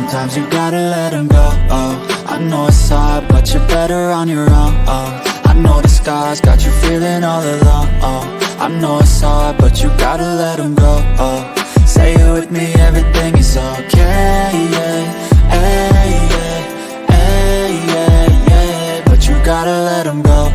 Sometimes you gotta let them go. I know it's hard, but you're better on your own. I know the scars got you feeling all alone. I know it's hard, but you gotta let them go. Say it with me, everything is okay, yeah, hey, yeah, hey, yeah, yeah. But you gotta let them go.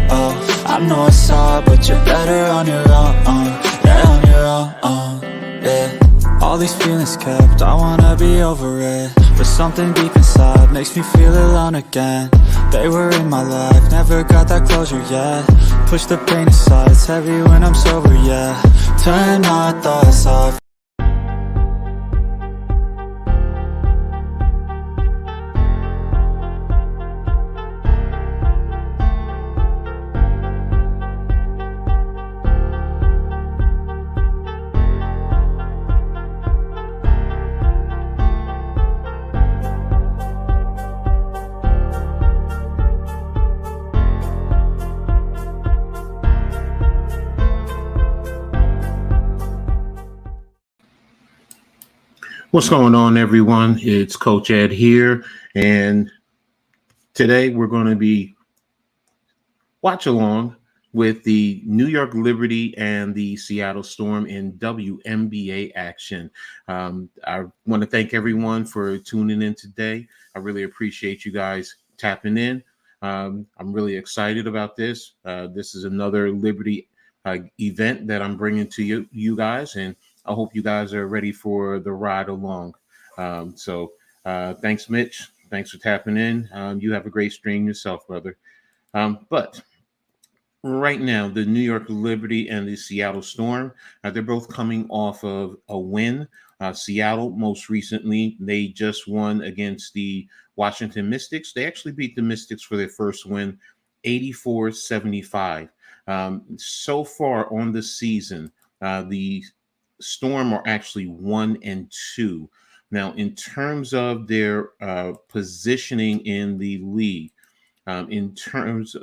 I know it's hard, but you're better on your own. Yeah, on your own, yeah. All these feelings kept, I wanna be over it, but something deep inside makes me feel alone again. They were in my life, never got that closure yet. Push the pain aside, it's heavy when I'm sober, yeah. Turn my thoughts off. What's going on, everyone? It's Coach Ed here, and today we're going to be watch along with the New York Liberty and the Seattle Storm in WNBA action. I want to thank everyone for tuning in today. I really appreciate you guys tapping in. I'm really excited about this. This is another Liberty event that I'm bringing to you guys, and I hope you guys are ready for the ride along. Thanks, Mitch. Thanks for tapping in. You have a great stream yourself, brother. But right now, the New York Liberty and the Seattle Storm, they're both coming off of a win. Seattle, most recently, they just won against the Washington Mystics. They actually beat the Mystics for their first win, 84-75. So far on the season, the Storm are actually 1-2. Now, in terms of their positioning in the league, I'm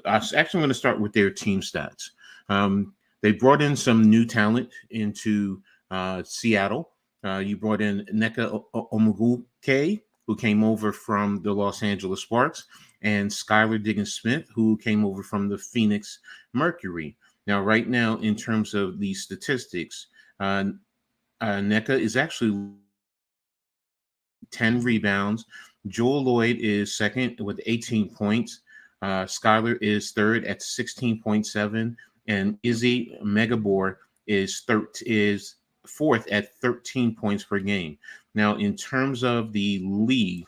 actually going to start with their team stats. They brought in some new talent into Seattle. You brought in Nneka Onwuka, who came over from the Los Angeles Sparks, and Skylar Diggins-Smith, who came over from the Phoenix Mercury. Now, right now, in terms of the statistics, Nneka is actually 10 rebounds. Jewell Loyd is second with 18 points. Skylar is third at 16.7, and Izzy Megabor is fourth at 13 points per game. Now, in terms of the league,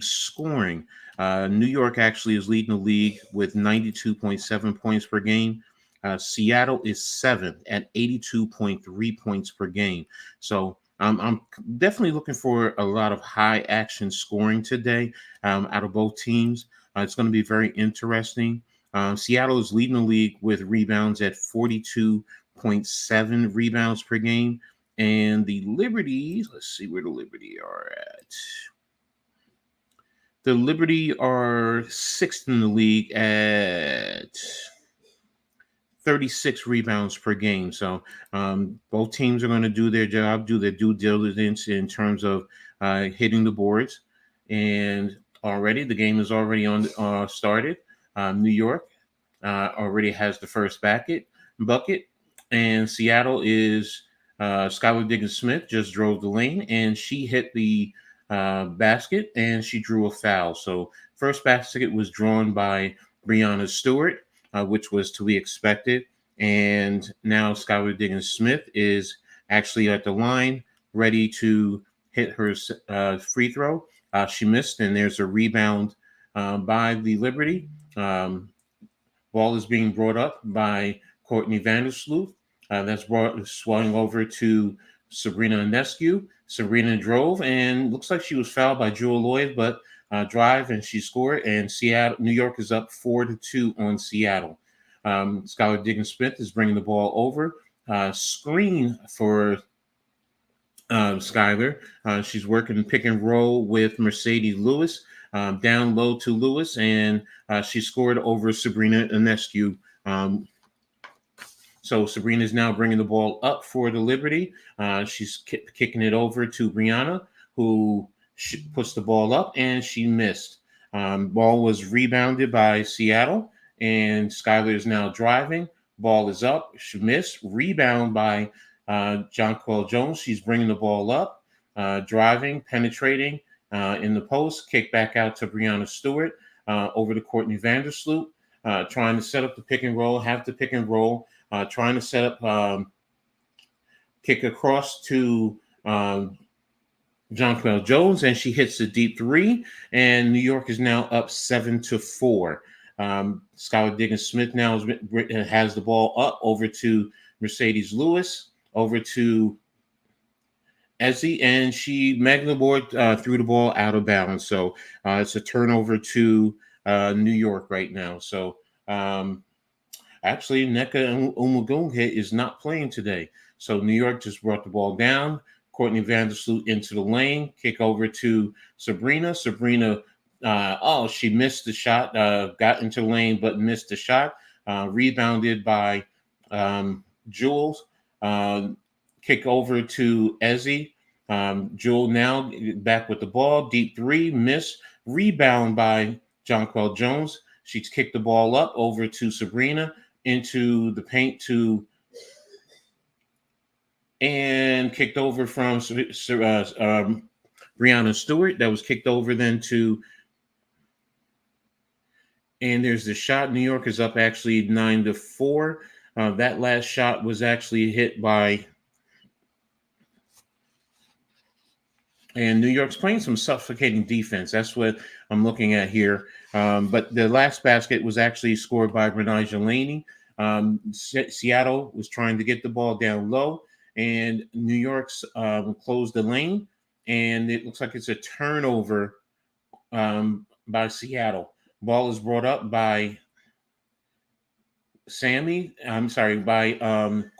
scoring, New York actually is leading the league with 92.7 points per game. Seattle is seventh at 82.3 points per game. So I'm definitely looking for a lot of high action scoring today out of both teams. It's going to be very interesting. Seattle is leading the league with rebounds at 42.7 rebounds per game. And the Liberty, let's see where the Liberty are at. The Liberty are sixth in the league at 36 rebounds per game. So both teams are going to do their job, do their due diligence in terms of hitting the boards. And already the game is already started. New York already has the first bucket, and Seattle is Skylar Diggins-Smith just drove the lane, and she hit the basket, and she drew a foul. So first basket was drawn by Breanna Stewart, which was to be expected. And now Skylar Diggins-Smith is actually at the line, ready to hit her free throw. She missed, and there's a rebound by the Liberty. Ball is being brought up by Courtney Vandersloot. That's swung over to Sabrina Ionescu. Sabrina drove, and looks like she was fouled by Jewell Loyd, but drive, and she scored. And New York is up 4-2 on Seattle. Skylar Diggins-Smith is bringing the ball over. Screen for Skylar. She's working pick and roll with Mercedes Lewis. Down low to Lewis, and she scored over Sabrina Ionescu. So Sabrina is now bringing the ball up for the Liberty. She's kicking it over to Breanna, who puts the ball up, and she missed. Ball was rebounded by Seattle, and Skylar is now driving. Ball is up. She missed. Rebound by Jonquel Jones. She's bringing the ball up, driving, penetrating in the post. Kick back out to Breanna Stewart over to Courtney Vandersloot, trying to set up the pick and roll, have the pick and roll, trying to set up, kick across to Jonquel Jones, and she hits a deep three, and New York is now up 7-4. Skylar Diggins-Smith now has the ball up over to Mercedes Lewis, over to Ezzy, and she Magnaboard threw the ball out of bounds. So it's a turnover to New York right now. So actually, Nneka Umugunge is not playing today. So New York just brought the ball down. Courtney Vandersloot into the lane, kick over to Sabrina. Sabrina, she missed the shot, got into the lane but missed the shot. Rebounded by Jewell. Kick over to Ezzy. Jewell now back with the ball. Deep three, miss. Rebound by Jonquel Jones. She's kicked the ball up over to Sabrina into the paint and kicked over from Breanna Stewart. That was kicked over then to, and there's the shot. New York is up actually 9-4. That last shot was actually hit by, and New York's playing some suffocating defense. That's what I'm looking at here. But the last basket was actually scored by Breanna Laney. Seattle was trying to get the ball down low, and New York's closed the lane, and it looks like it's a turnover by Seattle. Ball is brought up by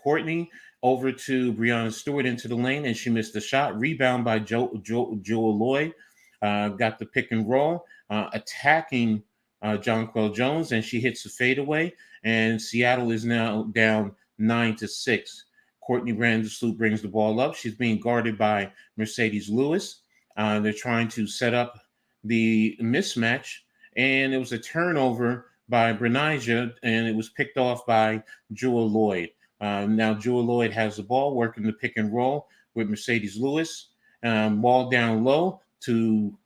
Courtney over to Breanna Stewart into the lane, and she missed the shot. Rebound by Jewell Loyd. Got the pick and roll, attacking Jonquel Jones, and she hits the fadeaway, and Seattle is now down 9-6. Courtney Vandersloot brings the ball up. She's being guarded by Mercedes Lewis. They're trying to set up the mismatch, and it was a turnover by Breanna, and it was picked off by Jewell Loyd. Now Jewell Loyd has the ball, working the pick and roll with Mercedes Lewis. Ball down low to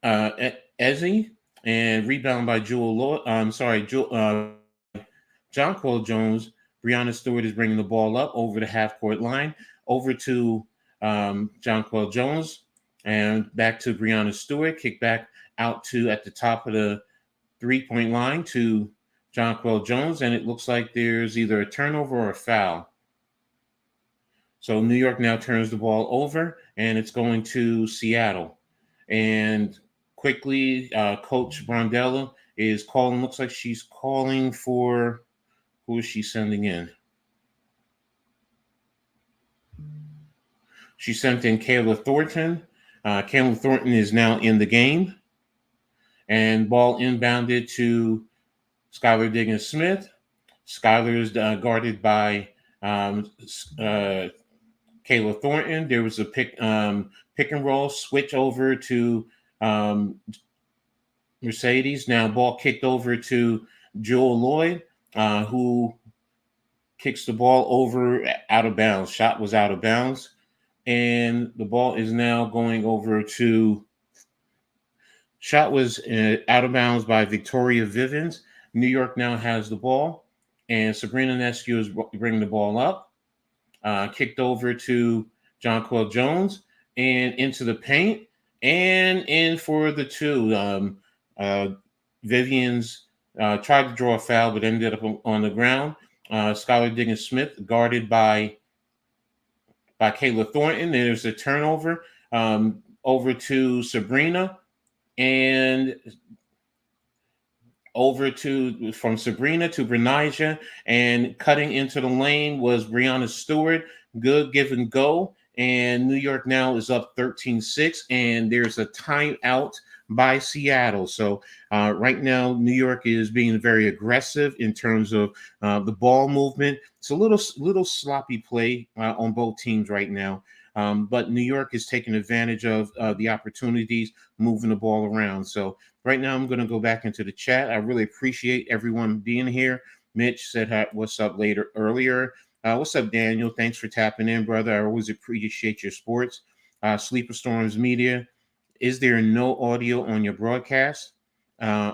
Ezzy, and rebound by Jonquel Jones. Breanna Stewart is bringing the ball up over the half-court line, over to Jonquel Jones, and back to Breanna Stewart. Kick back out to at the top of the three-point line to Jonquel Jones, and it looks like there's either a turnover or a foul. So New York now turns the ball over, and it's going to Seattle. And quickly, Coach Brondella is calling. Looks like she's calling for, who is she sending in? She sent in Kayla Thornton. Kayla Thornton is now in the game. And ball inbounded to Skylar Diggins-Smith. Skylar is guarded by Kayla Thornton. There was a pick and roll, switch over to Mercedes. Now ball kicked over to Jewell Loyd, who kicks the ball over out of bounds. Shot was out of bounds. And the ball is now going over to, shot was out of bounds by Victoria Vivens. New York now has the ball, and Sabrina Ionescu is bringing the ball up. Kicked over to Jonquel Jones and into the paint and in for the two. Vivian's tried to draw a foul, but ended up on the ground. Skylar Diggins-Smith guarded by Kayla Thornton. There's a turnover over to Sabrina, and from Sabrina to Breanna, and cutting into the lane was Breanna Stewart. Good give and go, and New York now is up 13-6, and there's a timeout by Seattle. So right now, New York is being very aggressive in terms of the ball movement. It's a little sloppy play on both teams right now. But New York is taking advantage of the opportunities, moving the ball around. So right now, I'm going to go back into the chat. I really appreciate everyone being here. Mitch said, "Hi, what's up later earlier? What's up, Daniel? Thanks for tapping in, brother. I always appreciate your sports. Sleeper Storms Media. Is there no audio on your broadcast? Uh,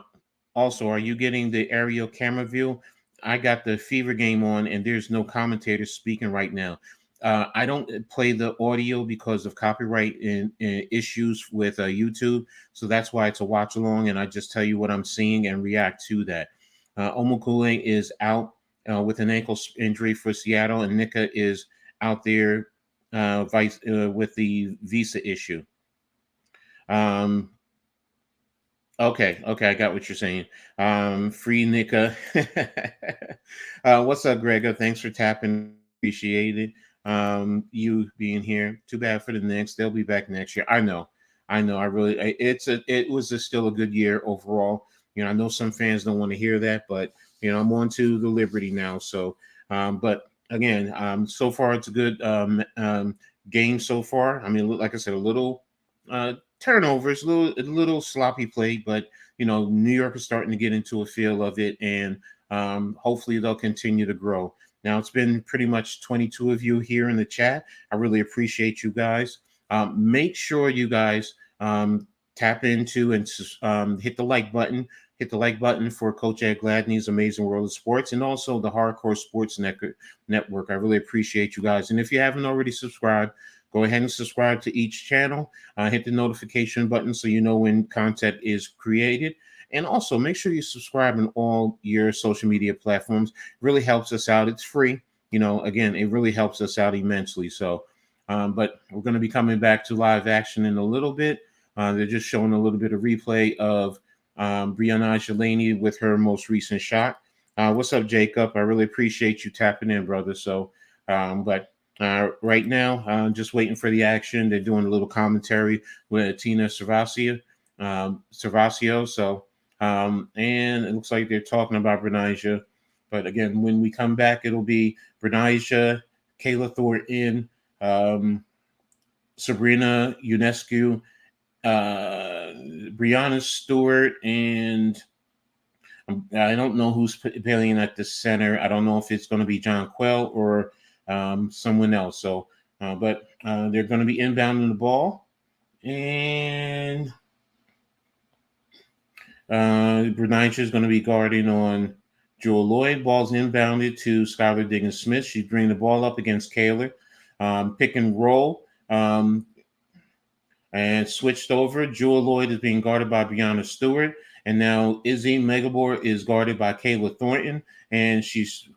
Also, are you getting the aerial camera view? I got the Fever game on, and there's no commentators speaking right now. I don't play the audio because of copyright and issues with YouTube, so that's why it's a watch along, and I just tell you what I'm seeing and react to that. Omokule is out with an ankle injury for Seattle, and Nika is out there with the visa issue. Um, okay, I got what you're saying. Free Nika. What's up, Gregor? Thanks for tapping. Appreciate it. You being here. Too bad for the Knicks. They'll be back next year. I know. It was still a good year overall. I know some fans don't want to hear that, but I'm on to the Liberty now. So, but again, so far it's a good game so far. I mean, like I said, a little turnovers, a little sloppy play, but New York is starting to get into a feel of it, and hopefully they'll continue to grow. Now it's been pretty much 22 of you here in the chat. I really appreciate you guys. Make sure you guys tap into and hit the like button. Hit the like button for Coach Ed Gladney's Amazing World of Sports, and also the Hardcore Sports Network. I really appreciate you guys. And if you haven't already subscribed, go ahead and subscribe to each channel. Hit the notification button so you know when content is created. And also make sure you subscribe on all your social media platforms. It really helps us out. It's free. Again, it really helps us out immensely. So, but we're going to be coming back to live action in a little bit. They're just showing a little bit of replay of Breanna Stewart with her most recent shot. What's up, Jacob? I really appreciate you tapping in, brother. So, but right now, just waiting for the action. They're doing a little commentary with Tina Servacio. So, and it looks like they're talking about Breanna. But again, when we come back, it'll be Breanna, Kayla Thornton, Sabrina, Ionescu, Breanna Stewart, and I don't know who's playing at the center. I don't know if it's going to be John Quell or someone else. So, but they're going to be inbounding the ball, and Breanna is going to be guarding on Jewell Loyd. Ball's inbounded to Skylar Diggins-Smith. She's bringing the ball up against Kaler. Pick and roll. And switched over. Jewell Loyd is being guarded by Breanna Stewart. And now Izzy Megabor is guarded by Kayla Thornton. And she's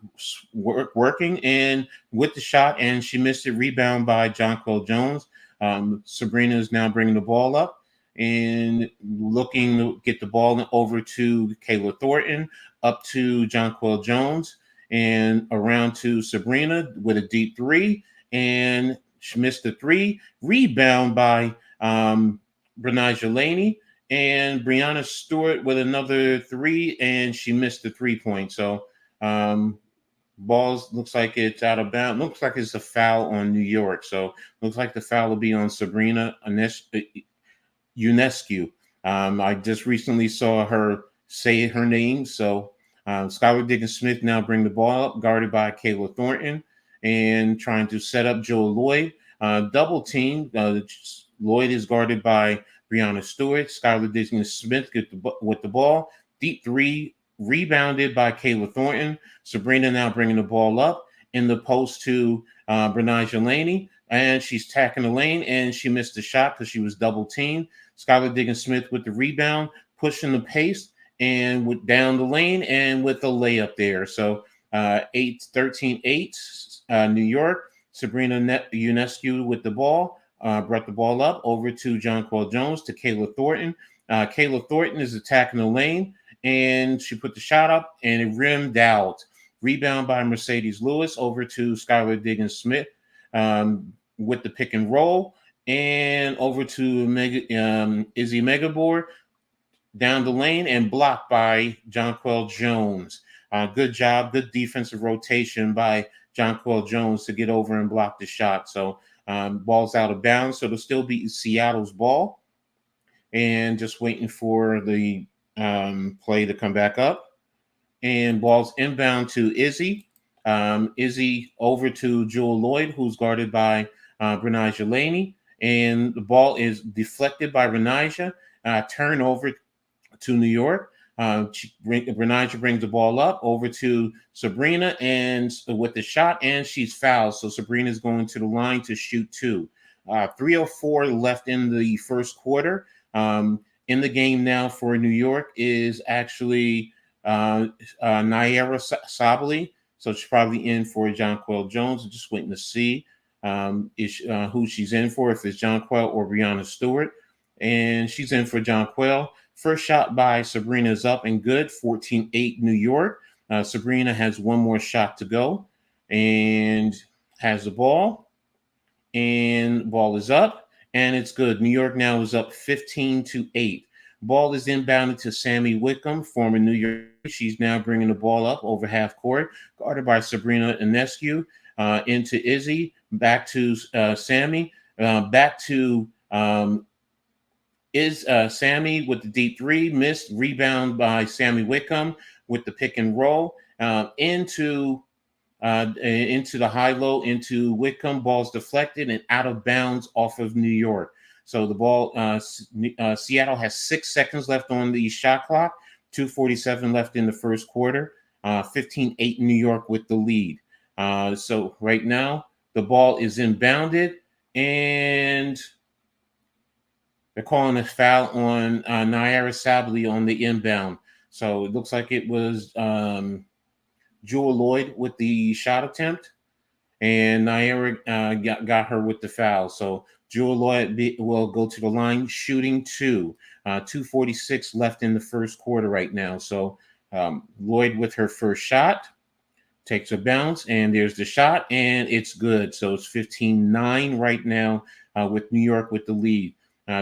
working and with the shot, and she missed it. Rebound by Jonquel Jones. Sabrina is now bringing the ball up and looking to get the ball over to Kayla Thornton, up to Jonquel Jones, and around to Sabrina with a deep three. And she missed the three. Rebound by Breanna Stewart, and Breanna Stewart with another three, and she missed the 3-point. So balls looks like it's out of bounds. Looks like it's a foul on New York. So looks like the foul will be on Sabrina Ionescu. I just recently saw her say her name. So Skylar Diggins-Smith now bring the ball up, guarded by Kayla Thornton, and trying to set up Jewell Loyd. Double team. Loyd is guarded by Breanna Stewart. Skylar Diggins-Smith with the ball. Deep three, rebounded by Kayla Thornton. Sabrina now bringing the ball up in the post to Breanna Stewart, and she's tacking the lane, and she missed the shot because she was double teamed. Skylar Diggins-Smith with the rebound, pushing the pace, and with down the lane, and with a layup there. So 13-8, New York. Sabrina Ionescu with the ball. Brought the ball up over to Jonquel Jones to Kayla Thornton. Kayla Thornton is attacking the lane, and she put the shot up, and it rimmed out. Rebound by Mercedes Lewis over to Skylar Diggins-Smith with the pick and roll, and over to Izzy Megabor. down the lane and blocked by Jonquel Jones. Good job, good defensive rotation by Jonquel Jones to get over and block the shot. So ball's out of bounds, so it'll still be Seattle's ball. And just waiting for the play to come back up. And ball's inbound to Izzy. Izzy over to Jewell Loyd, who's guarded by Breanna Laney. And the ball is deflected by Breanna. Turnover to New York. Breanna brings the ball up over to Sabrina and with the shot, and she's fouled. So Sabrina's going to the line to shoot two. 3:04 left in the first quarter. In the game now for New York is actually Naira Sabally. So she's probably in for Jonquel Jones. I'm just waiting to see who she's in for, if it's Jonquel or Breanna Stewart. And she's in for Jonquel. First shot by Sabrina is up and good, 14-8 New York. Sabrina has one more shot to go and has the ball. And the ball is up, and it's good. New York now is up 15-8. Ball is inbounded to Sammy Wickham, former New York. She's now bringing the ball up over half court, guarded by Sabrina Ionescu. Into Izzy, back to Sammy, back to Sammy with the deep three, missed, rebound by Sammy Wickham with the pick and roll into the high-low, into Wickham. Ball's deflected and out of bounds off of New York. So the ball, Seattle has 6 seconds left on the shot clock, 2:47 left in the first quarter, 15-8 New York with the lead. So right now, the ball is inbounded, and they're calling a foul on Naira Sabally on the inbound. So it looks like it was Jewell Loyd with the shot attempt, and Naira got her with the foul. So Jewell Loyd will go to the line shooting two. 2:46 left in the first quarter right now. So Loyd with her first shot. Takes a bounce, and there's the shot, and it's good. So it's 15-9 right now with New York with the lead.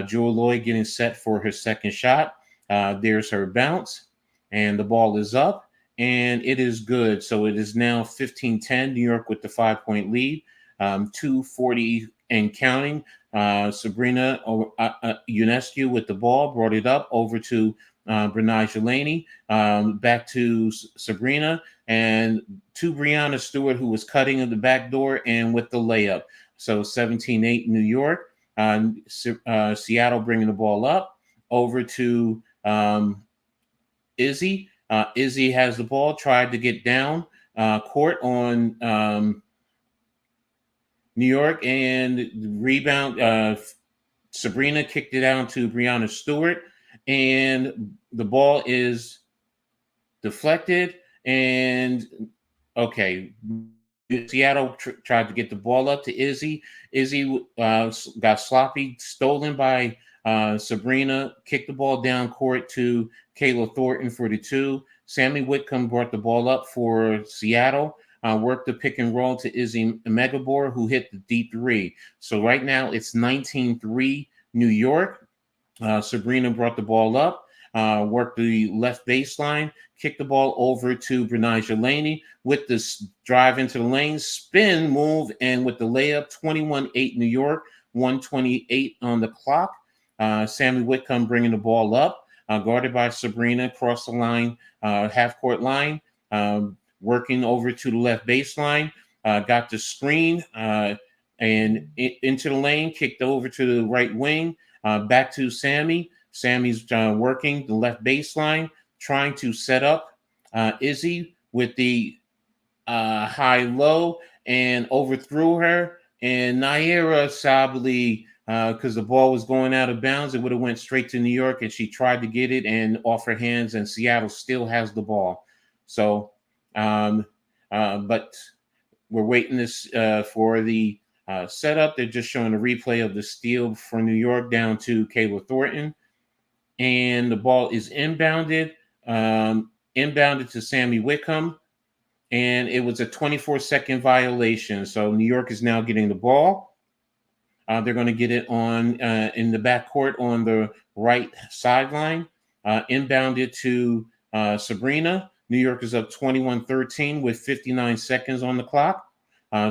Jewell Loyd getting set for her second shot. There's her bounce, and the ball is up, and it is good. So it is now 15-10, New York with the 5-point lead. 2:40 and counting. Sabrina Ionescu with the ball, brought it up over to Breanna Laney, back to Sabrina, and to Breanna Stewart, who was cutting in the back door and with the layup. So 17-8 New York. Seattle bringing the ball up over to Izzy. Izzy has the ball, tried to get down court on New York, and rebound. Sabrina kicked it out to Breanna Stewart, and the ball is deflected. And okay, Seattle tried to get the ball up to Izzy. Izzy got sloppy, stolen by Sabrina, kicked the ball down court to Kayla Thornton for the two. Sammy Whitcomb brought the ball up for Seattle, worked the pick and roll to Izzy Megabor, who hit the deep three. So right now it's 19-3 New York. Sabrina brought the ball up, worked the left baseline, kicked the ball over to Breanna Laney with this drive into the lane, spin move, and with the layup, 21-8 New York, 1:28 on the clock. Sammy Whitcomb bringing the ball up, guarded by Sabrina, across the line, half-court line, working over to the left baseline, got the screen, and into the lane, kicked over to the right wing, back to Sammy. Sammy's working the left baseline, trying to set up Izzy with the high-low, and overthrew her. And Naira Sabally, because the ball was going out of bounds, it would have went straight to New York, and she tried to get it and off her hands, and Seattle still has the ball. So, but we're waiting this for the setup. They're just showing a replay of the steal for New York down to Kayla Thornton. And the ball is inbounded to Sammy Whitcomb, and it was a 24-second violation. So New York is now getting the ball. They're going to get it on in the backcourt on the right sideline. inbounded to Sabrina. New York is up 21-13 with 59 seconds on the clock.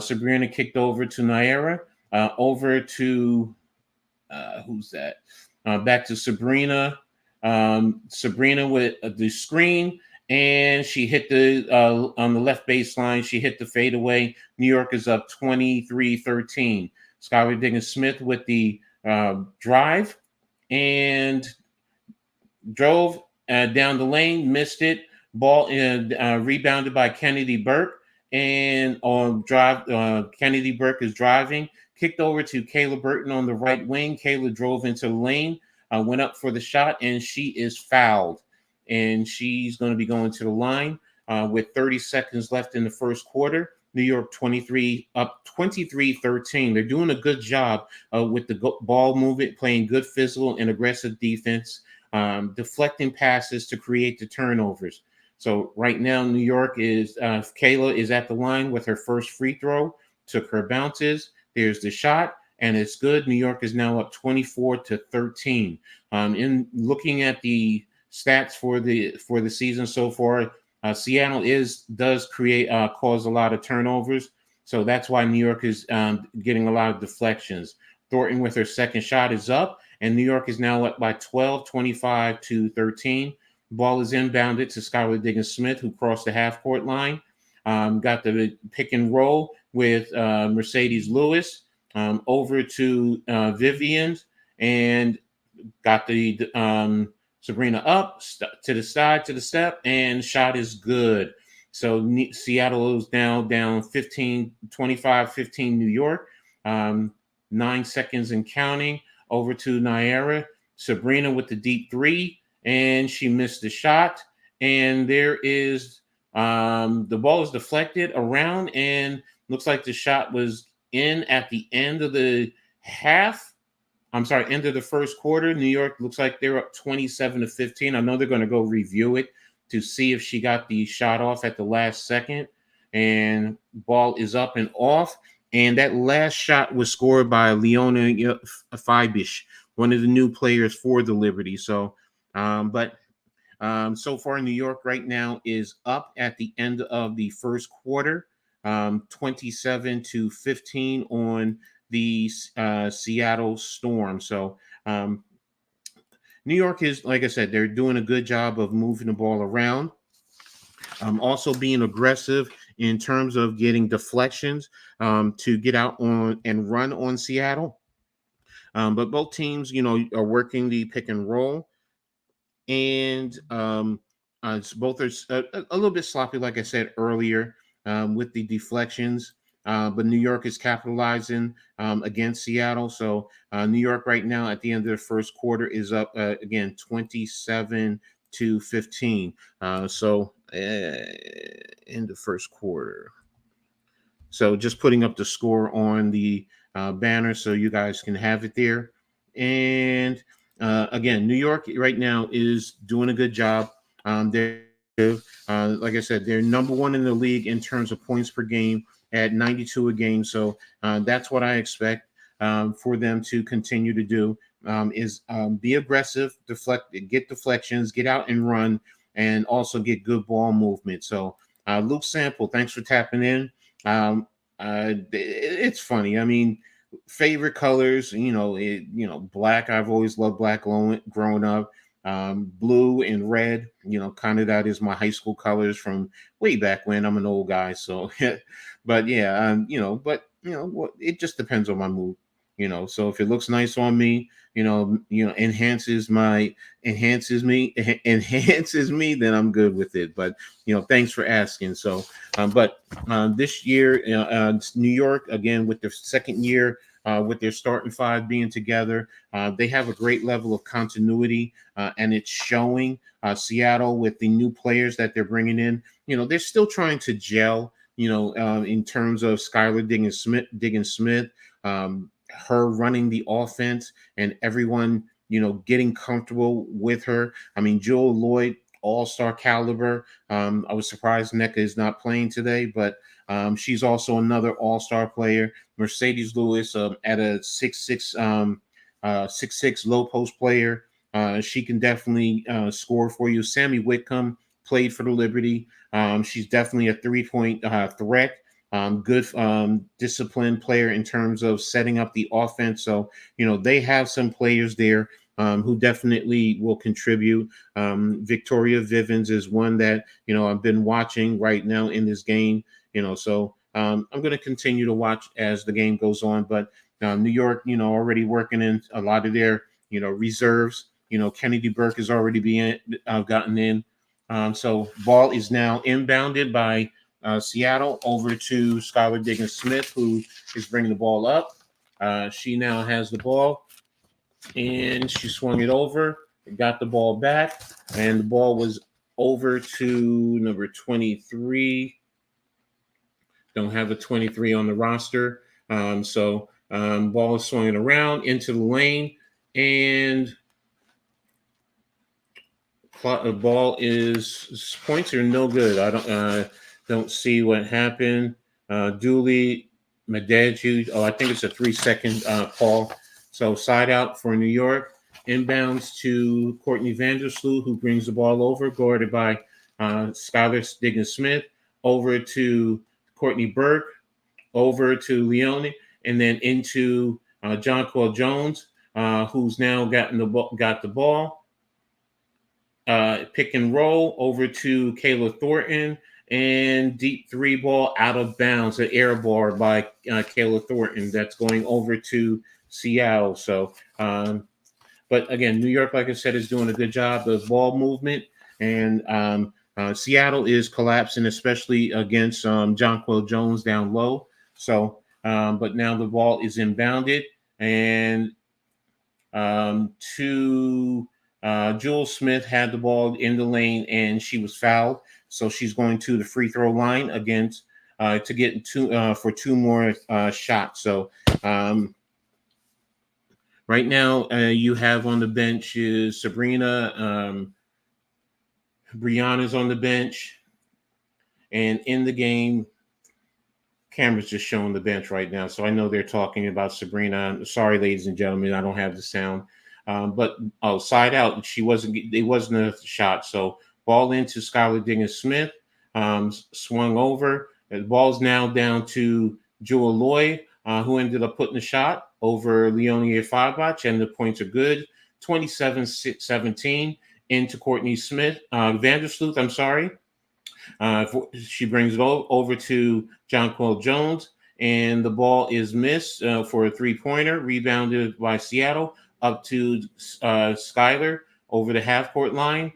Sabrina kicked over to Naira. Over to who's that? Back to Sabrina. Sabrina with the screen, and she hit the on the left baseline. She hit the fadeaway. New York is up 23-13. Skylar Diggins-Smith with the drive and drove down the lane, missed it. Ball rebounded by Kennedy Burke, and on drive, Kennedy Burke is driving. Kicked over to Kayla Burton on the right wing. Kayla drove into the lane, went up for the shot, and she is fouled. And she's going to be going to the line with 30 seconds left in the first quarter. New York 23 up 23-13. They're doing a good job with the ball movement, playing good physical and aggressive defense, deflecting passes to create the turnovers. So right now, New York is Kayla is at the line with her first free throw, took her bounces. There's the shot, and it's good. New York is now up 24-13. In looking at the stats for the season so far, Seattle does cause a lot of turnovers, so that's why New York is getting a lot of deflections. Thornton with her second shot is up, and New York is now up by 12, 25-13. Ball is inbounded to Skylar Diggins-Smith, who crossed the half-court line. Got the pick and roll with Mercedes Lewis over to Vivian, and got the Sabrina up to the side to the step, and shot is good. So Seattle is now down 25-15 New York. 9 seconds and counting. Over to Naira. Sabrina with the deep three, and she missed the shot. And there is the ball is deflected around, and looks like the shot was in at the end of the end of the first quarter. New York looks like they're up 27-15. I know they're going to go review it to see if she got the shot off at the last second. And ball is up and off. And that last shot was scored by Leona Fibish, one of the new players for the Liberty. So, so far, New York right now is up at the end of the first quarter, 27-15 on the Seattle Storm. So New York is, like I said, they're doing a good job of moving the ball around. Also being aggressive in terms of getting deflections to get out on and run on Seattle. But both teams, are working the pick and roll. And both are a little bit sloppy, like I said earlier, with the deflections. But New York is capitalizing against Seattle. So New York right now at the end of the first quarter is up again 27-15. In the first quarter. So just putting up the score on the banner so you guys can have it there. And again, New York right now is doing a good job. They're like I said, they're number one in the league in terms of points per game at 92 a game. So that's what I expect for them to continue to do is be aggressive, get deflections, get out and run, and also get good ball movement. So Luke Sample, thanks for tapping in. It's funny. I mean, favorite colors, black. I've always loved black growing up. Blue and red, kind of that is my high school colors from way back when. I'm an old guy, so but yeah, it just depends on my mood. So if it looks nice on me, enhances me, then I'm good with it. But thanks for asking. So, but this year, New York again with their second year, with their starting five being together, they have a great level of continuity, and it's showing. Seattle with the new players that they're bringing in, they're still trying to gel. In terms of Skylar Diggins-Smith. Her running the offense and everyone, getting comfortable with her. I mean, Jewell, Loyd, all-star caliber. I was surprised NECA is not playing today, but she's also another all-star player. Mercedes Lewis at a 6'6", 6'6" low post player. she can definitely score for you. Sammy Whitcomb played for the Liberty. She's definitely a 3-point threat. Good disciplined player in terms of setting up the offense. So, they have some players there who definitely will contribute. Victoria Vivens is one that, I've been watching right now in this game, so I'm going to continue to watch as the game goes on. But New York, already working in a lot of their, reserves. Kennedy Burke has already gotten in. So ball is now inbounded by Seattle over to Skylar Diggins-Smith, who is bringing the ball up. She now has the ball, and she swung it over, got the ball back, and the ball was over to number 23. Don't have a 23 on the roster. So ball is swinging around into the lane, and the ball is points are no good. I don't see what happened. Dooley Medeju. Oh, I think it's a 3-second call. So side out for New York. Inbounds to Courtney Vandersloot, who brings the ball over, guarded by Skylar Diggins-Smith. Over to Courtney Burke, over to Leone, and then into Jonquel Jones, who's now got the ball. Pick and roll over to Kayla Thornton, and deep 3 ball out of bounds, an air ball by Kayla Thornton that's going over to Seattle. So, but again, New York, like I said, is doing a good job of ball movement, and Seattle is collapsing, especially against Jonquel Jones down low. So, but now the ball is inbounded, and Jewell Smith had the ball in the lane, and she was fouled. So she's going to the free throw line against to get for 2 more shots. So right now you have on the bench is Sabrina. Breanna's on the bench, and in the game, camera's just showing the bench right now. So I know they're talking about Sabrina. Sorry, ladies and gentlemen, I don't have the sound. But side out, it wasn't a shot. So ball into Skylar Diggins-Smith, swung over. The ball's now down to Jewell Loyd, who ended up putting the shot over Leone Fabach, and the points are good. 27-17 into Courtney Vandersloot, I'm sorry. She brings it over to Jonquel Jones, and the ball is missed for a 3-pointer, rebounded by Seattle up to Skylar over the half-court line,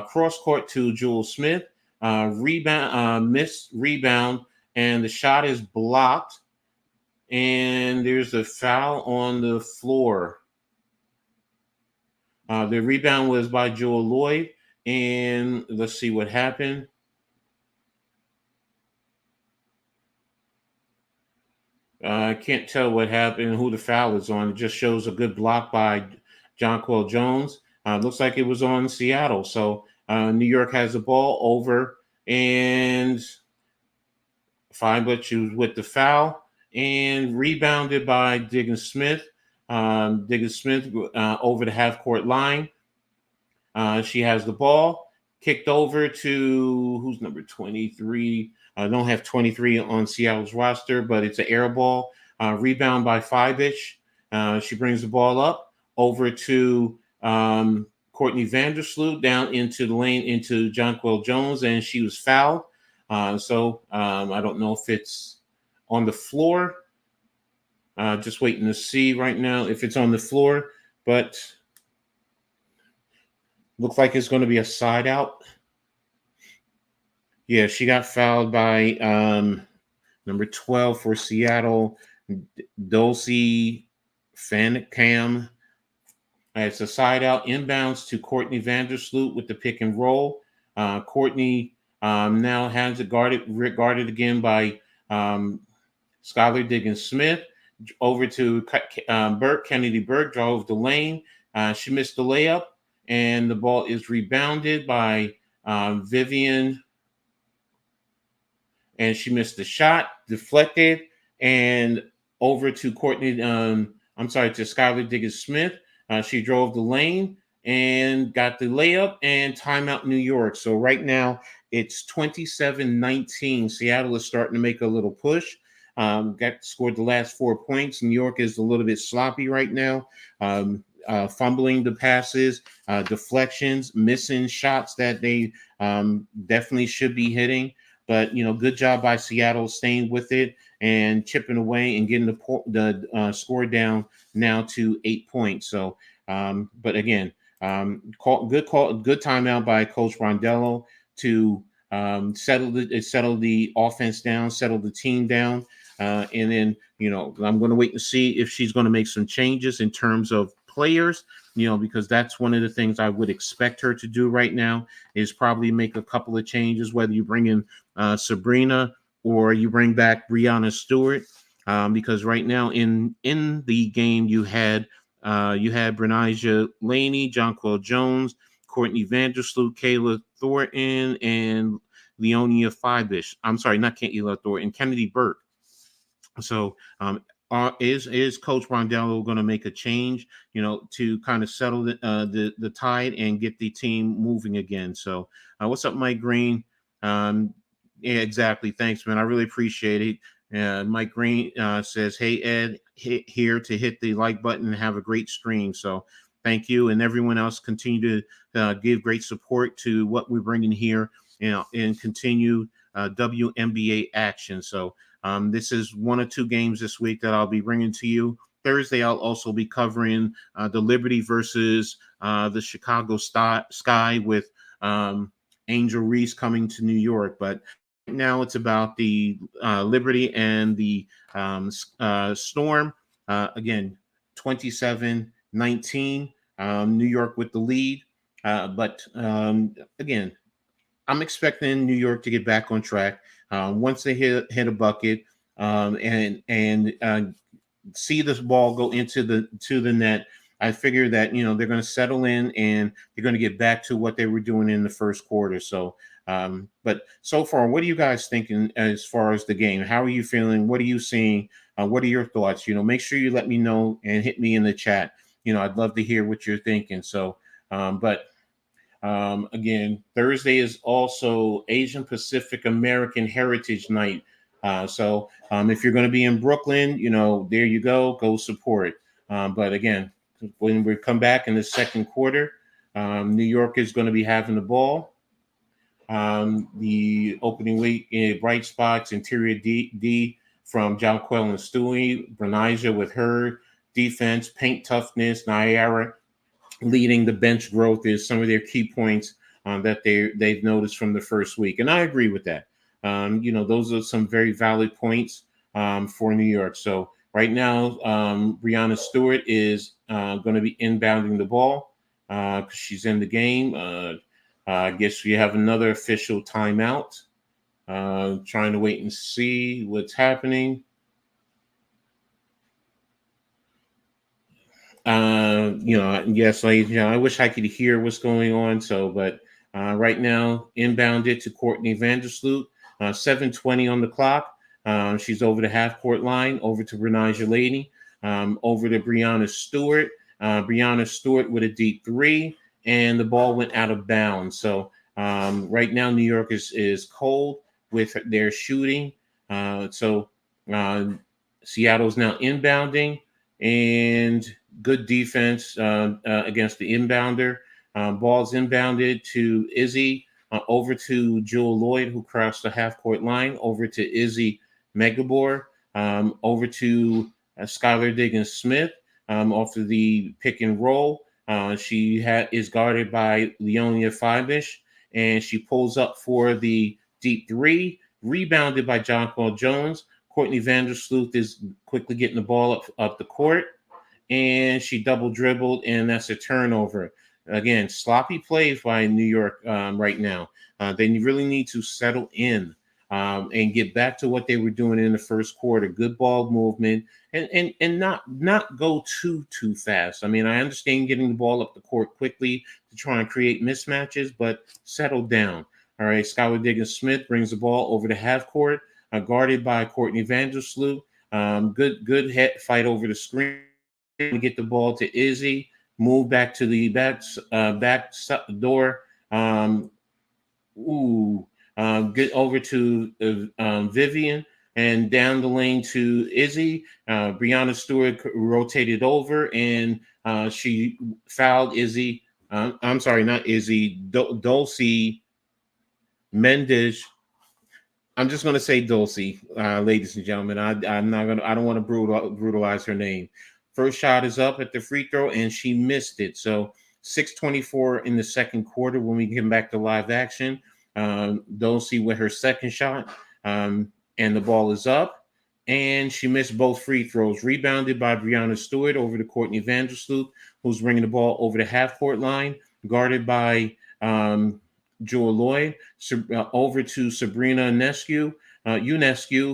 cross-court to Jewell Smith, missed rebound, and the shot is blocked, and there's a foul on the floor. The rebound was by Jewell Loyd, and let's see what happened. I can't tell what happened, who the foul is on. It just shows a good block by Jonquel Jones. Looks like it was on Seattle. So New York has the ball over, and fine, but she was with the foul, and rebounded by Diggins-Smith. Diggins-Smith over the half-court line. She has the ball, kicked over to, who's number 23? I don't have 23 on Seattle's roster, but it's an air ball. Rebound by Fibich. She brings the ball up over to Courtney Vandersloot, down into the lane into Jonquel Jones, and she was fouled. So I don't know if it's on the floor. Just waiting to see right now if it's on the floor, but looks like it's going to be a side out. Yeah, she got fouled by number 12 for Seattle, Dulcie Fancam. It's a side out, inbounds to Courtney Vandersloot with the pick and roll. Courtney now has it guarded again by Skylar Diggins-Smith. Over to Kennedy Burke, drove the lane. She missed the layup, and the ball is rebounded by Vivian, and she missed the shot, deflected, and over to to Skylar Diggins-Smith. She drove the lane, and got the layup and timeout New York. So right now it's 27-19. Seattle is starting to make a little push. Got scored the last 4 points. New York is a little bit sloppy right now. Fumbling the passes, deflections, missing shots that they definitely should be hitting. But good job by Seattle staying with it and chipping away and getting the score down now to 8 points. So, but again, good timeout by Coach Rondello to settle the offense down, settle the team down. And then, I'm going to wait and see if she's going to make some changes in terms of players, because that's one of the things I would expect her to do right now is probably make a couple of changes, whether you bring in Sabrina or you bring back Breanna Stewart, because right now in the game you had Breanna Laney, Jonquel Jones, Courtney Vandersloot, Kayla Thornton, and Leonia Fibish. I'm sorry, not Kayla Thornton, Kennedy Burke. So is Coach Rondello going to make a change, to kind of settle the tide and get the team moving again? So what's up, Mike Green? Yeah, exactly. Thanks, man. I really appreciate it. Mike Green says, "Hey Ed, here to hit the like button and have a great stream." So thank you, and everyone else continue to give great support to what we're bringing here, and continue WNBA action. So. This is 1 or 2 games this week that I'll be bringing to you. Thursday, I'll also be covering the Liberty versus the Chicago Sky with Angel Reese coming to New York. But now it's about the Liberty and the Storm. Again, 27-19, New York with the lead. But again, I'm expecting New York to get back on track once they hit a bucket and see this ball go into the net. I figure that they're going to settle in and they're going to get back to what they were doing in the first quarter. So, but so far, what are you guys thinking as far as the game? How are you feeling? What are you seeing? What are your thoughts? Make sure you let me know and hit me in the chat. I'd love to hear what you're thinking. So, again, Thursday is also Asian Pacific American Heritage Night. So if you're going to be in Brooklyn, there you go support. But again, when we come back in the second quarter, New York is going to be having the ball. The opening week in bright spots, interior D from Jonquel and Stewie, Breanna with her defense, paint toughness, Nyara leading the bench growth is some of their key points that they've noticed from the first week. And I agree with that. Those are some very valid points for New York. So right now, Breanna Stewart is going to be inbounding the ball because she's in the game. I guess we have another official timeout. Trying to wait and see what's happening. Yes, I wish I could hear what's going on. So, but right now, inbounded to Courtney Vandersloot, 7:20 on the clock. She's over the half court line, over to Breanna Laney, over to Breanna Stewart. Breanna Stewart with a deep 3, and the ball went out of bounds. So right now, New York is cold with their shooting. So Seattle's now inbounding, and good defense against the inbounder. Ball's inbounded to Izzy, over to Jewell Loyd, who crossed the half-court line, over to Izzy Megabor, over to Skylar Diggins-Smith off of the pick and roll. She is guarded by Leonia Fibish, and she pulls up for the deep 3, rebounded by Jonquel Jones. Courtney Vandersloot is quickly getting the ball up the court, and she double dribbled, and that's a turnover. Again, sloppy plays by New York right now. They really need to settle in and get back to what they were doing in the first quarter. Good ball movement and not go too fast. I mean, I understand getting the ball up the court quickly to try and create mismatches, but settle down. All right, Skylar Diggins-Smith brings the ball over the half court, guarded by Courtney Vandersloot. Good head fight over the screen to get the ball to Izzy. move back to the door. Get over to Vivian and down the lane to Izzy. Breanna Stewart rotated over and she fouled Izzy. I'm sorry, not Izzy. Dulcie Mendez. I'm just going to say Dulcie, ladies and gentlemen. I'm not going to. I don't want to brutalize her name. First shot is up at the free throw, and she missed it. So 6:24 in the second quarter. When we get back to live action, Dulcie with her second shot, and the ball is up, and she missed both free throws. Rebounded by Breanna Stewart over to Courtney Vandersloot, who's bringing the ball over the half court line, guarded by Jewell Loyd, over to Sabrina Ionescu,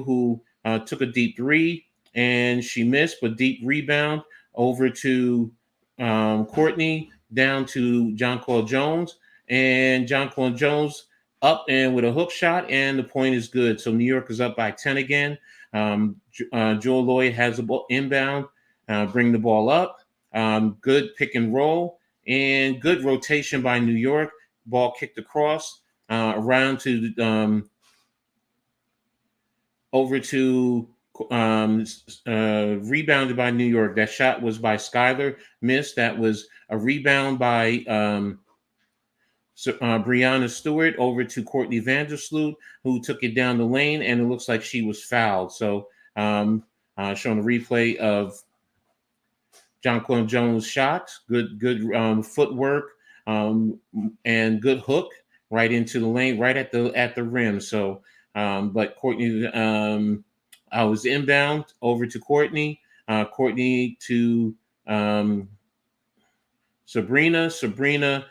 who took a deep three and she missed, but deep rebound over to Courtney, down to Jonquel Jones, and Jonquel Jones up and with a hook shot, and the point is good. So New York is up by 10 again. Jewell Loyd has the ball inbound, bring the ball up. Good pick and roll and good rotation by New York. Ball kicked across around to over to rebounded by New York. That shot was by Skylar, missed. That was a rebound by Breanna Stewart over to Courtney Vandersloot, who took it down the lane, and it looks like she was fouled. So showing a replay of Jonquel Jones' shot, good footwork, and good hook right into the lane, right at the rim. So, but Courtney, I was inbound over to Courtney. Courtney to Sabrina. Sabrina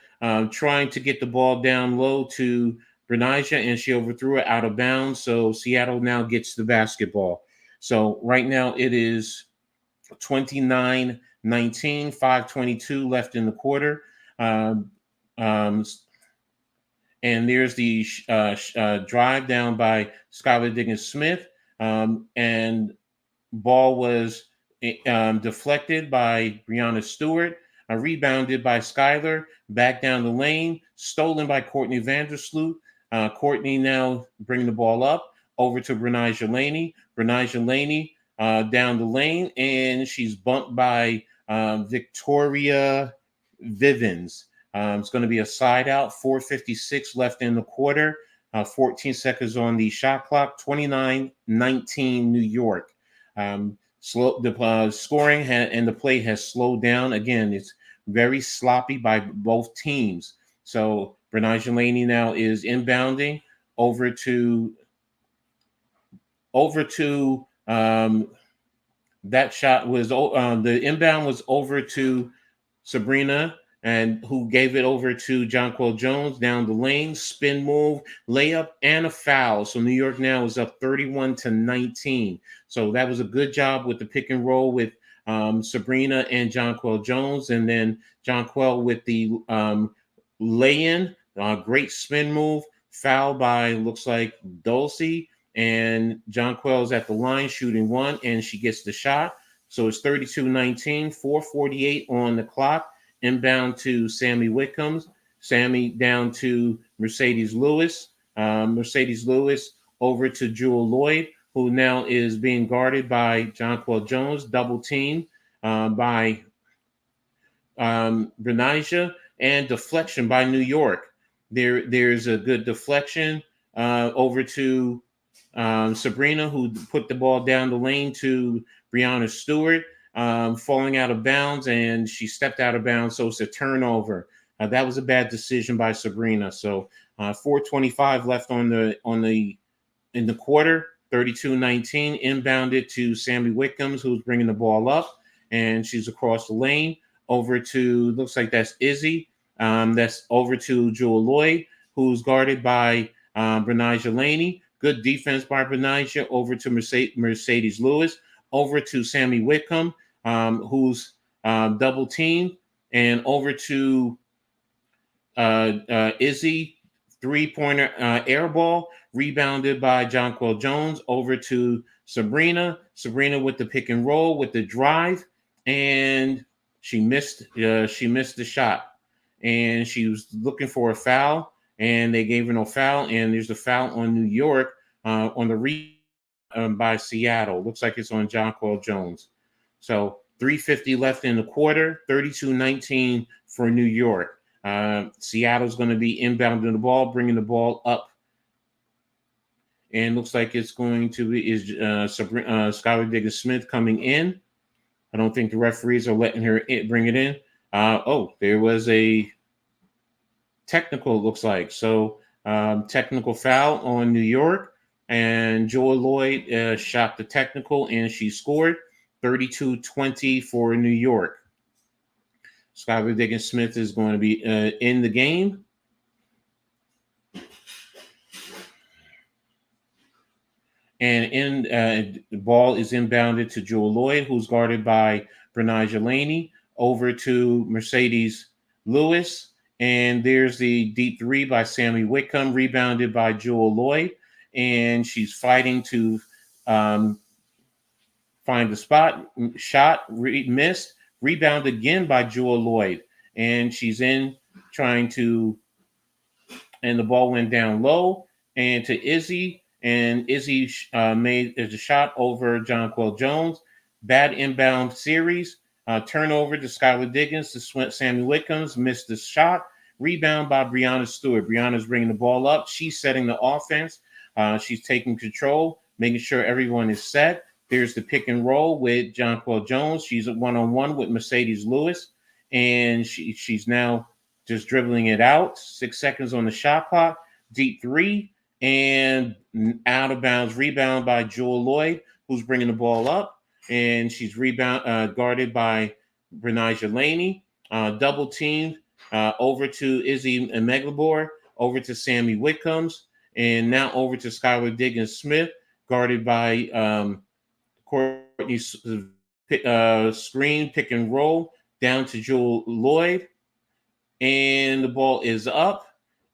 trying to get the ball down low to Breanna, and she overthrew it out of bounds. So Seattle now gets the basketball. So right now it is 29-19, 5:22 left in the quarter. And there's the drive down by Skylar Diggins-Smith, and ball was deflected by Breanna Stewart, rebounded by Skylar, back down the lane, stolen by Courtney Vandersloot. Courtney now bringing the ball up over to Breanna Laney. Breanna Laney down the lane, and she's bumped by Victoria Vivens. It's going to be a side out. 4:56 left in the quarter. 14 seconds on the shot clock. 29-19 New York. The scoring and the play has slowed down. Again, it's very sloppy by both teams. So Breanna Laney now is inbounding over to that shot was the inbound was over to Sabrina, and who gave it over to Jonquel Jones down the lane, spin move, layup, and a foul. So New York now is up 31-19. So that was a good job with the pick and roll with Sabrina and Jonquel Jones, and then Jonquel with the lay-in, great spin move, foul by looks like Dulcie, and Jonquel's at the line shooting one, and she gets the shot. So it's 32-19, 4:48 on the clock. Inbound to Sammy Whitcombs. Sammy down to Mercedes Lewis. Mercedes Lewis over to Jewell Loyd, who now is being guarded by Jonquel Jones, double team by Breanna, and deflection by New York. There's a good deflection over to Sabrina, who put the ball down the lane to Breanna Stewart, falling out of bounds, and she stepped out of bounds, so it's a turnover. That was a bad decision by Sabrina. So 4:25 left in the quarter. 32-19, inbounded to Sammy Whitcombs, who's bringing the ball up, and she's across the lane over to, looks like that's Izzy. That's over to Jewell Loyd, who's guarded by Breanna Laney. Good defense by Breanna, over to Mercedes Lewis, over to Sammy Whitcomb, who's double teamed, and over to Izzy, three-pointer air ball, rebounded by Jonquel Jones, over to Sabrina. Sabrina with the pick and roll, with the drive, and She missed the shot, and she was looking for a foul, and they gave her no foul. And there's a foul on New York on the by Seattle. Looks like it's on Jonquel Jones. So 3:50 left in the quarter, 32-19 for New York. Seattle's going to be inbounding the ball, bringing the ball up. And looks like it's going to be Skylar Diggins-Smith coming in. I don't think the referees are letting her bring it in. There was a technical, it looks like. So technical foul on New York. And Jewell Loyd shot the technical, and she scored 32-20 for New York. Skylar Diggins-Smith is going to be in the game. And the ball is inbounded to Jewell Loyd, who's guarded by Breanna Stewart, over to Mercedes Lewis. And there's the deep three by Sammy Whitcomb, rebounded by Jewell Loyd. And she's fighting to find the spot. Shot, missed. Rebound again by Jewell Loyd. And she's in trying to, and the ball went down low and to Izzy. And Izzy made a shot over Jonquel Jones. Bad inbound series. Turnover to Skylar Diggins to Sammy Whitcombs. Missed the shot. Rebound by Breanna Stewart. Breanna's bringing the ball up. She's setting the offense. She's taking control, making sure everyone is set. There's the pick and roll with Jonquel Jones. She's a one-on-one with Mercedes Lewis. And she's now just dribbling it out. 6 seconds on the shot clock. Deep three. And out of bounds rebound by Jewell Loyd, who's bringing the ball up, and she's guarded by Breanna Stewart. Double teamed over to Izzy Meglibor, over to Sammy Whitcombs, and now over to Skylar Diggins-Smith, guarded by Courtney screen pick and roll down to Jewell Loyd, and the ball is up.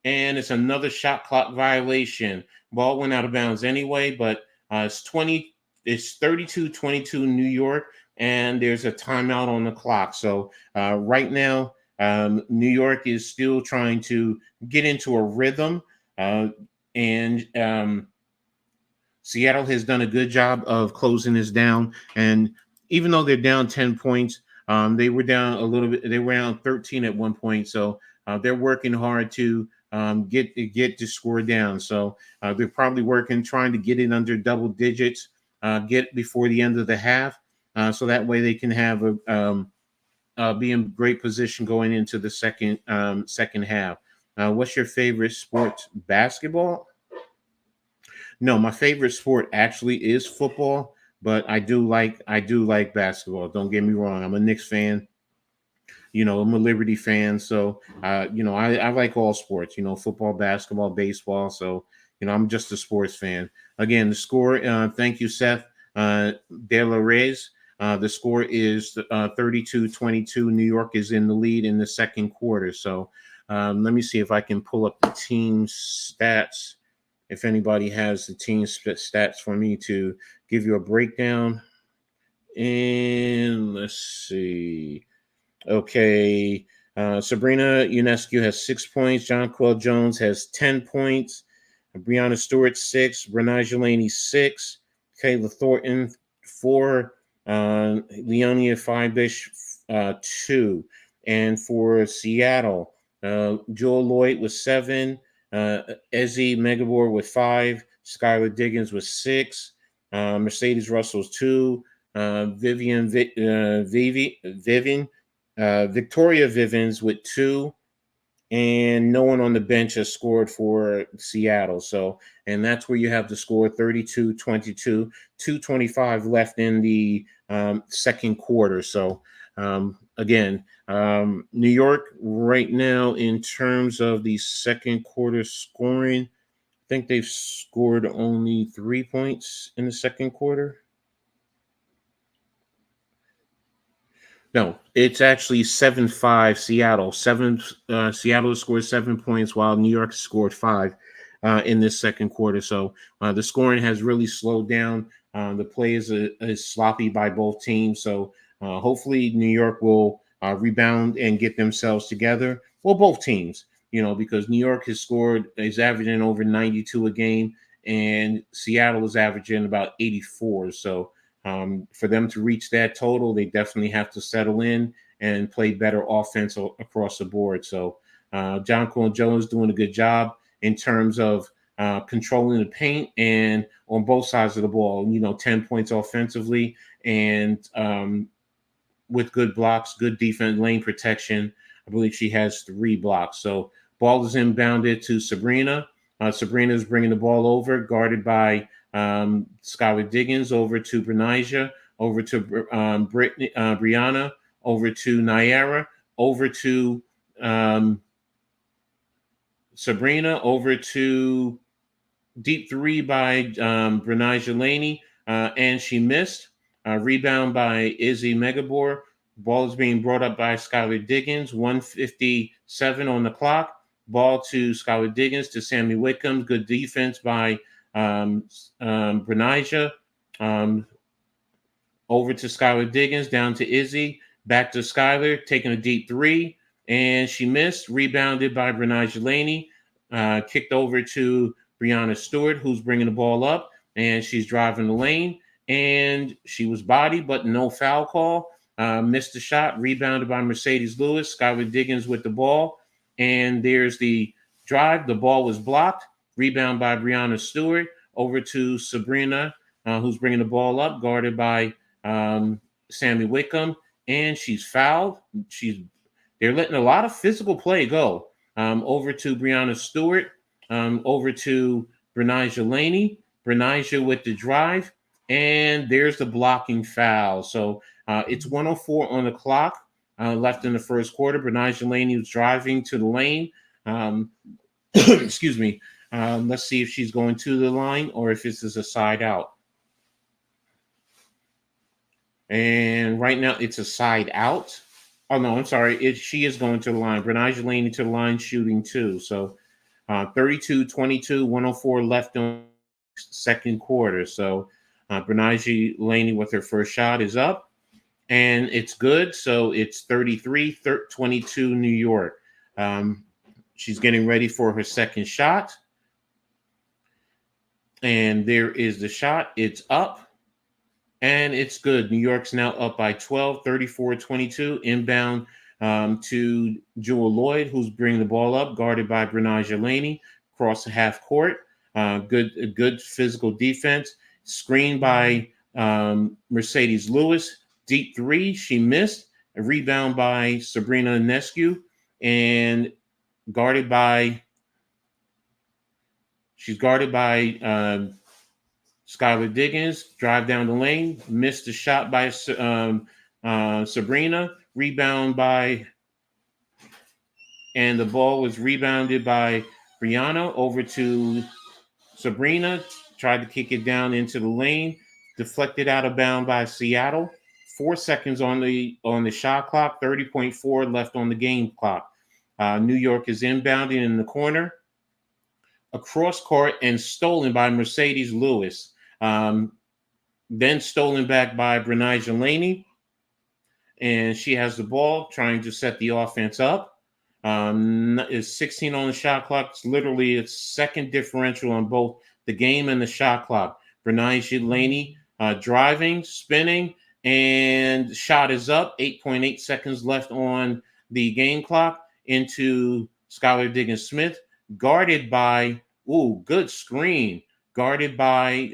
And it's another shot clock violation. Ball went out of bounds anyway, but it's 32-22 New York, and there's a timeout on the clock. So right now, New York is still trying to get into a rhythm, and Seattle has done a good job of closing this down. And even though they're down 10 points, they were down a little bit. They were down 13 at one point, so they're working hard to get the score down. So they're probably trying to get it under double digits, get before the end of the half, so that way they can have be in great position going into the second half. What's your favorite sport? Basketball? No, my favorite sport actually is football, but I do like basketball. Don't get me wrong. I'm a Knicks fan. I'm a Liberty fan, so I like all sports. Football, basketball, baseball. So I'm just a sports fan. Again, the score. Thank you, Seth De La Reyes. The score is 32-22. New York is in the lead in the second quarter. So let me see if I can pull up the team stats. If anybody has the team stats for me to give you a breakdown. And let's see. Okay, Sabrina Ionescu has 6 points. Jonquel Jones has 10 points. Breanna Stewart 6. Breanna Stewart 6. Kayla Thornton 4. Leonia Fibish 2. And for Seattle, Jewell Loyd was 7. Izzy Meglibor with 5. Skylar Diggins with 6. Mercedes Russell's 2. Victoria Vivens with 2, and no one on the bench has scored for Seattle. So, and that's where you have the score 32-22, 2:25 left in the second quarter. So, again, New York right now in terms of the second quarter scoring, I think they've scored only 3 points in the second quarter. No, it's actually 7-5 Seattle. Seattle scored 7 points while New York scored 5 in this second quarter. So the scoring has really slowed down. The play is sloppy by both teams. So hopefully New York will rebound and get themselves together. Well, both teams, because New York is averaging over 92 a game, and Seattle is averaging about 84. So for them to reach that total, they definitely have to settle in and play better offense across the board. So Jonquel Jones is doing a good job in terms of controlling the paint and on both sides of the ball, 10 points offensively and with good blocks, good defense, lane protection. I believe she has 3 blocks. So ball is inbounded to Sabrina. Sabrina is bringing the ball over, guarded by Skylar Diggins, over to Breanna, over to Breanna, over to Naira, over to Sabrina, over to deep 3 by Breanna Laney, and she missed. Rebound by Izzy Megabor. Ball is being brought up by Skylar Diggins. 1:57 on the clock. Ball to Skylar Diggins to Sammy Wickham. Good defense by Breanna. Over to Skylar Diggins, down to Izzy. Back to Skylar, taking a deep 3, and she missed. Rebounded by Breanna Laney. Kicked over to Breanna Stewart, who's bringing the ball up, and she's driving the lane, and she was bodied, but no foul call. Missed the shot, rebounded by Mercedes Lewis. Skylar Diggins with the ball, and there's the drive. The ball was blocked. Rebound by Breanna Stewart, over to Sabrina, who's bringing the ball up, guarded by Sammy Wickham, and she's fouled. They're letting a lot of physical play go. Over to Breanna Stewart. Over to Breanna Laney. Breanna with the drive, and there's the blocking foul. So it's 1:04 on the clock left in the first quarter. Breanna Laney was driving to the lane. Excuse me. Let's see if she's going to the line or if this is a side out. And right now it's a side out. Oh, no, I'm sorry. She is going to the line. Breanna Laney to the line, shooting 2. So 32-22, 1:04 left on second quarter. So Breanna Laney with her first shot is up, and it's good. So it's 33-22 New York. She's getting ready for her second shot. And there is the shot. It's up, and it's good. New York's now up by 12, 34-22. Inbound to Jewell Loyd, who's bringing the ball up, guarded by Breanna Laney, across the half court. Good physical defense. Screened by Mercedes Lewis. Deep 3, she missed. A rebound by Sabrina Ionescu, and she's guarded by Skylar Diggins. Drive down the lane. Missed the shot by Sabrina. Rebound and the ball was rebounded by Breanna over to Sabrina. Tried to kick it down into the lane. Deflected out of bound by Seattle. 4 seconds on the shot clock. 30.4 left on the game clock. New York is inbounding in the corner. Across court and stolen by Mercedes Lewis. Then stolen back by Breanna Laney. And she has the ball, trying to set the offense up. Is 16 on the shot clock. It's literally a second differential on both the game and the shot clock. Breanna Laney driving, spinning, and shot is up. 8.8 seconds left on the game clock. Into Skylar Diggins-Smith, guarded by, good screen. Guarded by,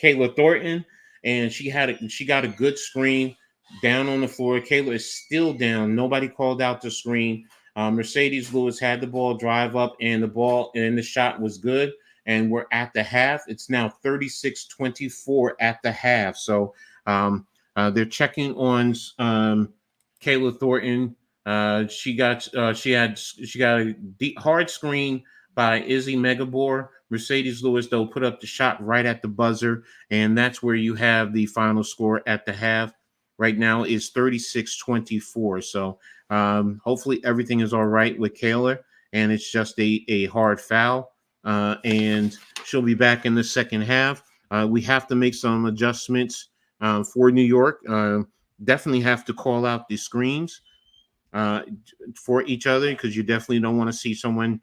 Kayla Thornton. And she got a good screen down on the floor. Kayla is still down. Nobody called out the screen. Mercedes Lewis had the ball, drive up, and the shot was good. And we're at the half. It's now 36-24 at the half. So they're checking on Kayla Thornton. She got a deep, hard screen by Izzy Megabor. Mercedes Lewis, though, put up the shot right at the buzzer, and that's where you have the final score at the half. Right now is 36-24. So hopefully everything is all right with Kayla, and it's just a hard foul. And she'll be back in the second half. We have to make some adjustments for New York. Definitely have to call out the screens uh, for each other, because you definitely don't want to see someone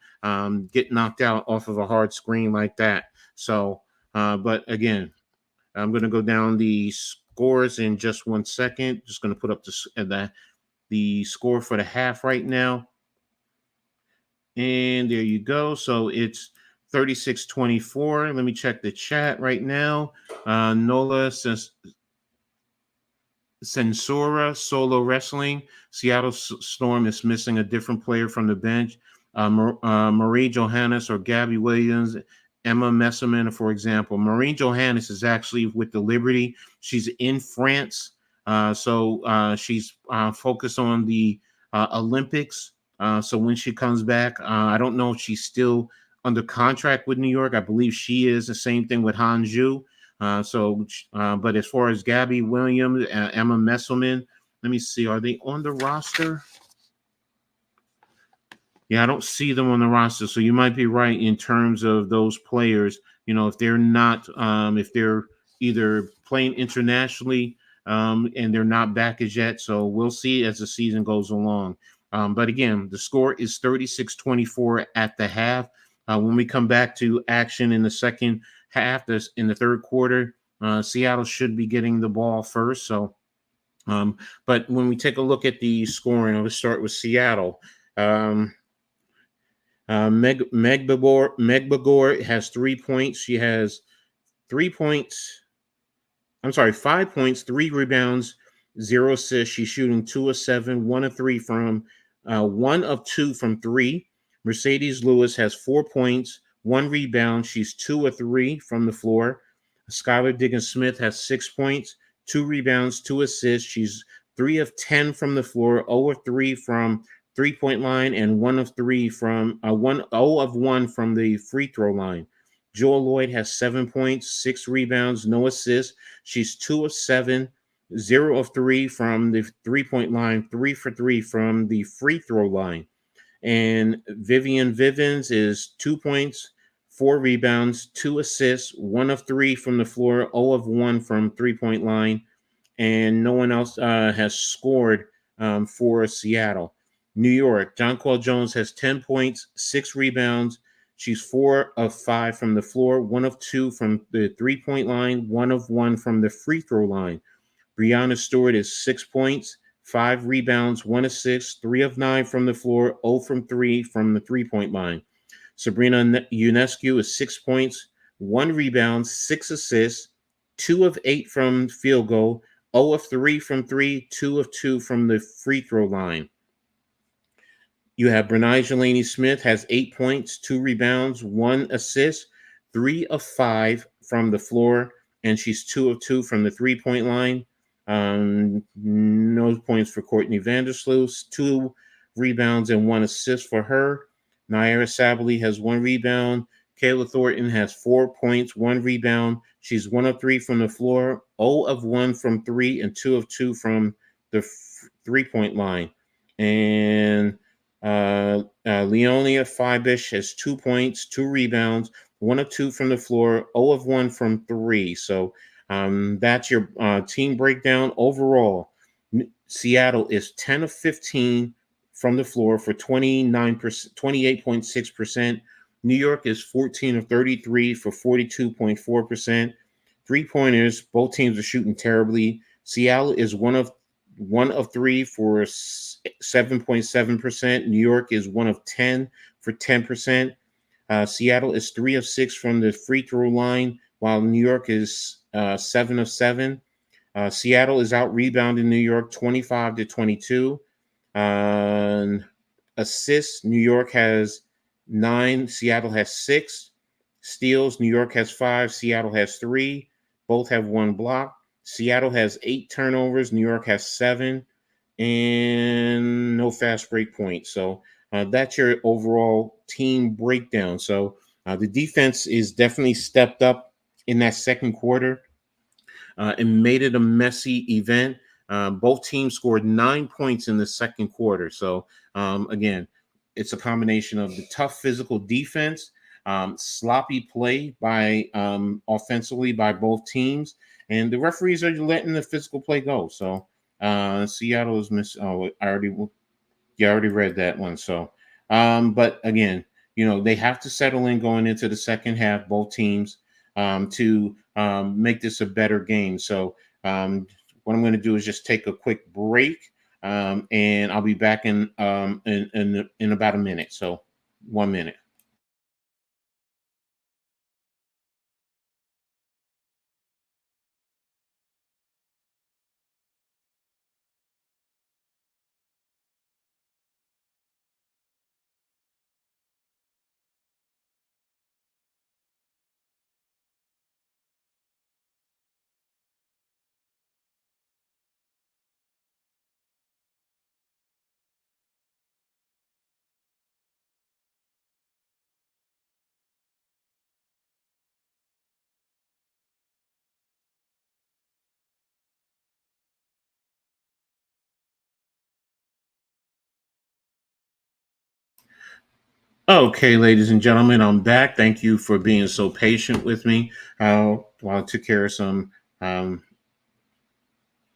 get knocked out off of a hard screen like that. So, but again, I'm going to go down the scores in just 1 second. Just going to put up the score for the half right now. And there you go. So it's 36-24. Let me check the chat right now. Nola says Censura Solo Wrestling. Seattle Storm is missing a different player from the bench. Marie Johannes or Gabby Williams, Emma Messerman, for example. Marie Johannes is actually with the Liberty. She's in France. So she's focused on the Olympics. So when she comes back, I don't know if she's still under contract with New York. I believe she is. The same thing with Hanju. But as far as Gabby Williams, Emma Messelman, let me see. Are they on the roster? Yeah, I don't see them on the roster. So you might be right in terms of those players. If they're not, if they're either playing internationally and they're not back as yet. So we'll see as the season goes along. But again, the score is 36-24 at the half. When we come back to action in the second half, in the third quarter, Seattle should be getting the ball first. So, but when we take a look at the scoring, let's start with Seattle. Megbagor has 3 points. She has 3 points. I'm sorry, 5 points, 3 rebounds, 0 assists. She's shooting 2 of 7, 1 of 3 from 1 of 2 from 3. Mercedes Lewis has 4 points, 1 rebound. She's 2 of 3 from the floor. Skylar Diggins-Smith has 6 points, 2 rebounds, 2 assists. She's 3 of 10 from the floor, 0 of 3 from 3-point line, and 1 of 3 from 0 of 1 from the free throw line. Jewell Loyd has 7 points, 6 rebounds, no assists. She's 2 of 7, 0 of 3 from the 3-point line, 3 for 3 from the free throw line. And Vivian Vivens is 2 points, 4 rebounds, 2 assists, 1 of 3 from the floor, 0 of 1 from 3-point line. And no one else has scored for Seattle. New York, Jonquel Jones has 10 points, 6 rebounds. She's 4 of 5 from the floor, 1 of 2 from the 3-point line, 1 of 1 from the free throw line. Breanna Stewart is 6 points, 5 rebounds, 1 assist, 3 of 9 from the floor, 0 from 3 from the 3-point line. Sabrina Ionescu is 6 points, 1 rebound, 6 assists, 2 of 8 from field goal, 0 of 3 from 3, 2 of 2 from the free throw line. You have Breanna Stewart has 8 points, 2 rebounds, 1 assist, 3 of 5 from the floor, and she's 2 of 2 from the 3-point line. No points for Courtney Vandersloot, 2 rebounds and 1 assist for her. Naira Sabally has 1 rebound. Kayla Thornton has 4 points, 1 rebound. She's 1 of 3 from the floor, 0 of 1 from 3, and 2 of 2 from the 3-point line. And Leonia Fibish has 2 points, 2 rebounds, 1 of 2 from the floor, 0 of 1 from 3. So that's your team breakdown. Overall, Seattle is 10 of 15 from the floor for 28.6%. New York is 14 of 33 for 42.4%. 3-pointers, both teams are shooting terribly. Seattle is 1 of 3 for 7.7%. New York is 1 of 10 for 10%. Seattle is 3 of 6 from the free throw line, while New York is 7 of 7. Seattle is out rebounding New York 25-22. Assists, New York has 9, Seattle has 6. Steals, New York has 5, Seattle has 3. Both have 1 block. Seattle has 8 turnovers, New York has 7, and no fast break points. So that's your overall team breakdown. So the defense is definitely stepped up in that second quarter and made it a messy event. Both teams scored 9 points in the second quarter. So again, it's a combination of the tough physical defense, sloppy play by offensively by both teams, and the referees are letting the physical play go. So Seattle is miss. Oh, you already read that one. So, but again, they have to settle in going into the second half, both teams, to make this a better game. So, what I'm going to do is just take a quick break, and I'll be back in about a minute. So, 1 minute. Okay, ladies and gentlemen, I'm back. Thank you for being so patient with me while I took care of some um,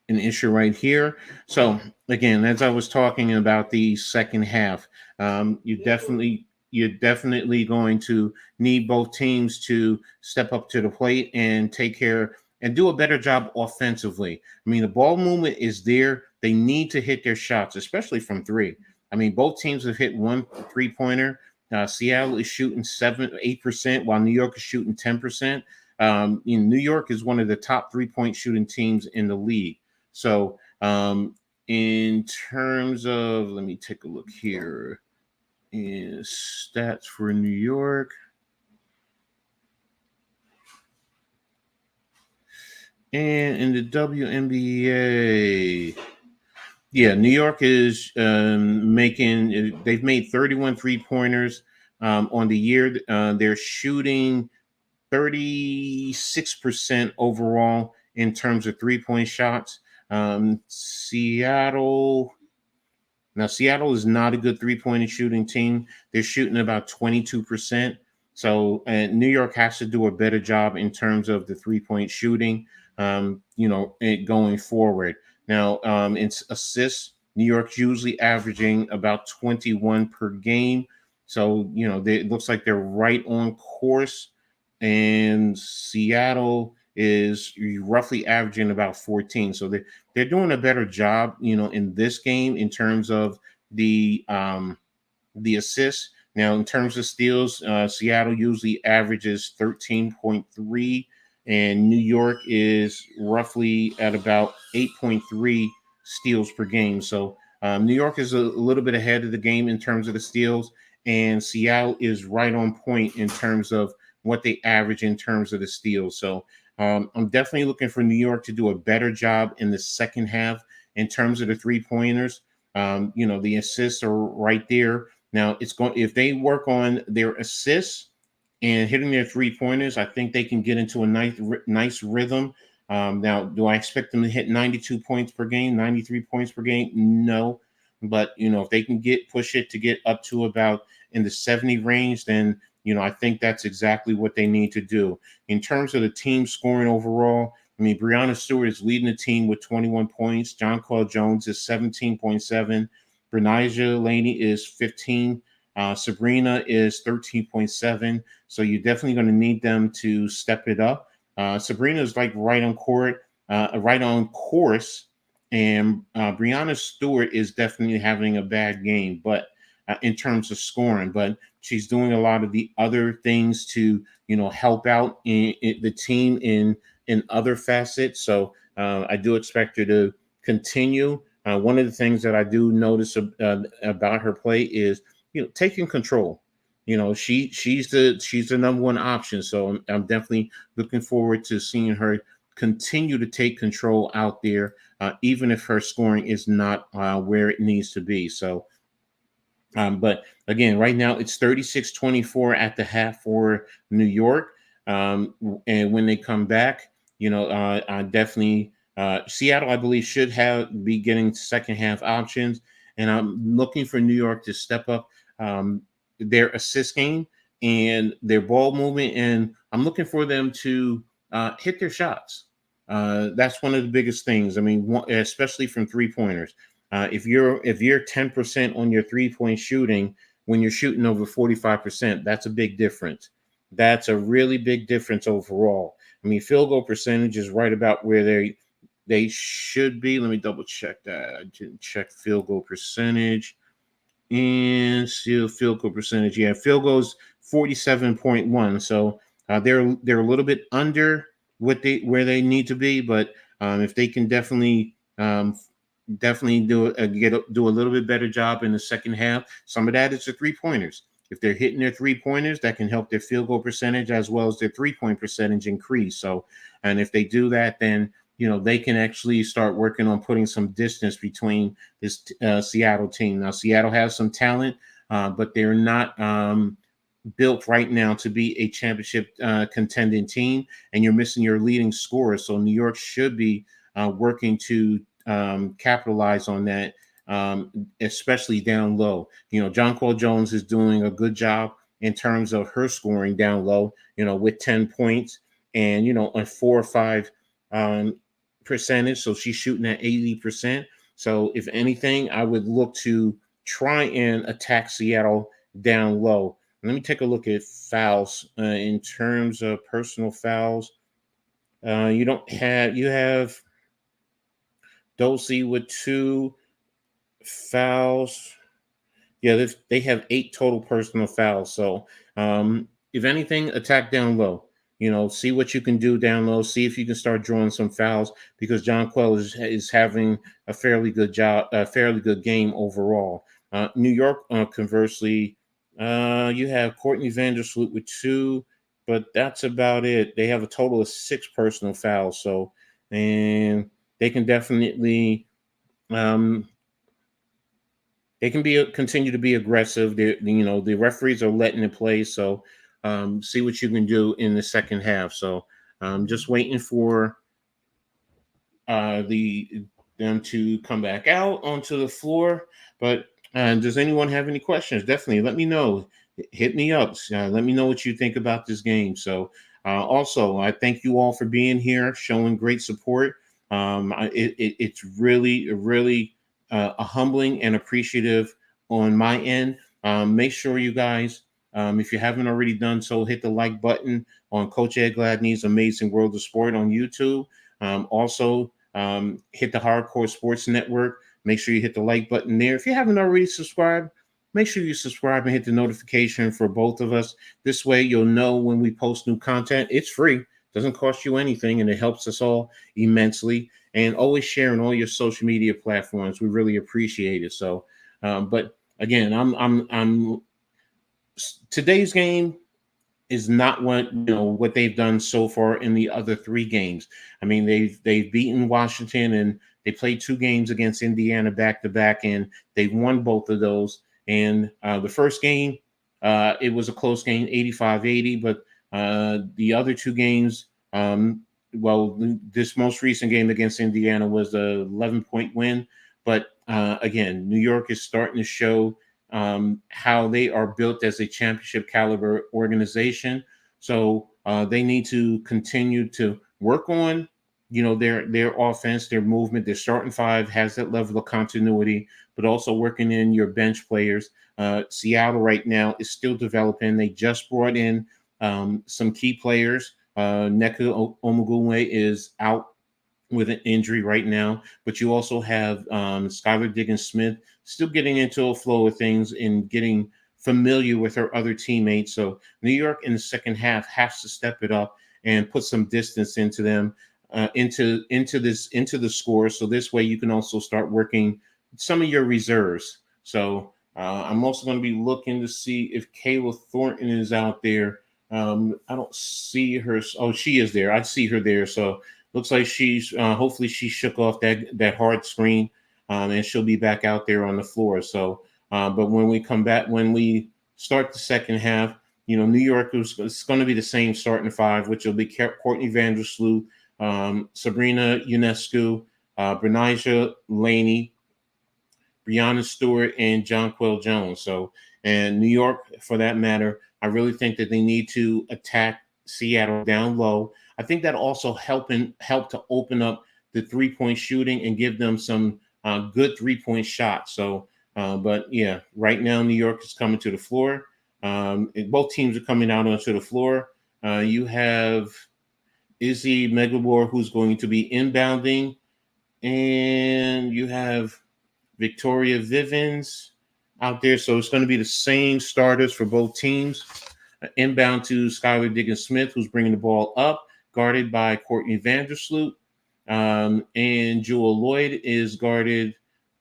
an issue right here. So again, as I was talking about the second half, you're definitely going to need both teams to step up to the plate and take care and do a better job offensively. I mean, the ball movement is there. They need to hit their shots, especially from three. I mean, both teams have hit one 3-pointer. Seattle is shooting 8%, while New York is shooting 10%. New York is one of the top 3-point shooting teams in the league. So, in terms of, let me take a look here in stats for New York. And in the WNBA, yeah, New York is they've made 31 3-pointers on the year. They're shooting 36% overall in terms of 3-point shots. Seattle is not a good 3-point shooting team. They're shooting about 22%. So New York has to do a better job in terms of the 3-point shooting, going forward. Now, in assists, New York's usually averaging about 21 per game. So, it looks like they're right on course. And Seattle is roughly averaging about 14. So they're doing a better job, in this game in terms of the assists. Now, in terms of steals, Seattle usually averages 13.3, and New York is roughly at about 8.3 steals per game. So New York is a little bit ahead of the game in terms of the steals, and Seattle is right on point in terms of what they average in terms of the steals. So I'm definitely looking for New York to do a better job in the second half in terms of the 3-pointers. The assists are right there. Now it's going if they work on their assists and hitting their 3-pointers, I think they can get into a nice rhythm. Now, do I expect them to hit 92 points per game, 93 points per game? No, but if they can push it to get up to about in the 70 range, then I think that's exactly what they need to do. In terms of the team scoring overall, I mean, Breanna Stewart is leading the team with 21 points. John Carl Jones is 17.7. Breanna Laney is 15. Sabrina is 13.7. So you're definitely going to need them to step it up. Sabrina is like right on course, and Breanna Stewart is definitely having a bad game, but in terms of scoring, but she's doing a lot of the other things to help out in the team in other facets. So I do expect her to continue. One of the things that I do notice about her play is taking control. She's the number one option. So I'm definitely looking forward to seeing her continue to take control out there, even if her scoring is not where it needs to be. So. But again, right now it's 36-24 at the half for New York. And when they come back, I definitely Seattle, I believe, should be getting second half options. And I'm looking for New York to step up their assist game and their ball movement. And I'm looking for them to hit their shots. That's one of the biggest things. I mean, especially from 3-pointers. If you're 10% on your 3-point shooting when you're shooting over 45%, that's a big difference. That's a really big difference overall. I mean, field goal percentage is right about where they should be. Let me double check that. I didn't check field goal percentage. And still field goal percentage. Yeah, field goals 47.1. So they're a little bit under where they need to be, but if they can definitely do a little bit better job in the second half. Some of that is the 3-pointers. If they're hitting their 3-pointers, that can help their field goal percentage as well as their 3-point percentage increase. So, and if they do that, then they can actually start working on putting some distance between this Seattle team. Now, Seattle has some talent, but they're not built right now to be a championship contending team, and you're missing your leading scorer. So New York should be working to capitalize on that, especially down low. Jonquel Jones is doing a good job in terms of her scoring down low, with 10 points and, a 4 or 5 percentage. So she's shooting at 80%. So if anything, I would look to try and attack Seattle down low. Let me take a look at fouls in terms of personal fouls. You have Dulcie with 2 fouls. Yeah, they have 8 total personal fouls. So if anything, attack down low. See what you can do down low. See if you can start drawing some fouls, because Jonquel is having a fairly good game overall. New York, conversely, you have Courtney Vandersloot with 2, but that's about it. They have a total of 6 personal fouls. So, and they can definitely continue to be aggressive. The referees are letting it play. So see what you can do in the second half. So just waiting for them to come back out onto the floor. But does anyone have any questions? Definitely let me know. Hit me up. Let me know what you think about this game. So also, I thank you all for being here, showing great support. It's really a humbling and appreciative on my end. Make sure you guys, if you haven't already done so, hit the like button on Coach Ed Gladney's Amazing World of Sport on YouTube. Also, hit the Hardcore Sports Network. Make sure you hit the like button there. If you haven't already subscribed, make sure you subscribe and hit the notification for both of us. This way, you'll know when we post new content. It's free. Doesn't cost you anything, and it helps us all immensely. And always share on all your social media platforms. We really appreciate it. So, but again, I'm today's game is not what they've done so far in the other 3 games. I mean, they've beaten Washington, and they played 2 games against Indiana back to back, and they've won both of those. And the first game, it was a close game, 85-80, but the other 2 games, this most recent game against Indiana was a 11-point win. But again, New York is starting to show how they are built as a championship caliber organization. So they need to continue to work on, their offense, their movement. Their starting 5 has that level of continuity, but also working in your bench players. Seattle right now is still developing. They just brought in some key players. Nneka Omogule is out with an injury right now, but you also have Skylar Diggins-Smith still getting into a flow of things and getting familiar with her other teammates. So New York in the second half has to step it up and put some distance into them, into the score. So this way you can also start working some of your reserves. So I'm also going to be looking to see if Kayla Thornton is out there. I don't see her. Oh, she is there. I see her there. So looks like she's hopefully she shook off that hard screen, and she'll be back out there on the floor. So, but when we start the second half, New York it's going to be the same starting 5, which will be Courtney Vandersloot, Sabrina Ionescu, Breanna Laney, Breanna Stewart, and Jonquel Jones. So, and New York, for that matter, I really think that they need to attack Seattle down low. I think that also helped to open up the 3-point shooting and give them some good 3-point shots. So, but yeah, right now New York is coming to the floor. Both teams are coming out onto the floor. You have Izzy Megabor, who's going to be inbounding, and you have Victoria Vivens out there. So it's going to be the same starters for both teams. Inbound to Skylar Diggins-Smith, who's bringing the ball up, guarded by Courtney Vandersloot. And Jewell Loyd is guarded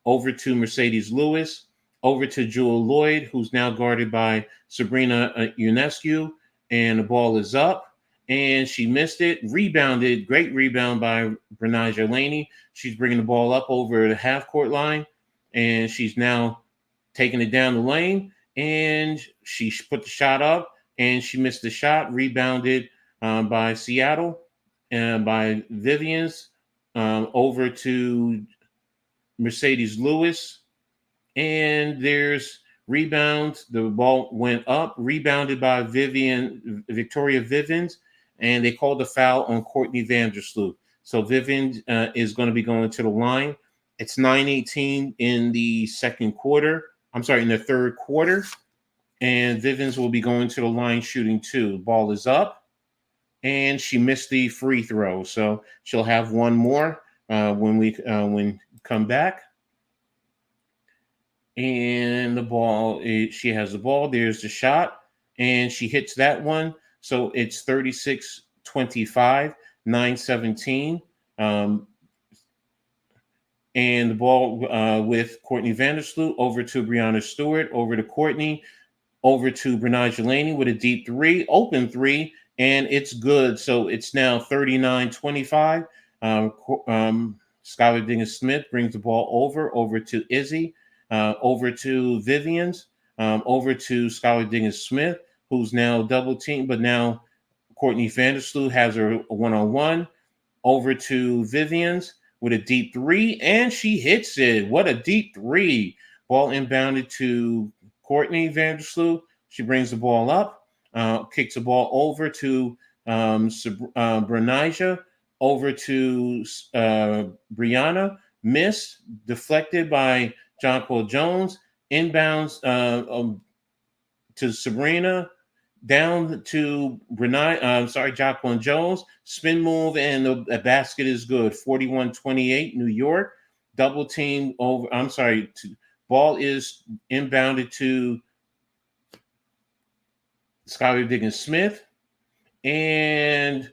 over to Mercedes Lewis, over to Jewell Loyd, who's now guarded by Sabrina Ionescu. And the ball is up, and she missed it. Rebounded, great rebound by Breanna Stewart. She's bringing the ball up over the half-court line, and she's now taking it down the lane, and she put the shot up, and she missed the shot. Rebounded by Seattle and by Vivians over to Mercedes Lewis, and there's rebounds. The ball went up, rebounded by Victoria Vivens, and they called a foul on Courtney Vandersloot. So Vivens is going to be going to the line. It's 9:18 in the second quarter. I'm sorry, in the third quarter. And Vivens will be going to the line shooting 2. Ball is up, and she missed the free throw. So she'll have one more when we come back. And the ball, she has the ball. There's the shot, and she hits that one. So it's 36-25, 9:17. And the ball with Courtney Vandersloot over to Breanna Stewart, over to Courtney, over to Breanna Stewart with a deep 3, open 3, and it's good. So it's now 39-25. Skylar Diggins-Smith brings the ball over to Izzy, over to Vivians, over to Skylar Diggins-Smith, who's now double teamed, but now Courtney Vandersloot has her one-on-one, over to Vivians with a deep 3, and she hits it. What a deep 3. Ball inbounded to Courtney Vandersloot. She brings the ball up, kicks the ball over to Breanna, over to Breanna, missed, deflected by Jonquel Jones, inbounds to Sabrina, down to Jonquel Jones, spin move, and the basket is good. 41-28, New York. Double team over. Ball is inbounded to Skylar Diggins-Smith, and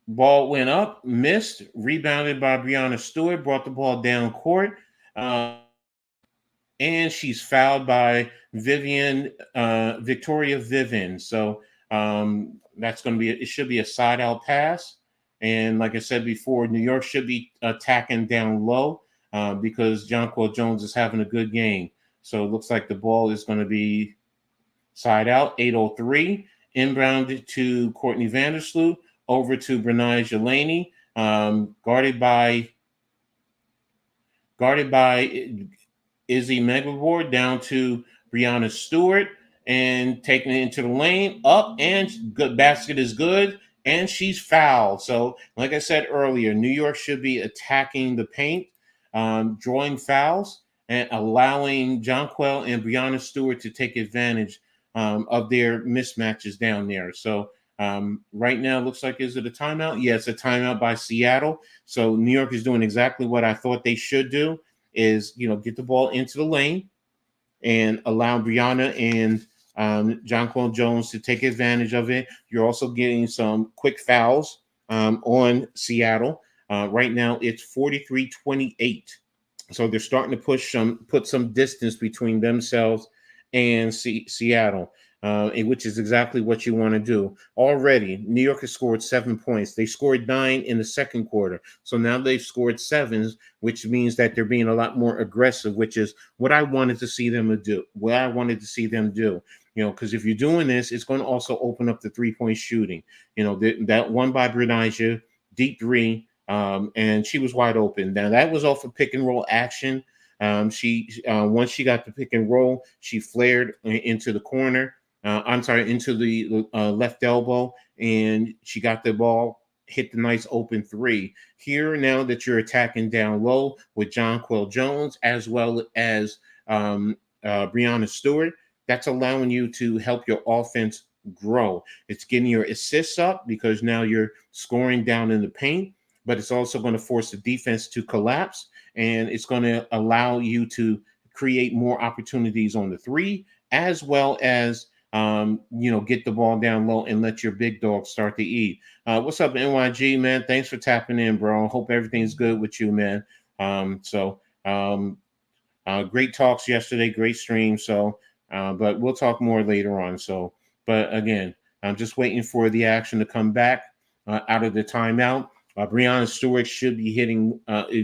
ball went up, missed, rebounded by Breanna Stewart, brought the ball down court, and she's fouled by Victoria Vivens. So that's going to be, it should be a side out pass. And like I said before, New York should be attacking down low because Jonquel Jones is having a good game. So it looks like the ball is going to be side out, 8:03, inbounded to Courtney Vandersloot, over to Breanna Stewart, guarded by Izzy Megabor, down to Breanna Stewart, and taking it into the lane, up, and good basket is good, and she's fouled. So, like I said earlier, New York should be attacking the paint, drawing fouls, and allowing Jonquel and Breanna Stewart to take advantage of their mismatches down there. So right now, it looks like, is it a timeout? Yeah, it's a timeout by Seattle. So New York is doing exactly what I thought they should do, is, get the ball into the lane and allow Breanna and Jonquel Jones to take advantage of it. You're also getting some quick fouls on Seattle. Right now, it's 43-28. So they're starting to put some distance between themselves and Seattle, which is exactly what you want to do. Already, New York has scored 7 points. They scored 9 in the second quarter. So now they've scored 7, which means that they're being a lot more aggressive, which is what I wanted to see them do. Because if you're doing this, it's going to also open up the 3-point shooting. That one by Breanna, deep 3, and she was wide open. Now that was off of pick and roll action. Once she got the pick and roll, she flared into the corner. Into the left elbow, and she got the ball hit the nice open three. Here, now that you're attacking down low with Jonquel Jones as well as Breanna Stewart, that's allowing you to help your offense grow. It's getting your assists up because now you're scoring down in the paint, but it's also going to force the defense to collapse, and it's going to allow you to create more opportunities on the three, as well as get the ball down low and let your big dog start to eat. What's up, NYG, man? Thanks for tapping in, bro. Hope everything's good with you, man. Great talks yesterday, great stream. So, but we'll talk more later on. So, but again, I'm just waiting for the action to come back out of the timeout. Breanna Stewart should be hitting,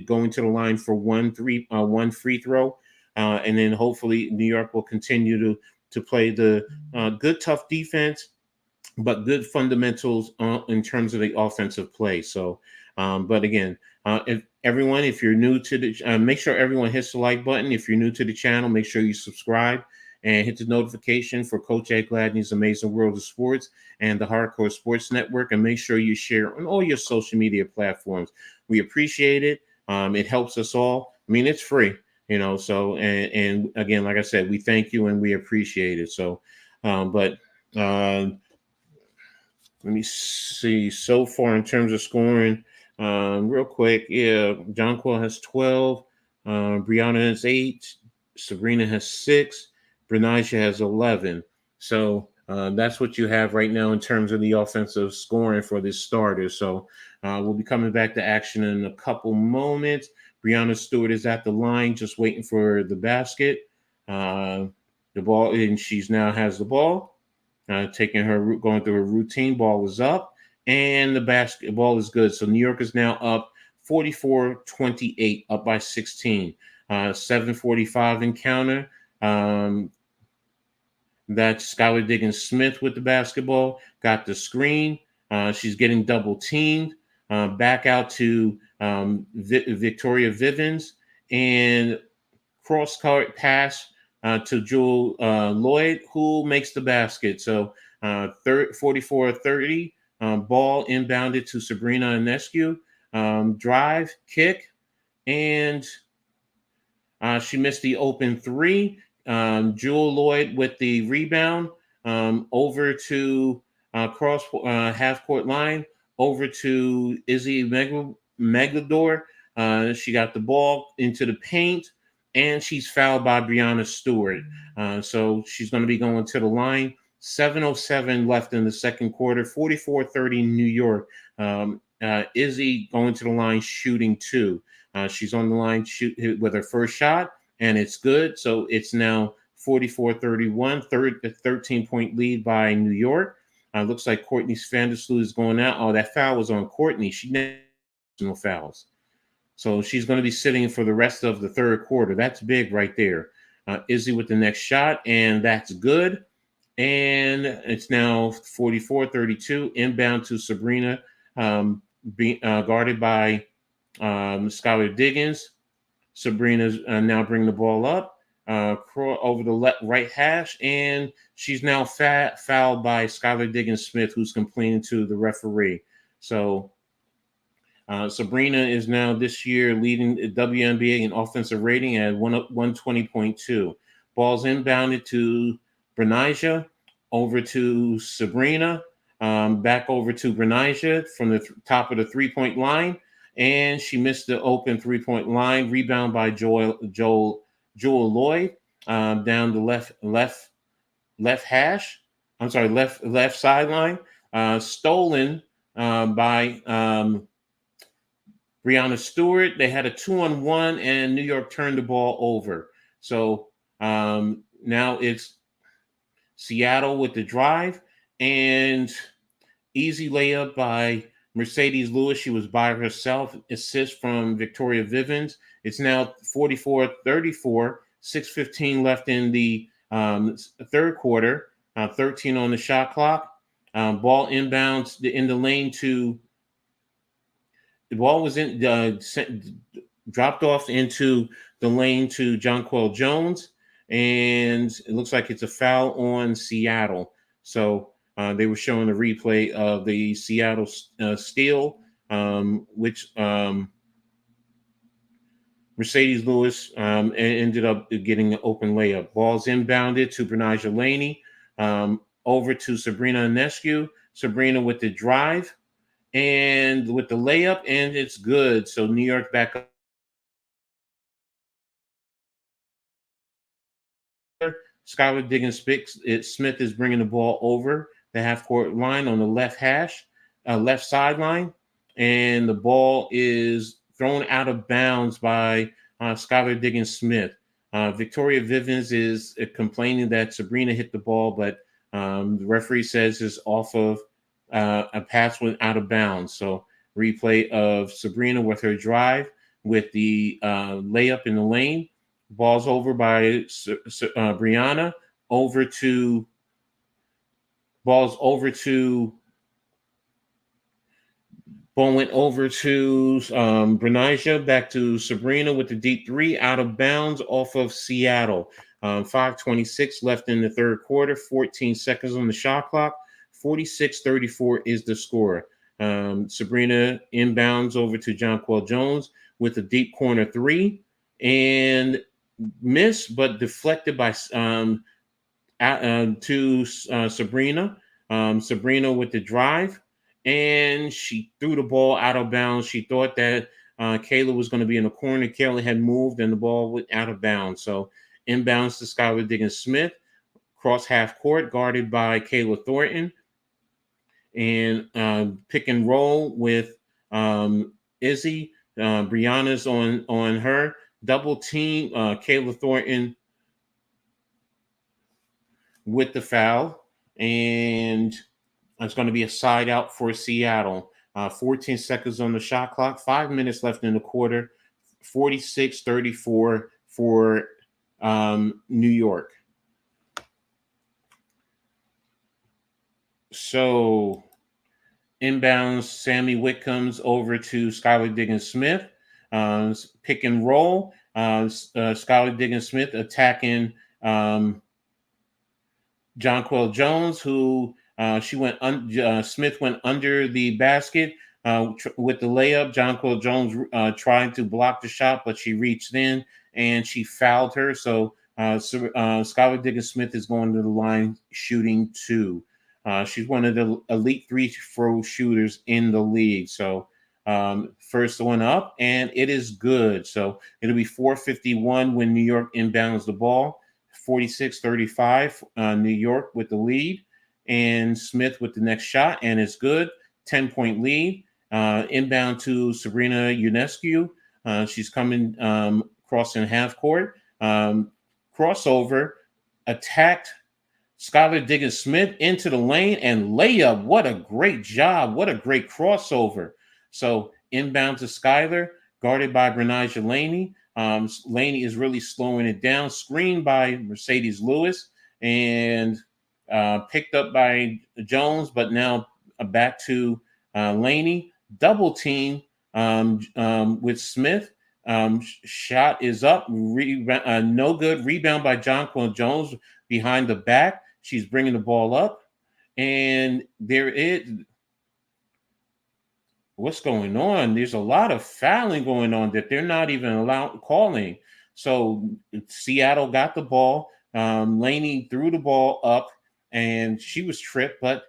going to the line for one free throw, and then hopefully New York will continue to play the good, tough defense, but good fundamentals in terms of the offensive play. So, but again, if you're new to the, make sure everyone hits the like button. If you're new to the channel, make sure you subscribe and hit the notification for Coach Ed Gladney's Amazing World of Sports and the Hardcore Sports Network, and make sure you share on all your social media platforms. We appreciate it. It helps us all. I mean, it's free, so, and again, like I said, we thank you and we appreciate it. So, let me see. So far, in terms of scoring, real quick, yeah, Jonquel has 12, Breanna has 8, Sabrina has 6, Breanna has 11. So that's what you have right now in terms of the offensive scoring for this starter. So we'll be coming back to action in a couple moments. Breanna Stewart is at the line, just waiting for the basket. The ball, and she's now has the ball. Going through her routine. Ball was up, and the basketball is good. So New York is now up 44-28, up by 16. 7:45 encounter. That's Skylar Diggins-Smith with the basketball. Got the screen. She's getting double teamed. Back out to Victoria Vivens, and cross-court pass to Jewell Loyd, who makes the basket. So 44-30, ball inbounded to Sabrina Ionescu, drive, kick, and she missed the open three. Jewell Loyd with the rebound, over to cross half-court line, over to Izzy Megador. She got the ball into the paint, and she's fouled by Breanna Stewart. So she's going to be going to the line. 7:07 left in the second quarter, 44-30 New York. Izzy going to the line shooting 2. She's on the line with her first shot, and it's good. So it's now 44-31, 13-point lead by New York. Looks like Courtney Vandersloot is going out. Oh, that foul was on Courtney. She never no fouls. So she's going to be sitting for the rest of the third quarter. That's big right there. Izzy with the next shot, and that's good. And it's now 44-32, inbound to Sabrina, guarded by Skylar Diggins. Sabrina's now bringing the ball up over the right hash, and she's now fouled by Skylar Diggins-Smith, who's complaining to the referee. So Sabrina is now this year leading the WNBA in offensive rating at 120.2. Ball's inbounded to Breanna, over to Sabrina, back over to Breanna from the top of the three-point line, and she missed the open three-point line. Rebound by Jewell Loyd, down the left hash. I'm sorry, left sideline. Stolen by Breanna Stewart. They had a 2-on-1, and New York turned the ball over. So now it's Seattle with the drive, and easy layup by Mercedes Lewis. She was by herself. Assist from Victoria Vivens. It's now 44-34, 6:15 left in the third quarter, 13 on the shot clock. Ball inbounds in the lane to the ball was dropped off into the lane to Jonquel Jones, and it looks like it's a foul on Seattle. So They were showing a replay of the Seattle steal, which Mercedes Lewis ended up getting an open layup. Ball's inbounded to Breanna Laney, over to Sabrina Ionescu. Sabrina with the drive and with the layup, and it's good. So New York back up. Skylar Diggins-Smith is bringing the ball over the half-court line on the left sideline, and the ball is thrown out of bounds by Skylar Diggins-Smith. Victoria Vivens is complaining that Sabrina hit the ball, but the referee says it's off of a pass went out of bounds. So replay of Sabrina with her drive with the layup in the lane. Ball's over by Breanna. Ball went over to Breanna, back to Sabrina with the deep three, out of bounds off of Seattle. 5:26 left in the third quarter, 14 seconds on the shot clock. 46-34 is the score. Sabrina inbounds over to Jonquel Jones with a deep corner three, and missed, but deflected by to Sabrina. Sabrina with the drive, and she threw the ball out of bounds. She thought that Kayla was going to be in the corner. Kayla had moved, and the ball went out of bounds. So inbounds to Skylar Diggins-Smith, cross half court, guarded by Kayla Thornton, and pick and roll with Izzy. Breanna's on her. Double team Kayla Thornton with the foul, and it's going to be a side out for Seattle. 14 seconds on the shot clock, 5 minutes left in the quarter. 46-34 for New York. So inbounds, Sammy Whitcomb's over to Skylar Diggins-Smith. Pick and roll. Skylar Diggins-Smith attacking Jonquel Jones, who Smith went under the basket with the layup. Jonquel Jones tried to block the shot, but she reached in and she fouled her. So Skylar Diggins-Smith is going to the line shooting two. She's one of the elite free throw shooters in the league. So first one up, and it is good. So it'll be 4:51 when New York inbounds the ball. 46-35, New York with the lead, and Smith with the next shot, and it's good. 10-point lead. Inbound to Sabrina Ionescu. She's coming crossing half court. Crossover, attacked Skylar Diggins-Smith into the lane, and layup. What a great job. What a great crossover. So inbound to Skylar, guarded by Breanna Laney. Laney is really slowing it down. Screened by Mercedes Lewis and picked up by Jones, but now back to Laney. Double team with Smith. Shot is up. No good. Rebound by Jonquel Jones behind the back. She's bringing the ball up. And there is... What's going on? There's a lot of fouling going on that they're not even calling. So Seattle got the ball. Laney threw the ball up, and she was tripped, but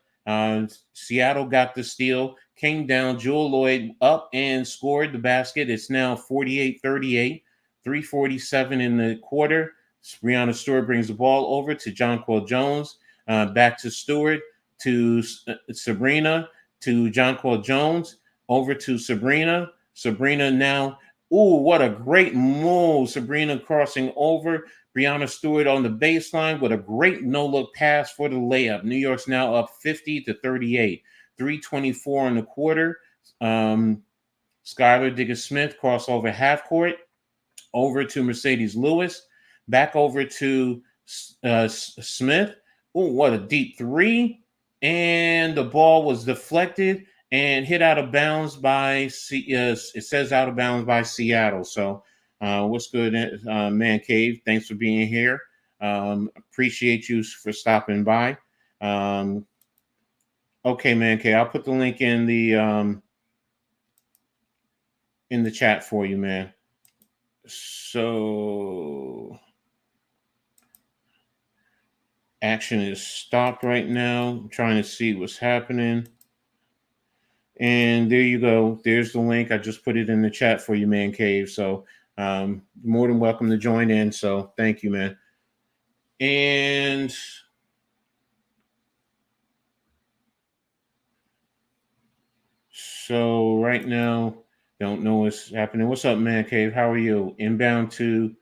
Seattle got the steal, came down. Jewell Loyd up and scored the basket. It's now 48-38, 3:47 in the quarter. Breanna Stewart brings the ball over to Jonquel Jones, back to Stewart, to Sabrina, to Jonquel Jones, over to Sabrina. Sabrina now, what a great move. Sabrina crossing over. Breanna Stewart on the baseline with a great no-look pass for the layup. New York's now up 50-38. 3:24 in the quarter. Skylar Diggins-Smith crossover half court, over to Mercedes Lewis, back over to Smith. What a deep three. And the ball was deflected and hit out of bounds by it says out of bounds by Seattle. So what's good, Man Cave? Thanks for being here. Appreciate you for stopping by. Okay, man. Okay, I'll put the link in the chat for you, man. So action is stopped right now. I'm trying to see what's happening. And there you go. There's the link. I just put it in the chat for you, Man Cave. So more than welcome to join in. So thank you, man. And so right now, don't know what's happening. What's up, Man Cave? How are you? Good.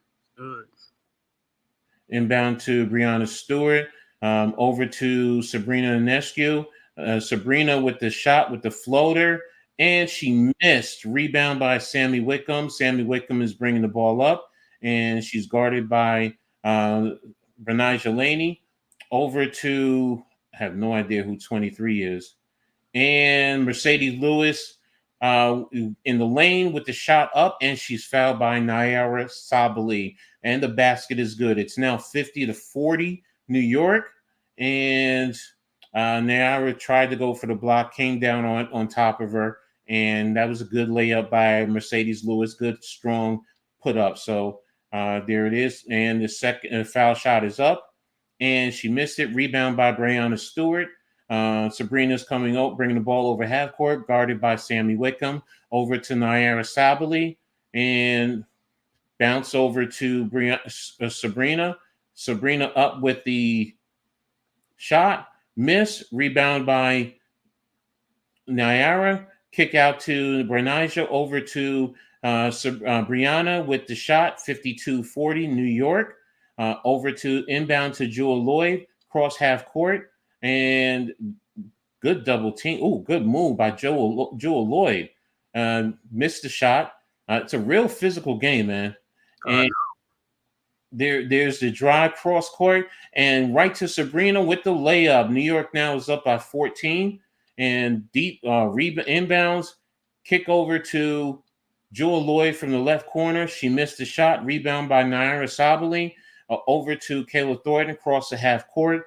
Inbound to Breanna Stewart. Over to Sabrina Ionescu. Sabrina with the shot with the floater, and she missed. Rebound by Sammy Wickham. Sammy Wickham is bringing the ball up, and she's guarded by Breanna Laney. Over to, I have no idea who 23 is. And Mercedes Lewis in the lane with the shot up, and she's fouled by Naira Sabali. And the basket is good. It's now 50-40 New York. And Naira tried to go for the block, came down on top of her, and that was a good layup by Mercedes Lewis. Good, strong put up. So there it is. And the second foul shot is up, and she missed it. Rebound by Breanna Stewart. Sabrina's coming out, bringing the ball over half court, guarded by Sammy Wickham. Over to Naira Sabali, and bounce over to Sabrina. Sabrina up with the shot, miss, rebound by Naira, kick out to Breanna, over to Breanna with the shot, 52-40 New York. Over to inbound to Jewell Loyd, cross half court, and good double team. Oh, good move by Jewell Loyd. Missed the shot. It's a real physical game, man. And there's the drive cross court and right to Sabrina with the layup. New York now is up by 14, and deep inbounds, kick over to Jewell Loyd from the left corner. She missed the shot. Rebound by Naira Sabali. Over to Kayla Thornton across the half court.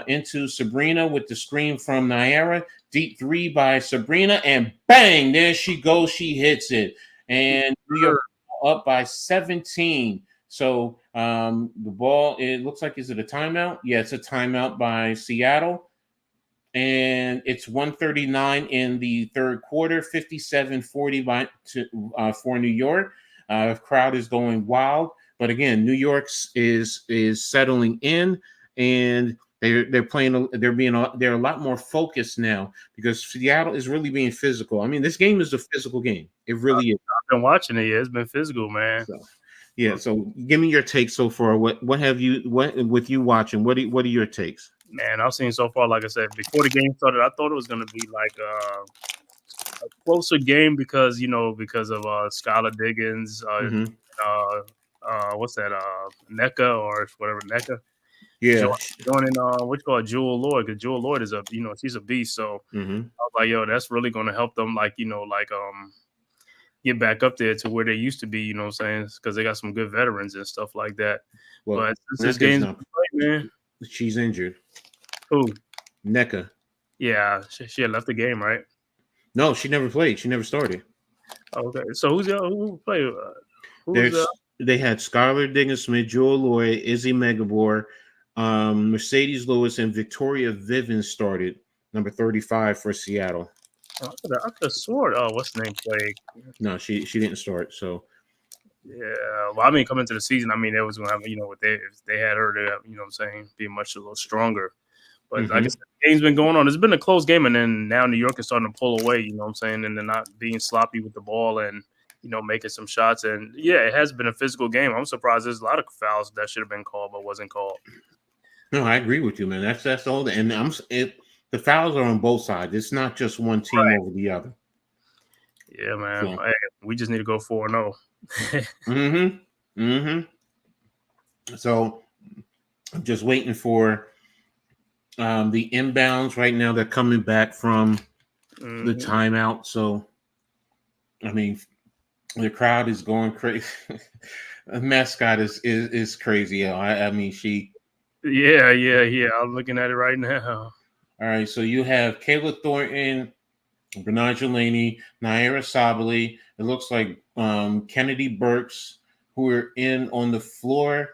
Into Sabrina with the screen from Naira. Deep three by Sabrina, and bang, there she goes. She hits it. And New York up by 17. So the ball, it looks like, is it a timeout? Yeah, it's a timeout by Seattle. And it's 1:39 in the third quarter, 57-40 for New York. Crowd is going wild. But again, New York is settling in, and they're playing. They're a lot more focused now because Seattle is really being physical. I mean, this game is a physical game. It really is. I've been watching it. Yeah, it's been physical, man. So, yeah. So, give me your take so far. What have you? What with you watching? What are your takes? Man, I've seen so far. Like I said, before the game started, I thought it was going to be like a closer game because of Skylar Diggins. What's that? NECA or whatever NECA. Yeah, joining what you call Jewell Loyd, because Jewell Loyd is she's a beast. So I was like, yo, that's really going to help them, get back up there to where they used to be. You know what I'm saying? Because they got some good veterans and stuff like that. well, but this game's man, she's injured. Who? NECA. Yeah, she had left the game, right? No, she never played. She never started. Okay, so who played? They had Skylar Diggins-Smith, Jewell Loyd, Izzy Megabor, Mercedes Lewis, and Victoria Vivens started, number 35 for Seattle. I could have sworn. Oh, what's the name played? No, she didn't start. So yeah, well, I mean, coming to the season, I mean, they was gonna have what they had her to what I'm saying, be a little stronger. But like I said, the game's been going on. It's been a close game, and then now New York is starting to pull away. You know what I'm saying, and they're not being sloppy with the ball and making some shots. And yeah, it has been a physical game. I'm surprised there's a lot of fouls that should have been called but wasn't called. No, I agree with you, man. That's all. And the fouls are on both sides. It's not just one team over the other. Yeah, man. So, hey, we just need to go 4-0. So I'm just waiting for the inbounds right now. They're coming back from the timeout. So, I mean, the crowd is going crazy. The mascot is crazy. I mean, she. Yeah. I'm looking at it right now. All right, so you have Kayla Thornton, Breanna Stewart, Naira Sabali. It looks like Kennedy Burks, who are in on the floor.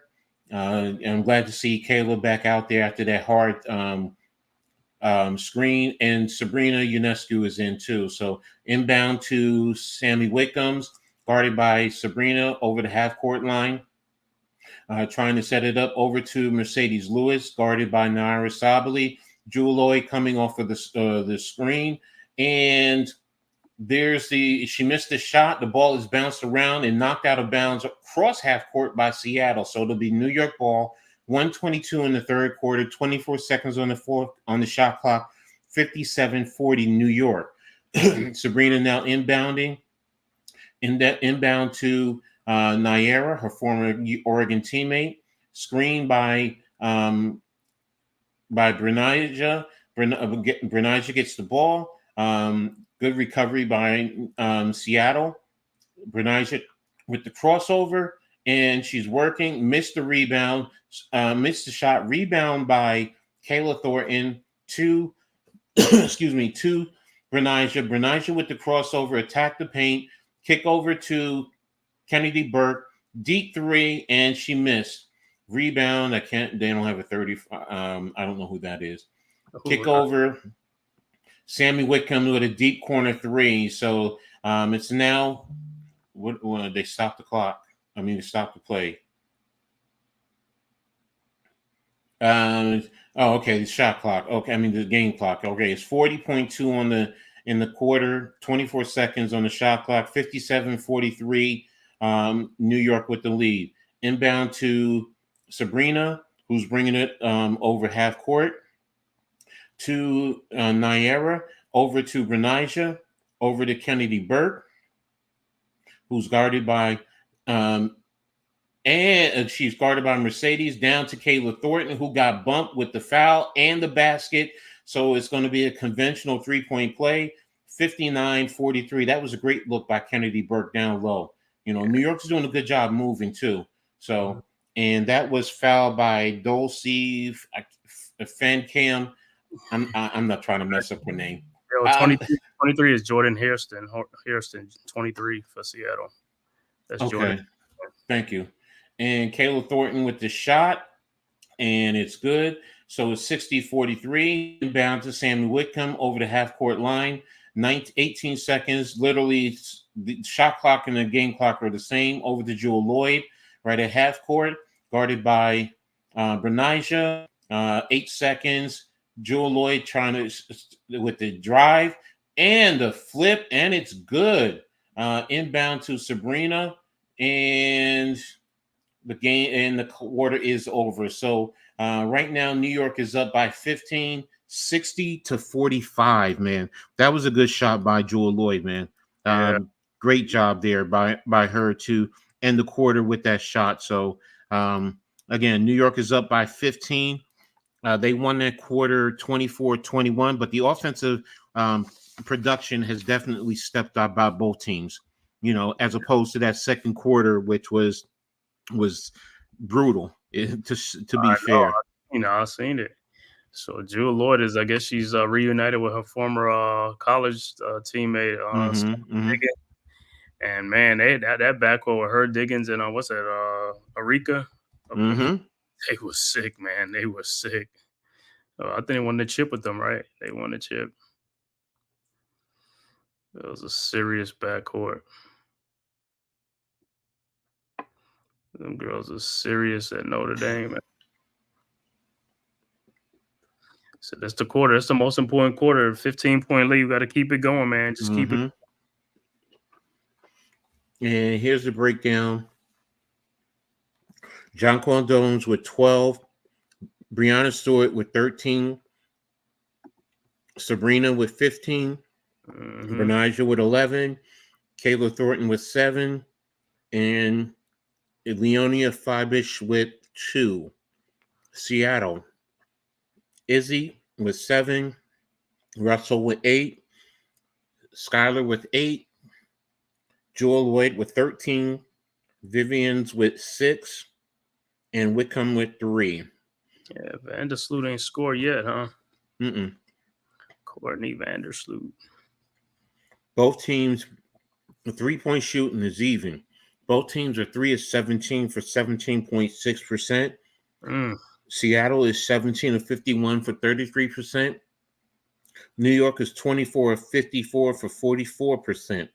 And I'm glad to see Kayla back out there after that hard screen. And Sabrina Ionescu is in too. So inbound to Sammy Wickham's, guarded by Sabrina over the half-court line. Trying to set it up over to Mercedes Lewis, guarded by Naira Sabali. Jewell Loyd coming off of the screen. And she missed the shot. The ball is bounced around and knocked out of bounds across half court by Seattle. So it'll be New York ball. 1:22 in the third quarter, 24 seconds on the shot clock, 57-40 New York. Sabrina now inbounding. Inbound to Naira, her former Oregon teammate. Screen by Breanna. Breanna gets the ball. Good recovery by Seattle. Breanna with the crossover, and she's working. Missed the rebound. Missed the shot. Rebound by Kayla Thornton to, excuse me, to Breanna. Breanna with the crossover, attack the paint, kick over to Kennedy Burke, deep three, and she missed. Rebound. They don't have a 30. I don't know who that is. Kick over. Sammy Wickham with a deep corner three. So it's now, they stopped the clock. They stopped the play. Okay, the shot clock. Okay, the game clock. Okay, it's 40.2 in the quarter, 24 seconds on the shot clock, 57-43. New York with the lead. Inbound to Sabrina, who's bringing it over half court. To Naira, over to Breanna, over to Kennedy Burke, who's guarded by, and she's guarded by Mercedes, down to Kayla Thornton, who got bumped with the foul and the basket. So it's going to be a conventional three-point play, 59-43. That was a great look by Kennedy Burke down low. New York's doing a good job moving too. So, and that was fouled by Dulce Fancam. I'm not trying to mess up her name. 23 is Jordan Hairston. Hairston, 23 for Seattle. That's okay. Jordan. Thank you. And Kayla Thornton with the shot, and it's good. So it's 60-43. Inbound to Sammy Whitcomb over the half-court line. 18 seconds. Literally, the shot clock and the game clock are the same. Over to Jewell Loyd, right at half-court, guarded by Breanna. 8 seconds. Jewell Loyd trying to with the drive and the flip, and it's good. Inbound to Sabrina, and the game and the quarter is over. So right now, New York is up by 15, 60-45. Man, that was a good shot by Jewell Loyd, man. Great job there by her to end the quarter with that shot. So again, New York is up by 15. They won that quarter 24-21, but the offensive production has definitely stepped up by both teams, as opposed to that second quarter, which was brutal, to be fair. I've seen it. So Jewell Loyd I guess she's reunited with her former college teammate. And man, that backcourt with her, Diggins, and what's that, Arika? They were sick, man. They were sick. I think they won the chip with them, right? They won the chip. It was a serious backcourt. Them girls are serious at Notre Dame. So that's the quarter. That's the most important quarter. 15-point lead. You got to keep it going, man. Just keep it. And here's the breakdown. Jonquel Jones with 12. Breanna Stewart with 13. Sabrina with 15. Breanna with 11. Kayla Thornton with 7. And Leonia Fabish with 2. Seattle. Izzy with 7. Russell with 8. Skylar with 8. Jewell Loyd with 13. Vivian's with 6. And Wickham with 3. Yeah, Vandersloot ain't scored yet, huh? Courtney Vandersloot. Both teams, the 3-point shooting is even. Both teams are 3 of 17 for 17.6%. Seattle is 17 of 51 for 33%. New York is 24 of 54 for 44%.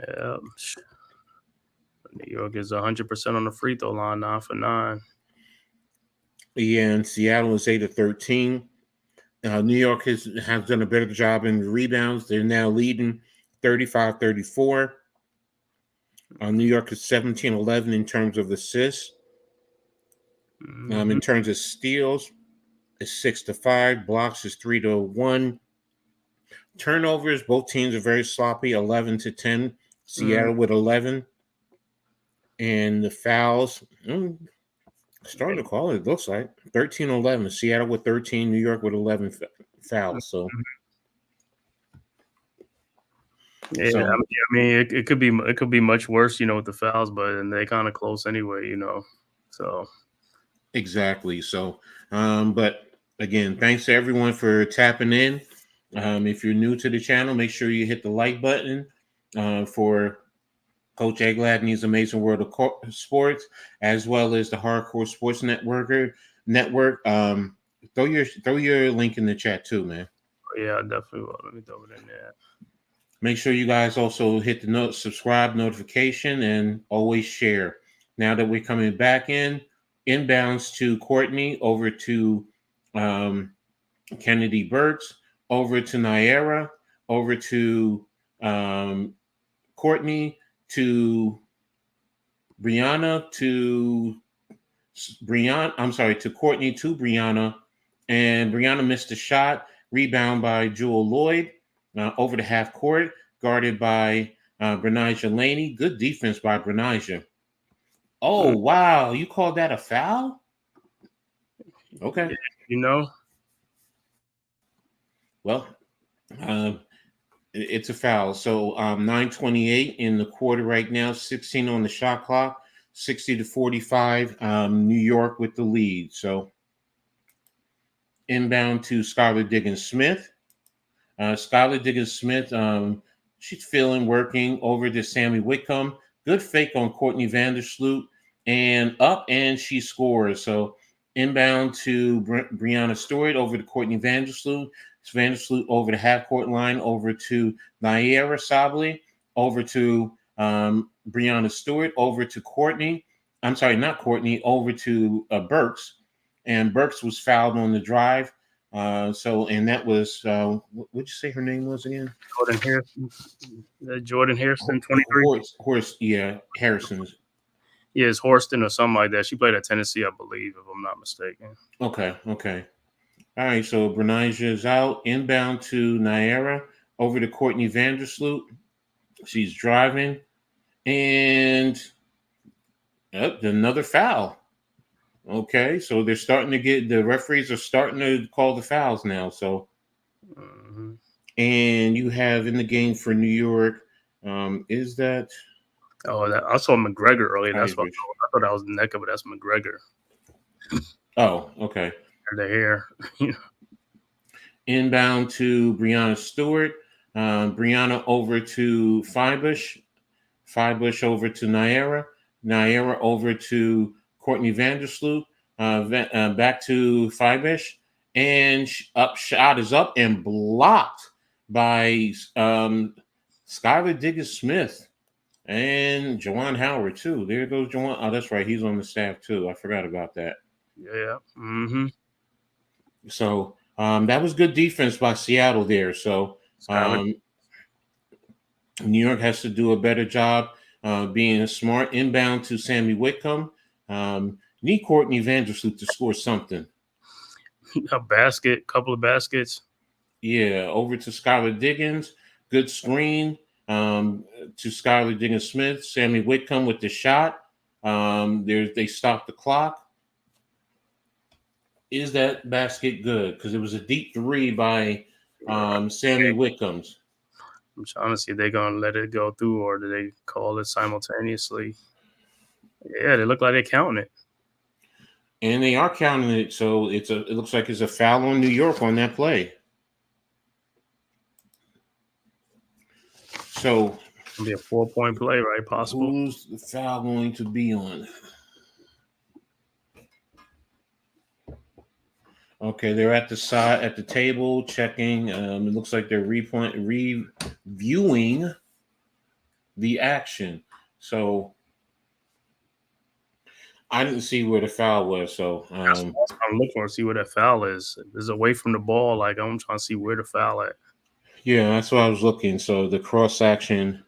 Yeah. New York is 100% on the free throw line, 9 for 9. Yeah, and Seattle is 8 of 13. New York has done a better job in rebounds. They're now leading 35-34. New York is 17-11 in terms of assists. In terms of steals, it's 6-5. Blocks is 3-1. Turnovers, both teams are very sloppy, 11-10. Seattle with 11. And the fouls, starting to call it looks like 13-11. Seattle with 13, New York with 11 fouls. So, yeah, so I mean, it could be much worse, with the fouls, but and they kind of close anyway, So exactly. So, but again, thanks to everyone for tapping in. If you're new to the channel, make sure you hit the like button for Coach Egglad and his amazing world of sports, as well as the Hardcore Sports Network. Throw your link in the chat too, man. Yeah, I definitely will. Let me throw it in there. Make sure you guys also hit the subscribe notification and always share. Now that we're coming back inbounds to Courtney, over to Kennedy Burks, over to Naira, over to Courtney, to Breanna, to Courtney, to Breanna, and Breanna missed a shot. Rebound by Jewell Loyd over the half court, guarded by Breanna Laney. Good defense by Breanna. Oh, wow. You called that a foul? Okay. Well, it's a foul. So 9:28 in the quarter right now, 16 on the shot clock, 60-45. New York with the lead. So inbound to Skylar Diggins-Smith. Skylar Diggins-Smith, she's feeling working over to Sammy Whitcomb. Good fake on Courtney Vandersloot, and up, and she scores. So inbound to Breanna Stewart, over to Courtney Vandersloot. Vandersloot over the half-court line, over to Naira Sabally, over to Breanna Stewart, over to Courtney. I'm sorry, not Courtney, over to Burks. And Burks was fouled on the drive. And that was, what would you say her name was again? Jordan Harrison, 23. Harrison. Yeah, it's Horston or something like that. She played at Tennessee, I believe, if I'm not mistaken. Okay. All right, so Breanna is out. Inbound to Naira, over to Courtney Vandersloot. She's driving, and another foul. Okay, so they're starting to the referees are starting to call the fouls now. So, and you have in the game for New York, is that? Oh, I saw McGregor earlier. That's what I thought that was Neca, but that's McGregor. Oh, okay. The hair. Inbound to Breanna Stewart. Breanna over to Fibush. Fibush over to Naira. Naira over to Courtney Vandersloot. Back to Fibush. And shot is up and blocked by Skylar Diggins-Smith and Juwan Howard, too. There goes Juwan. Oh, that's right. He's on the staff, too. I forgot about that. Yeah. So that was good defense by Seattle there. So New York has to do a better job being smart. Inbound to Sammy Whitcomb. Need Courtney Vandersloot to score something. A couple of baskets. Yeah, over to Skylar Diggins. Good screen to Skylar Diggins-Smith. Sammy Whitcomb with the shot. They stopped the clock. Is that basket good? Because it was a deep three by Sammy Whitcomb's. I'm trying to see if they're going to let it go through or do they call it simultaneously. Yeah, they look like they're counting it. And they are counting it, so it looks like it's a foul on New York on that play. So It'll be a 4-point play, right? Possible. who's the foul going to be on? Okay, they're at the side at the table checking. It looks like they're reviewing the action. So I didn't see where the foul was. So I'm looking to see where that foul is. It's away from the ball. Like I'm trying to see where the foul at. yeah, that's what I was looking. So the cross action,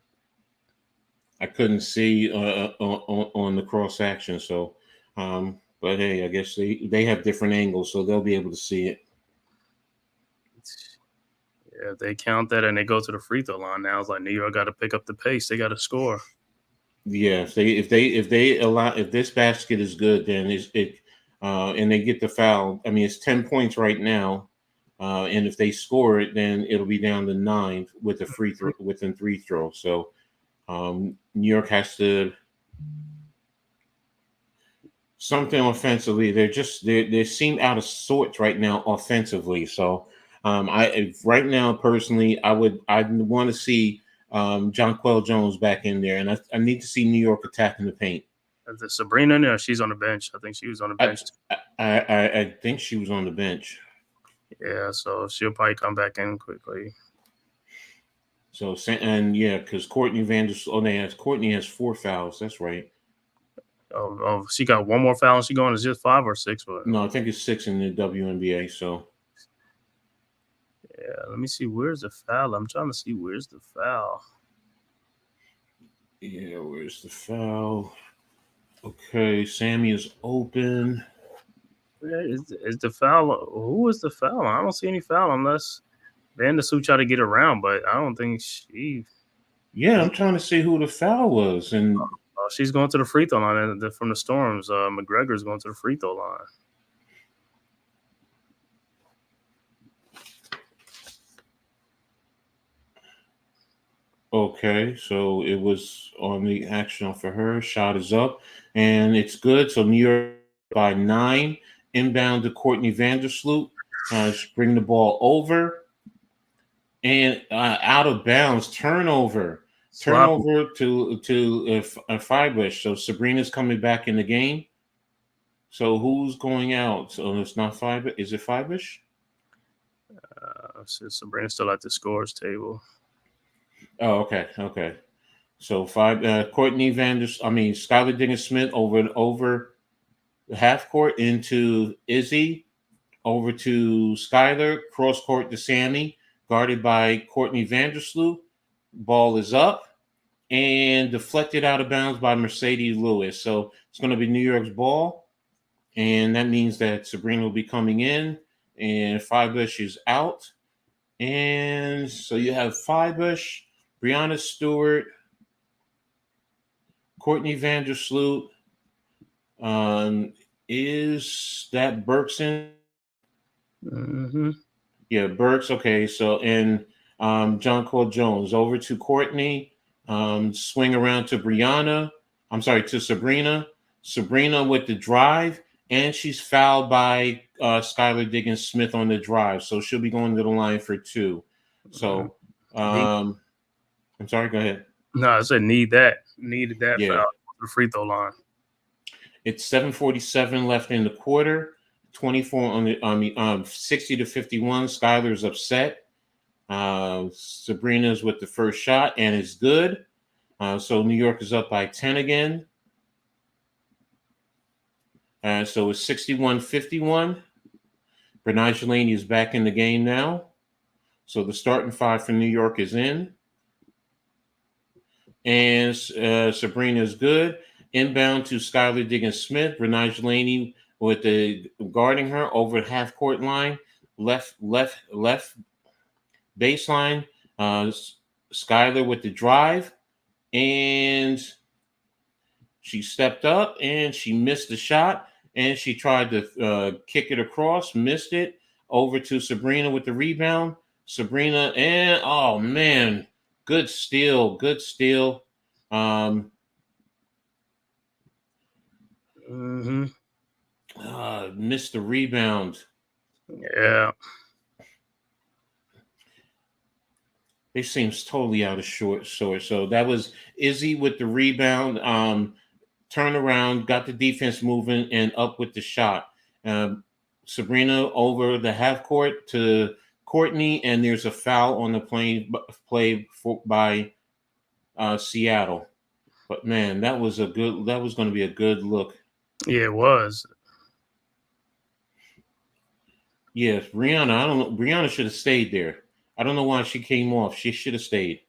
I couldn't see on the cross action. So, but hey, I guess they have different angles, so they'll be able to see it. Yeah, if they count that and they go to the free throw line now, it's like New York got to pick up the pace. They got to score. Yeah, if they allow, if this basket is good, then and they get the foul. I mean, it's 10 points right now, and if they score it, then it'll be down to 9 with a free throw within free throw. So New York has to something offensively. They seem out of sorts right now offensively. So right now personally, I'd want to see Jonquel Jones back in there, and I need to see New York attacking the paint. Is it Sabrina? No, she's on the bench. I think she was on the bench. I think she was on the bench. Yeah, so she'll probably come back in quickly. So and yeah, because Courtney Courtney has 4 fouls. That's right. Oh, she got one more foul. And she going is just 5 or 6. But no, I think it's 6 in the WNBA. So yeah, let me see. Where's the foul? I'm trying to see where's the foul. Yeah, where's the foul? Okay, Sammy is open. Is the foul? Who is the foul? I don't see any foul unless Vandersloot tried to get around, but I don't think she. Yeah, I'm trying to see who the foul was, and she's going to the free throw line from the Storms. McGregor's going to the free throw line. okay, so it was on the action for her. Shot is up, and it's good. So New York by 9. Inbound to Courtney Vandersloot. Bring the ball over, and out of bounds. Turnover to Fibush. So Sabrina's coming back in the game. So who's going out? So it's not Fibush. Is it Fibush? Sabrina's still at the scores table. Oh, okay. So Skylar Diggins-Smith over the half court into Izzy, over to Skylar, cross court to Sammy, guarded by Courtney Vandersloot. Ball is up and deflected out of bounds by Mercedes Lewis. So it's going to be New York's ball, and that means that Sabrina will be coming in, and Fibush is out. And so you have Fibush, Breanna Stewart, Courtney Vandersloot. Is that Berkson? Mm-hmm. Yeah, Burks. Okay, so and Jonquel Jones over to Courtney. Swing around to Breanna. I'm sorry, to Sabrina. Sabrina with the drive, and she's fouled by Skylar Diggins-Smith on the drive, so she'll be going to the line for 2. So, I'm sorry. Go ahead. No, I said needed that Yeah. foul for the free throw line. It's 7:47 left in the quarter. 24 on the 60 to 51. Skylar's upset. Sabrina's with the first shot, and it's good. So New York is up by 10 again. So it's 61-51. Breanna is back in the game now. So the starting 5 for New York is in. And Sabrina is good. Inbound to Skylar Diggins-Smith. Breanna with the guarding her over the half court line. Left baseline. Skylar with the drive. And she stepped up and she missed the shot. And she tried to kick it across, missed it. Over to Sabrina with the rebound. Sabrina, and oh man, good steal. Mm-hmm. Missed the rebound. Yeah. They seems totally out of short. So that was Izzy with the rebound. Turn around, got the defense moving, and up with the shot. Um, Sabrina over the half court to Courtney, and there's a foul on the play by Seattle. But man, that was going to be a good look. Yeah, it was. Yes, Breanna. I don't know. Breanna should have stayed there. I don't know why she came off. She should have stayed.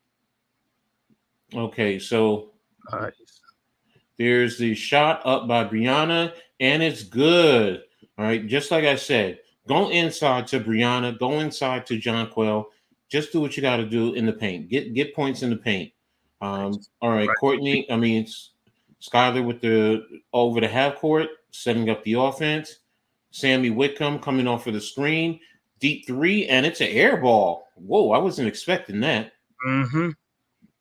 Okay, so Nice. there's the shot up by Breanna, and it's good. All right, just like I said, go inside to Breanna, go inside to Jonquel. Just do what you got to do in the paint. Get points in the paint. All right, Courtney. Skylar with the over the half court, setting up the offense. Sammy Whitcomb coming off of the screen, deep three, and it's an air ball. Whoa, I wasn't expecting that. Mm-hmm.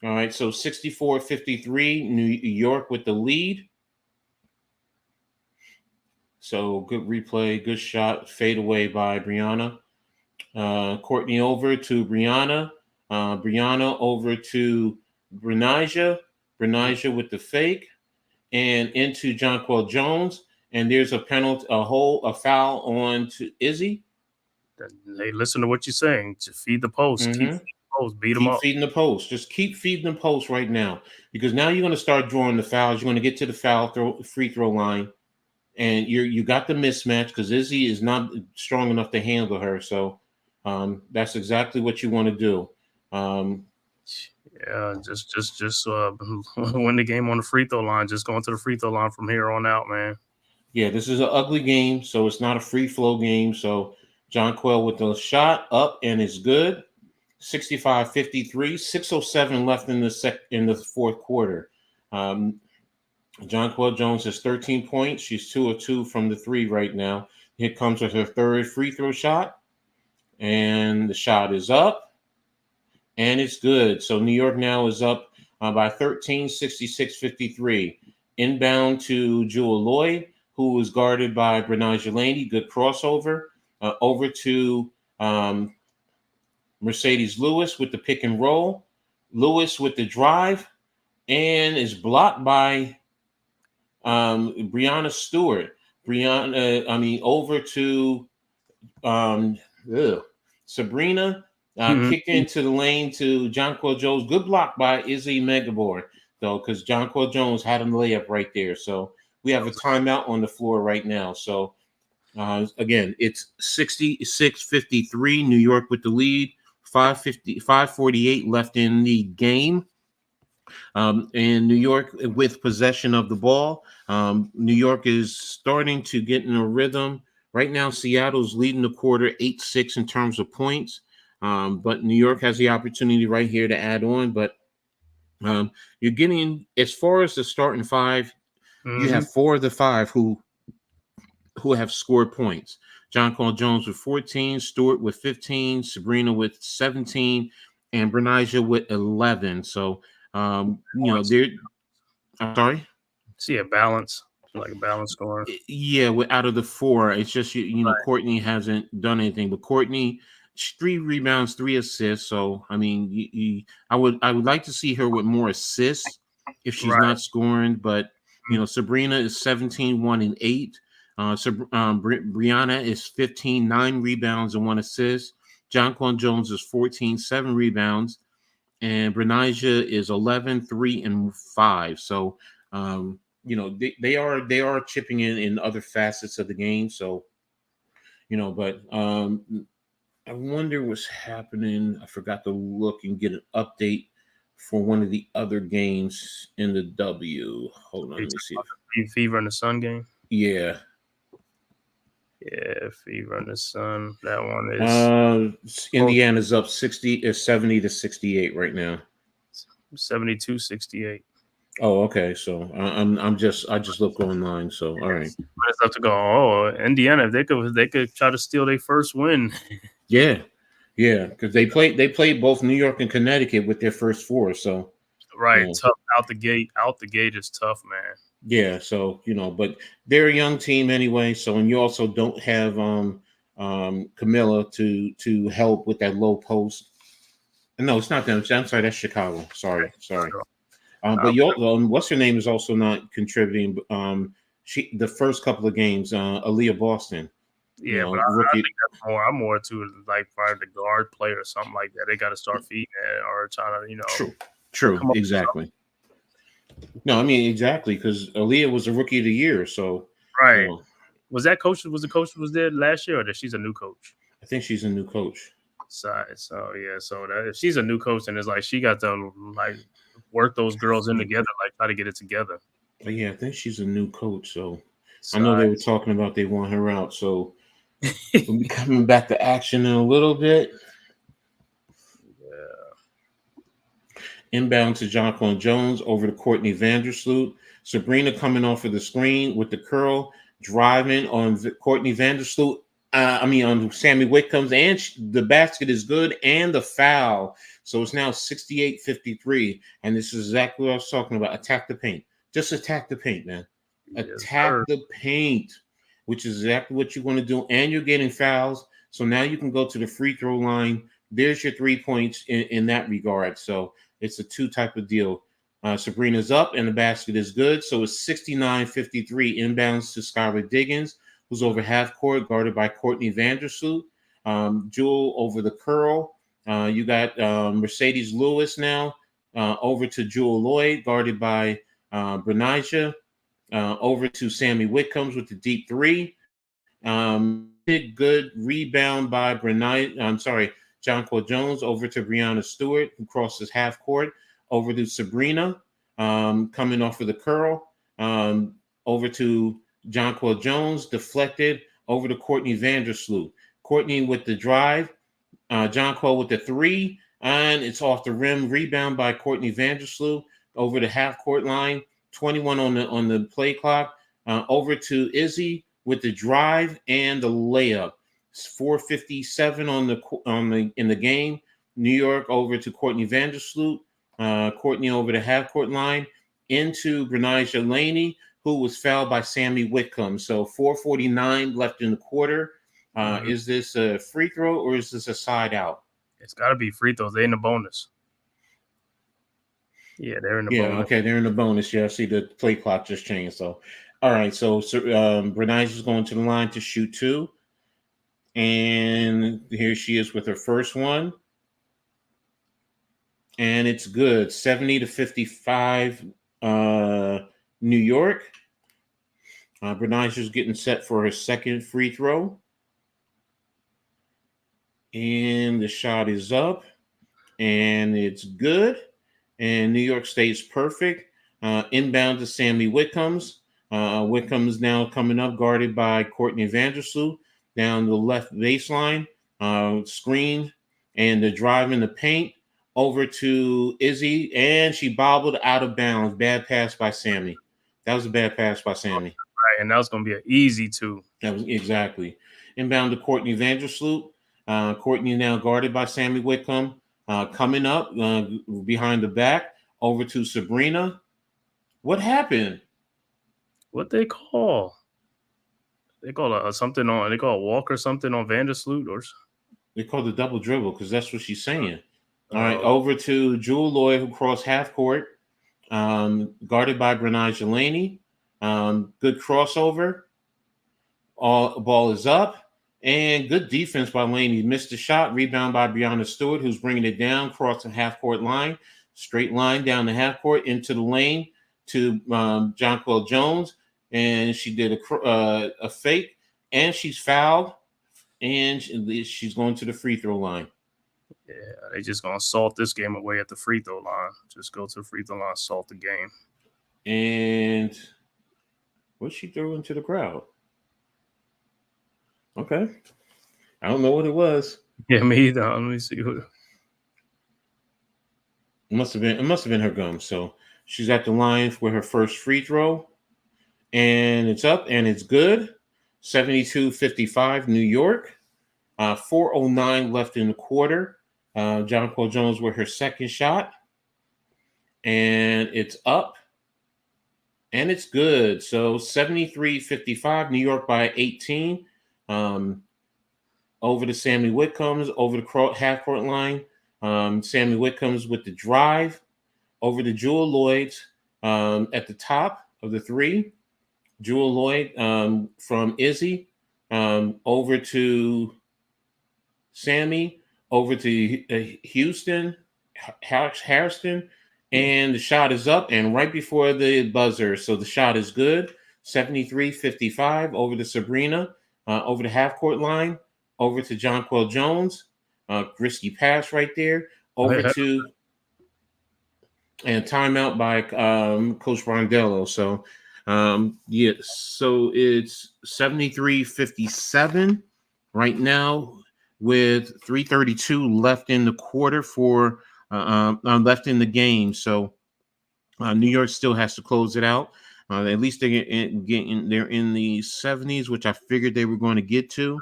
All right, so 64-53, New York with the lead. So good replay, good shot, fade away by Breanna. Courtney over to Breanna. Breanna over to Breanna. Breanna with the fake, and into Jonquel Jones. And there's a penalty, a foul on to Izzy. Hey, listen to what you're saying. To feed the post. Mm-hmm. Keep feeding the post. Beat them up. Keep feeding the post. Just keep feeding the post right now, because now you're going to start drawing the fouls. You're going to get to the free throw line, and you got the mismatch because Izzy is not strong enough to handle her. So that's exactly what you want to do. Yeah, just win the game on the free throw line. Just going to the free throw line from here on out, man. Yeah, this is an ugly game, so it's not a free flow game. So Jonquel with the shot up, and it's good. 65-53, 6:07 left in the fourth quarter. Jonquel Jones has 13 points. She's 2 of 2 from the three right now. Here comes with her third free throw shot, and the shot is up, and it's good. So New York now is up by 13, 66-53. Inbound to Jewell Loyd, who was guarded by Breanna Stewart. Good crossover. Over to Mercedes Lewis with the pick and roll. Lewis with the drive, and is blocked by Breanna Stewart. Over to Sabrina. Kick into the lane to Jonquel Jones. Good block by Izzy Megabor, though, because Jonquel Jones had him layup right there. So we have a timeout on the floor right now. So again, it's 66-53. New York with the lead. 5:48 left in the game. And New York with possession of the ball. New York is starting to get in a rhythm. Right now, Seattle's leading the quarter 8-6 in terms of points. But New York has the opportunity right here to add on. But you're getting, as far as the starting five, you have 4 of the 5 who have scored points. Jonquel Jones with 14, Stewart with 15, Sabrina with 17, and Breanna with 11. So, I'm sorry? See a balance, like a balance score. Yeah, out of the 4, it's just, right. Courtney hasn't done anything, but Courtney, 3 rebounds, 3 assists. So, I mean, I would like to see her with more assists if she's not scoring, but, Sabrina is 17, 1 and 8. Breanna is 15, 9 rebounds and 1 assist. Jonquel Jones is 14, 7 rebounds. And Breanna is 11, 3 and 5. So, they are chipping in other facets of the game. So, but I wonder what's happening. I forgot to look and get an update for one of the other games in the W. Hold on, let me see. Fever and the Sun game? Yeah. Yeah, Fever and the Sun. That one is Indiana's up 70-68 right now. 72-68. Oh, okay. So I just looked online. So all right. It's up to go. Oh, Indiana, if they could try to steal their first win. Yeah, because they played both New York and Connecticut with their first 4. So right, tough out the gate. Out the gate is tough, man. Yeah, so but they're a young team anyway. So, and you also don't have Camilla to help with that low post. No, it's not them. I'm sorry, that's Chicago. Sorry. But you, what's her name is also not contributing. She the first couple of games, Aaliyah Boston, Yeah, but I rookie. think that's more. I'm more to like probably the guard play or something like that. They got to start feeding it or trying to True, come up with exactly. No, I mean exactly because Aaliyah was a rookie of the year, so something. you Right. know Was that coach? Was the coach was there last year, or that she's a new coach? I think she's a new coach. So yeah. So that if she's a new coach, then it's like she got to like work those girls in together, like try to get it together. But yeah, I think she's a new coach. So I know they So were talking about they want her out. So we'll be coming back to action in a little bit. Inbound to Jonquel Jones over to Courtney Vandersloot. Sabrina coming off of the screen with the curl, driving on Courtney Vandersloot. On Sammy Whitcombs, and the basket is good, and the foul. So it's now 68-53, and this is exactly what I was talking about. Attack the paint. Just attack the paint, man. Attack the paint, which is exactly what you want to do, and you're getting fouls. So now you can go to the free throw line. There's your 3 points in that regard. So it's a two type of deal. Sabrina's up and the basket is good. So it's 69-53 inbounds to Skylar Diggins, who's over half court, guarded by Courtney Vandersloot. Jewell over the curl. You got Mercedes Lewis now over to Jewell Loyd, guarded by Breanna. Over to Sammy Whitcombs with the deep three. Good rebound by Jonquel Jones over to Breanna Stewart, who crosses half court, over to Sabrina, coming off of the curl, over to Jonquel Jones, deflected, over to Courtney Vandersloot. Courtney with the drive, Jonquel with the three, and it's off the rim, rebound by Courtney Vandersloot, over the half court line, 21 on the play clock, over to Izzy with the drive and the layup. 4:57 in the game. New York over to Courtney Vandersloot. Courtney over the half court line into Breanna Laney, who was fouled by Sammy Whitcomb. So 4:49 left in the quarter. Is this a free throw or is this a side out? It's got to be free throws. They're in the bonus. Yeah, they're in the bonus. Okay, they're in the bonus. Yeah, I see the play clock just changed. So, all right. So Breanna is going to the line to shoot two. And here she is with her first one. And it's good. 70-55 New York. Breanna is getting set for her second free throw. And the shot is up. And it's good. And New York stays perfect. Inbound to Sammy Whitcombs. Whitcombs now coming up, guarded by Courtney Vandersloot. Down the left baseline, screen, and the drive in the paint over to Izzy, and she bobbled out of bounds. Bad pass by Sammy. That was a bad pass by Sammy. Right, and that was going to be an easy two. That was exactly. Inbound to Courtney Vandersloot. Courtney now guarded by Sammy Whitcomb. Coming up behind the back over to Sabrina. What happened? What they call? They call something on. They call a walk or something on Vandersloot, or they call the double dribble because that's what she's saying. All right, over to Jewell Loyd, who crossed half court, guarded by Breanna Laney. Good crossover. Ball is up, and good defense by Laney. Missed the shot. Rebound by Breanna Stewart, who's bringing it down, crossing half court line, straight line down the half court into the lane to Jonquel Jones. And she did a fake, and she's fouled, and she's going to the free throw line. Yeah, they just going to salt this game away at the free throw line. Just go to the free throw line, salt the game. And what she threw into the crowd? Okay. I don't know what it was. Yeah, me either. Let me see. It must have been her gum. So she's at the line with her first free throw. And it's up and it's good. 72-55 New York. 4:09 left in the quarter. Jonquel Jones with her second shot. And it's up. and it's good. So 73-55, New York by 18. Over to Sammy Whitcombs, over the half-court line. Sammy Whitcombs with the drive, over to Jewell Loyd at the top of the three. Jewell Loyd from Izzy, over to Sammy, over to Houston, Harrison, and the shot is up and right before the buzzer. So the shot is good. 73-55 over to Sabrina, over the half-court line, over to Jonquel Jones. Risky pass right there. Over to and timeout by Coach Rondello. So, so it's 73-57 right now with 3:32 left in the quarter for left in the game. So New York still has to close it out. At least they're in the 70s, which I figured they were going to get to.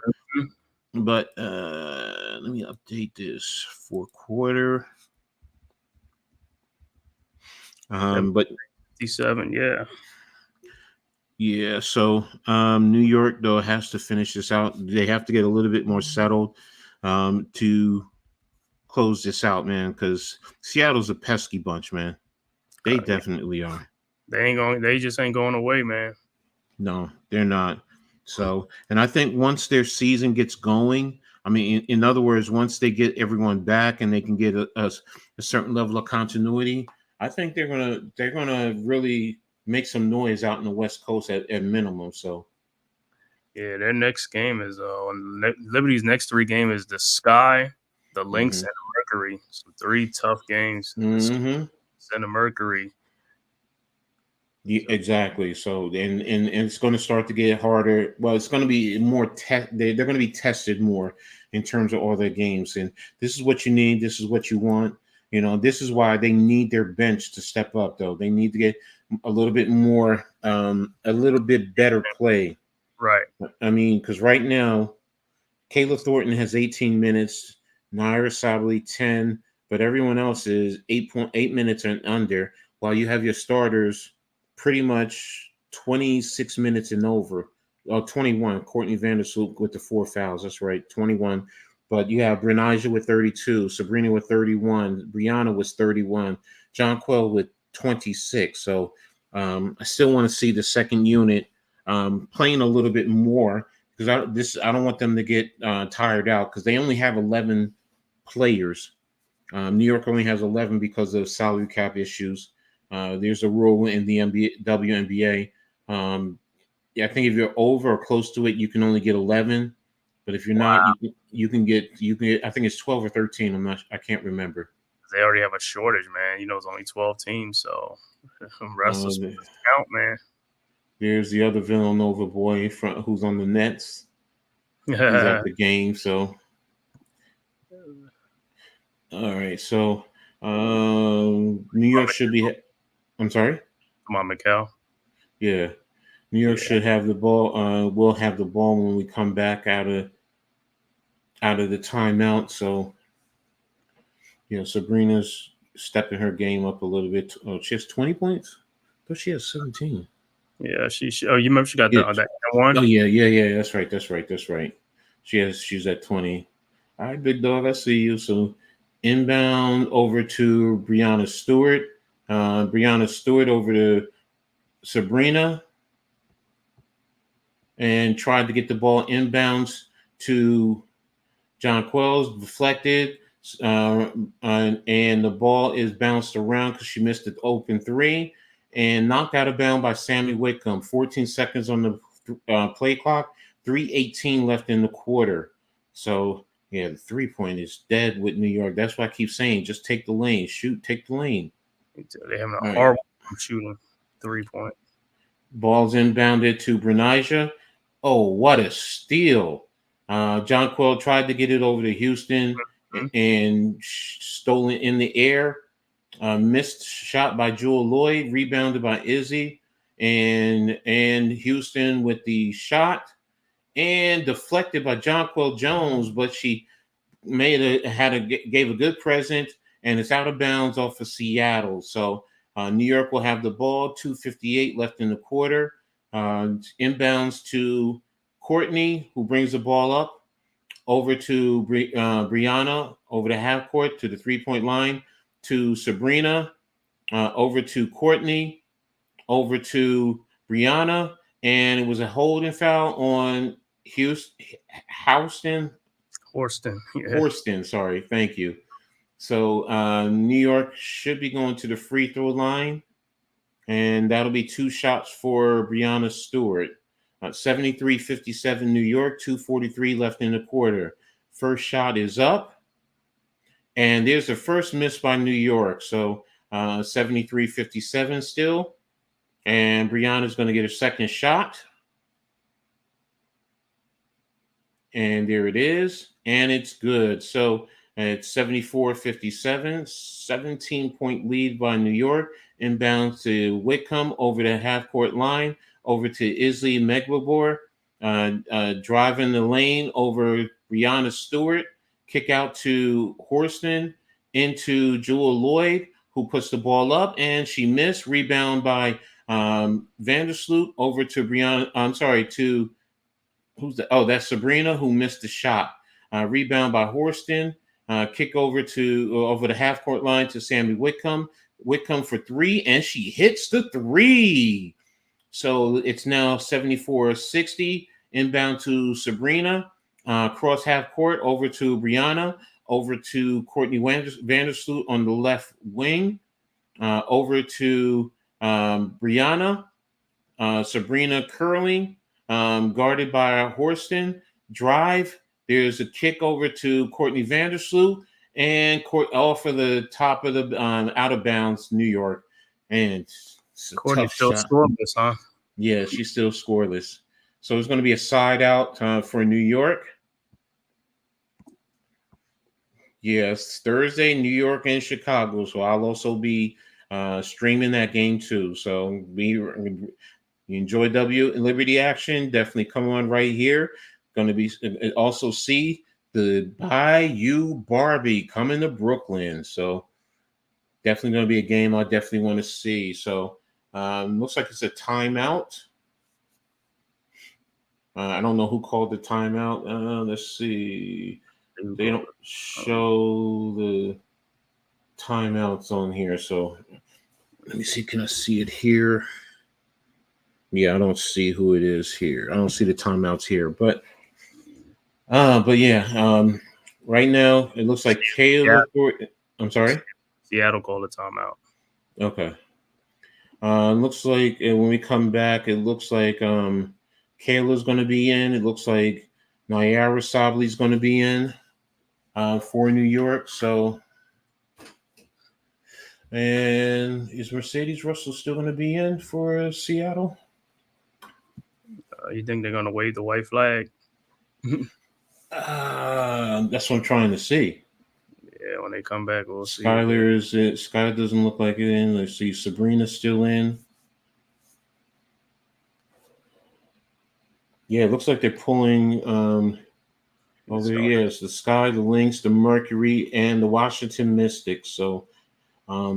But let me update this for quarter. But 57, yeah. So New York though has to finish this out. They have to get a little bit more settled to close this out, man. Because Seattle's a pesky bunch, man. They definitely are. They just ain't going away, man. No, they're not. So, and I think once their season gets going, I mean, in other words, once they get everyone back and they can get a certain level of continuity, I think they're gonna really make some noise out in the West Coast at minimum. So, yeah, their next game is Liberty's next 3 game is the Sky, the Lynx, and the Mercury. So 3 tough games. And the Mercury. Yeah, exactly. So, and it's going to start to get harder. Well, it's going to be more they're going to be tested more in terms of all their games. And this is what you need. This is what you want. You know, this is why they need their bench to step up, though. They need to get a little bit more, a little bit better play. Right. I mean, because right now, Kayla Thornton has 18 minutes, Naira Sabally 10, but everyone else is 8.8 minutes and under, while you have your starters pretty much 26 minutes and over. 21. Courtney Vandersloot with the 4 fouls. That's right, 21. But you have Breanna with 32, Sabrina with 31, Breanna was 31, Jonquel with 26. So I still want to see the second unit playing a little bit more because I don't want them to get tired out because they only have 11 players. New York only has 11 because of salary cap issues. There's a rule in the WNBA. I think if you're over or close to it, you can only get 11. But if you're not, you can get. I think it's 12 or 13. I can't remember. They already have a shortage, man. You know, it's only 12 teams, so rest is count, man. There's the other Villanova boy who's on the Nets. He's at the game, so. All right, so New York should be. I'm sorry. Come on, Mikal. Yeah, New York should have the ball. We'll have the ball when we come back out of the timeout. So, yeah, Sabrina's stepping her game up a little bit. Oh, she has 20 points. But she has 17. Yeah, she. Oh, you remember she got that one? Oh yeah. That's right. She's at 20. All right, big dog. I see you. So inbound over to Breanna Stewart. Breanna Stewart over to Sabrina. And tried to get the ball inbounds to Jonquel, deflected, and the ball is bounced around because she missed the open 3 and knocked out of bounds by Sammy Whitcomb. 14 seconds on the play clock, 3:18 left in the quarter. So, yeah, the 3-point is dead with New York. That's why I keep saying, just take the lane. Shoot, take the lane. They have a horrible shooting 3-point. Ball's inbounded to Breanna. Oh, what a steal. Jonquel tried to get it over to Houston and stole it in the air. Missed shot by Jewell Loyd, rebounded by Izzy, and Houston with the shot and deflected by Jonquel Jones, but she gave a good present and it's out of bounds off of Seattle. So New York will have the ball, 2:58 left in the quarter. Inbounds to Courtney, who brings the ball up over to Breanna over the half court to the 3-point line, to Sabrina, over to Courtney, over to Breanna, and it was a holding foul on Houston. Horston, sorry, thank you. So New York should be going to the free throw line, and that'll be 2 shots for Breanna Stewart. 73-57 New York, 2:43 left in the quarter. First shot is up, and there's the first miss by New York. So 73-57 still, and Breanna's going to get a second shot. And there it is, and it's good. So it's 74-57, 17-point lead by New York. Inbound to Whitcomb over the half-court line, over to Isley Megbabor, driving the lane over Breanna Stewart. Kick out to Horston, into Jewell Loyd, who puts the ball up, and she missed. Rebound by Vandersloot over to Breanna. I'm sorry, to who's the? Oh, that's Sabrina, who missed the shot. Rebound by Horston. Kick over the half court line to Sammy Whitcomb. Whitcomb for 3, and she hits the 3. So it's now 74-60. Inbound to Sabrina. Cross half court over to Breanna. Over to Courtney Vandersloot on the left wing. Over to Breanna. Sabrina curling. Guarded by Horston. Drive. There's a kick over to Courtney Vandersloot, and all for the top of the out of bounds, New York. And Courtney still scoreless, huh? Yeah, she's still scoreless. So it's going to be a side out for New York. Yes, Thursday, New York and Chicago. So I'll also be streaming that game too. So you enjoy Liberty action, definitely come on right here. Going to be also see the Bayou Barbie coming to Brooklyn. So definitely going to be a game I definitely want to see. So looks like it's a timeout. I don't know who called the timeout. Let's see. They don't show the timeouts on here. So let me see. Can I see it here? Yeah, I don't see who it is here. I don't see the timeouts here. But yeah, right now it looks like Caleb. I'm sorry? Seattle called a timeout. Okay. Looks like when we come back, it looks like Kayla's going to be in. It looks like Nyara Sabli's going to be in for New York. So, and is Mercedes Russell still going to be in for Seattle? You think they're going to wave the white flag? That's what I'm trying to see. Yeah, when they come back, we'll see. Skylar doesn't look like it in. Let's see. Sabrina's still in. Yeah, it looks like they're pulling. Yes, the Sky, the Lynx, the Mercury, and the Washington Mystics. So, I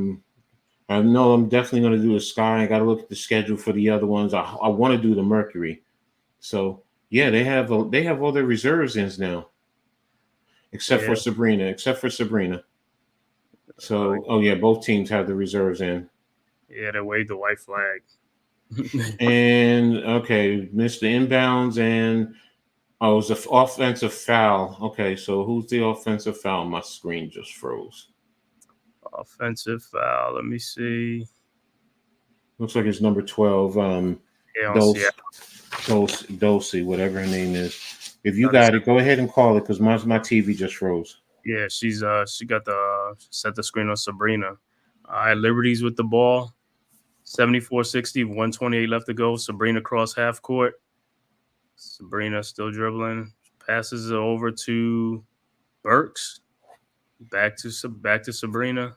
know I'm definitely going to do the Sky. I got to look at the schedule for the other ones. I want to do the Mercury. So, yeah, they have all their reserves in now, except for Sabrina. So, both teams have the reserves in. Yeah, they waved the white flag. And okay, missed the inbounds, and it was an offensive foul. Okay, so who's the offensive foul? My screen just froze. Offensive foul. Let me see. Looks like it's number 12. Dulcie, whatever her name is. If you got it, go ahead and call it because my TV just froze. Yeah, she got set the screen on Sabrina. Liberty's with the ball. 74-60, 128 left to go. Sabrina cross half court. Sabrina still dribbling. Passes it over to Burks. Back to Sabrina.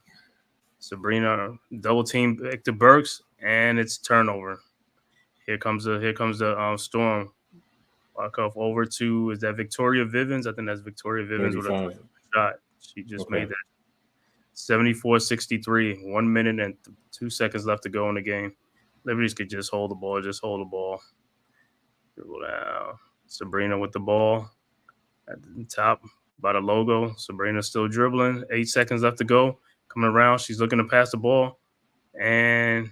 Sabrina double team back to Burks, and it's turnover. Here comes the Storm. Walk off over to, is that Victoria Vivens? I think that's Victoria Vivens 35. With a shot. She just made that. 74-63. 1 minute and 2 seconds left to go in the game. Liberties could just hold the ball. Dribble down. Sabrina with the ball at the top by the logo. Sabrina still dribbling. 8 seconds left to go. Coming around. She's looking to pass the ball. And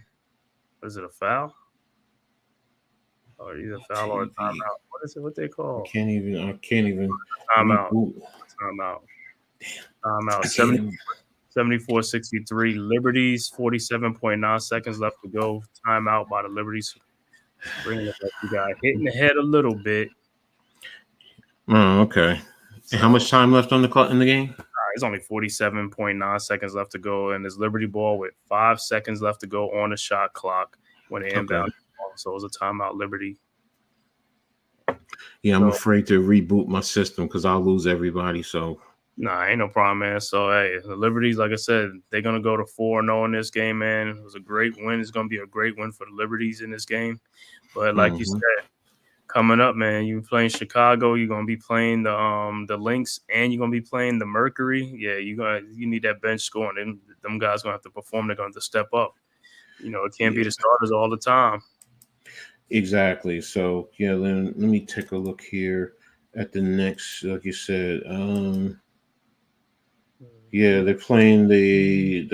is it a foul? Or either a foul or a timeout. What is it? What they call? I can't even. Timeout. Timeout. 74-63. Liberties, 47.9 seconds left to go. Timeout by the Liberties. Bringing it up. You got hit in the head a little bit. Oh, okay. And how much time left on the clock in the game? It's only 47.9 seconds left to go, and it's Liberty ball with 5 seconds left to go on the shot clock when they inbound. So it was a timeout, Liberty. Yeah, I'm afraid to reboot my system because I'll lose everybody. So nah, ain't no problem, man. So hey, the Liberties, like I said, they're gonna go to 4-0 in this game, man. It was a great win. It's gonna be a great win for the Liberties in this game. But like you said, coming up, man, you're playing Chicago. You're gonna be playing the Lynx, and you're gonna be playing the Mercury. Yeah, you need that bench scoring. Them guys gonna have to perform. They're gonna have to step up. You know, it can't be the starters all the time. Exactly. So yeah, then let me take a look here at the next, like you said. Yeah, they're playing the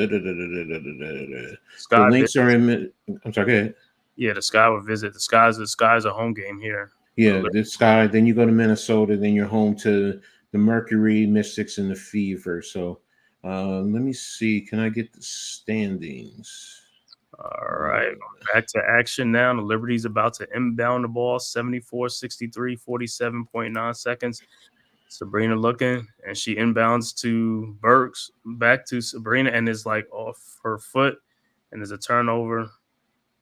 Lynx are in. I'm sorry, go ahead. Yeah, the Sky will visit. The Sky's a home game here. Yeah, the Sky. Then you go to Minnesota. Then you're home to the Mercury, Mystics, and the Fever. So let me see. Can I get the standings? All right, back to action now. The Liberty's about to inbound the ball. 74-63, 47.9 seconds. Sabrina looking, and she inbounds to Burks, back to Sabrina, and is like off her foot, and there's a turnover,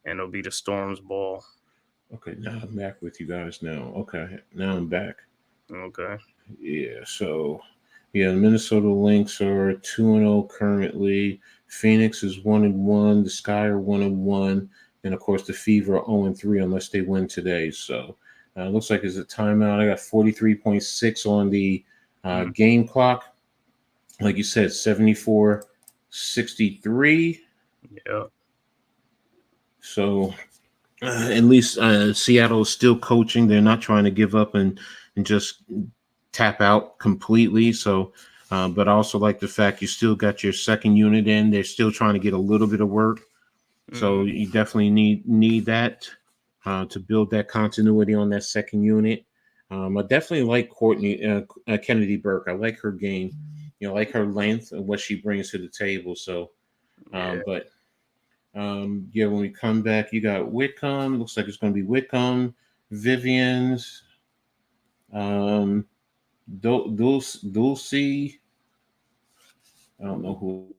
and it'll be the Storm's ball. Okay, now I'm back with you guys now. Okay, now I'm back. Okay. Yeah, so, yeah, the Minnesota Lynx are 2-0 currently. Phoenix is 1-1. The Sky are 1-1. And, of course, the Fever are 0-3 unless they win today. So, it looks like it's a timeout. I got 43.6 on the game clock. Like you said, 74-63. Yeah. So at least Seattle is still coaching. They're not trying to give up and just tap out completely. So, but I also like the fact you still got your second unit in. They're still trying to get a little bit of work. So you definitely need that. To build that continuity on that second unit. I definitely like Courtney Kennedy Burke. I like her game, I like her length and what she brings to the table. So, when we come back, you got Whitcomb. Looks like it's going to be Whitcomb, Vivian's, Dulcie. I don't know who.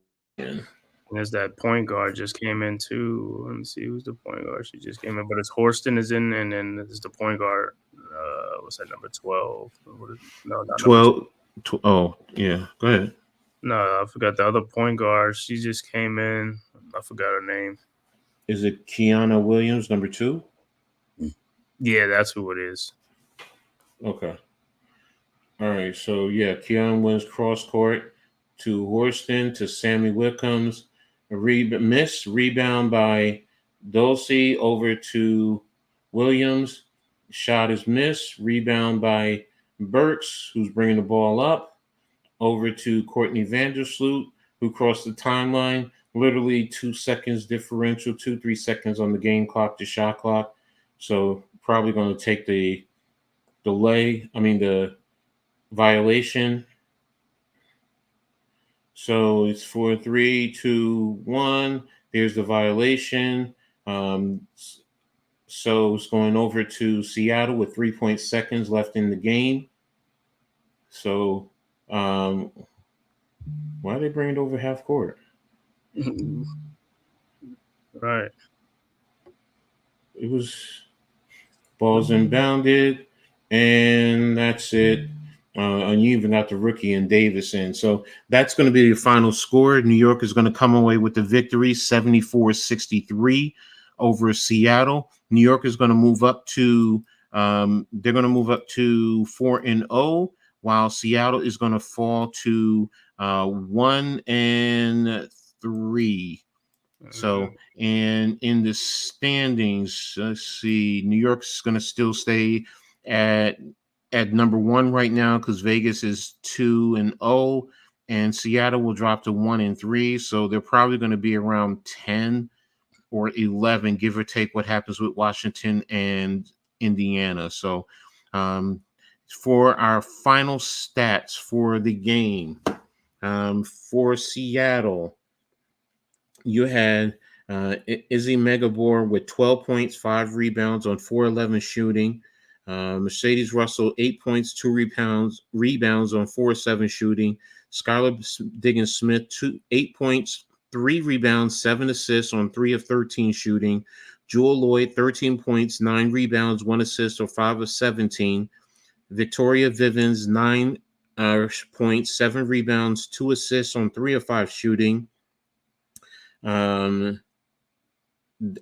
There's that point guard just came in too. Let me see who's the point guard. She just came in, but it's Horston is in, and then there's the point guard. What's that number 12? No, not 12. Oh, yeah. Go ahead. No, I forgot the other point guard. She just came in. I forgot her name. Is it Kiana Williams, number 2? Yeah, that's who it is. Okay. All right. So yeah, Kiana Williams cross court to Horston to Sammy Whitcombs. Rebound by Dulcie over to Williams. Shot is missed. Rebound by Burks, who's bringing the ball up. Over to Courtney Vandersloot, who crossed the timeline. Literally 2 seconds differential, 2-3 seconds on the game clock, the shot clock. So probably going to take the violation. So it's 4, 3, 2, 1. There's the violation. So it's going over to Seattle with 3 seconds left in the game. So why are they bringing it over half court? Right. It was balls inbounded, and that's it. And you even got the rookie in Davis in. So that's going to be the final score. New York is going to come away with the victory, 74-63 over Seattle. New York is going to move up to 4-0, while Seattle is going to fall to 1-3. So, and in the standings, let's see, New York's going to still stay at number 1 right now because Vegas is 2-0, and Seattle will drop to 1-3. So they're probably going to be around 10 or 11, give or take what happens with Washington and Indiana. So, for our final stats for the game, for Seattle, you had Izzy Megabor with 12 points, 5 rebounds on 4-11 shooting. Mercedes Russell, 8 points, 2 rebounds on 4-7 shooting. Skylar Diggins-Smith, 8 points, 3 rebounds, 7 assists on 3 of 13 shooting. Jewell Loyd, 13 points, 9 rebounds, 1 assist, or 5 of 17. Victoria Vivens, 9 points, 7 rebounds, 2 assists on 3 of 5 shooting.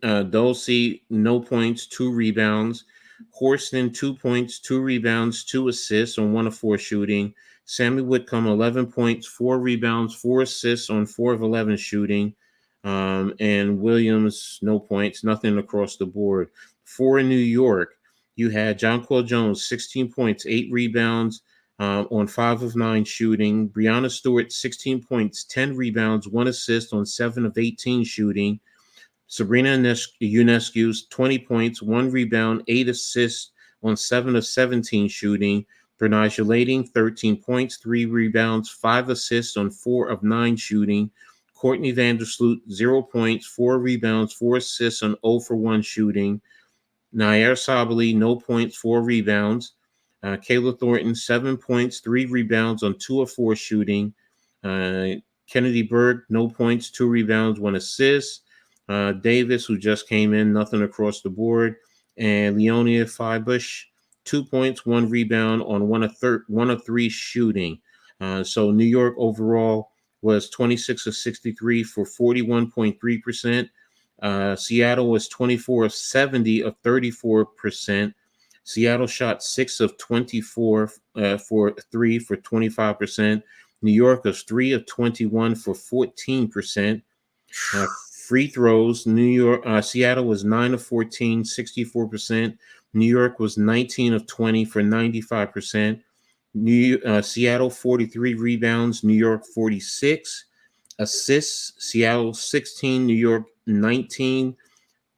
Dulcie, no points, 2 rebounds. Horston, 2 points, 2 rebounds, 2 assists on 1 of 4 shooting. Sammy Whitcomb, 11 points, 4 rebounds, 4 assists on 4 of 11 shooting. And Williams, no points, nothing across the board. For New York, you had Jonquel Jones, 16 points, 8 rebounds on 5 of 9 shooting. Breanna Stewart, 16 points, 10 rebounds, 1 assist on 7 of 18 shooting. Sabrina Ionescu, 20 points, 1 rebound, 8 assists on 7 of 17 shooting. Breanna Lading, 13 points, 3 rebounds, 5 assists on 4 of 9 shooting. Courtney Vandersloot, 0 points, 4 rebounds, 4 assists on 0 for 1 shooting. Nair Sabali, no points, 4 rebounds. Kayla Thornton, 7 points, 3 rebounds on 2 of 4 shooting. Kennedy Berg, no points, 2 rebounds, 1 assist. Davis, who just came in, nothing across the board. And Leonia Fibush, 2 points, 1 rebound on 1 of 3 shooting. So New York overall was 26 of 63 for 41.3%. Seattle was 24 of 70 of 34%. Seattle shot 6 of 24 for 3 for 25%. New York was 3 of 21 for 14%. Free throws, Seattle was 9 of 14, 64%. New York was 19 of 20 for 95%. Seattle 43 rebounds, New York 46. Assists, Seattle 16, New York 19.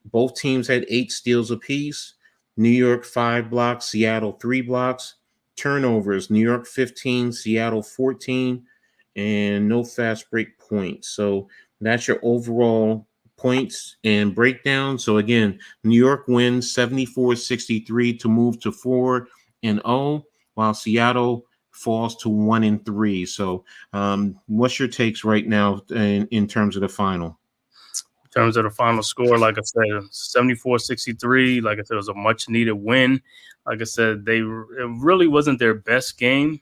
Both teams had 8 steals apiece. New York 5 blocks, Seattle 3 blocks. Turnovers, New York 15, Seattle 14, and no fast break points. So that's your overall points and breakdown. So again, New York wins 74-63 to move to 4-0, while Seattle falls to 1-3. So what's your takes right now in terms of the final? In terms of the final score, like I said, 74-63. Like I said, it was a much needed win. Like I said, it really wasn't their best game,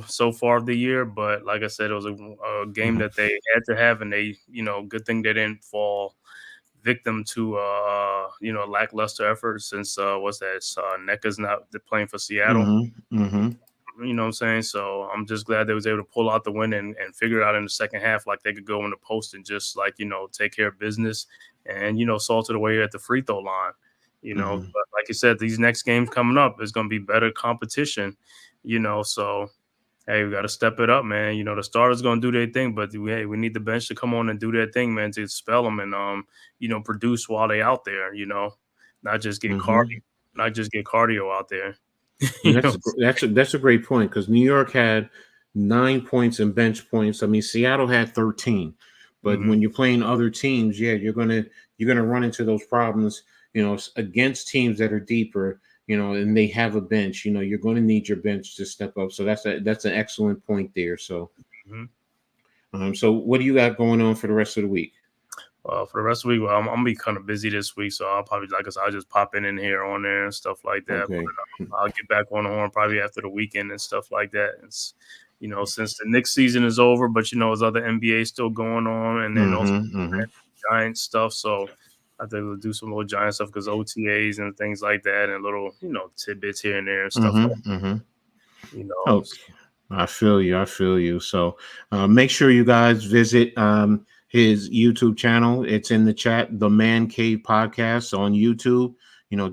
so far of the year. But like I said, it was a game that they had to have, and they, good thing they didn't fall victim to lackluster effort since NECA's not playing for Seattle. You know what I'm saying? So I'm just glad they was able to pull out the win and figure it out in the second half. Like they could go in the post and just take care of business and, salt it away at the free throw line, But like you said, these next games coming up is going to be better competition, so hey, we got to step it up, man. The starters going to do their thing, but we need the bench to come on and do their thing, man, to spell them and, produce while they out there, not just get cardio out there. That's a great point, because New York had 9 points in bench points. I mean, Seattle had 13, but when you're playing other teams, you're gonna run into those problems, against teams that are deeper, and they have a bench. You're going to need your bench to step up. So that's an excellent point there. So, so what do you got going on for the rest of the week? For the rest of the week, I'm gonna be kind of busy this week, so I'll probably, I'll just pop in here on there and stuff like that. Okay. But I'll get back on the horn probably after the weekend and stuff like that. It's since the Knicks season is over, but there's other NBA still going on, and then also Giant stuff. So I think we'll do some little Giant stuff because OTAs and things like that, and little tidbits here and there and stuff. Okay. I feel you. I feel you. So make sure you guys visit his YouTube channel. It's in the chat, the Man Cave Podcast on YouTube.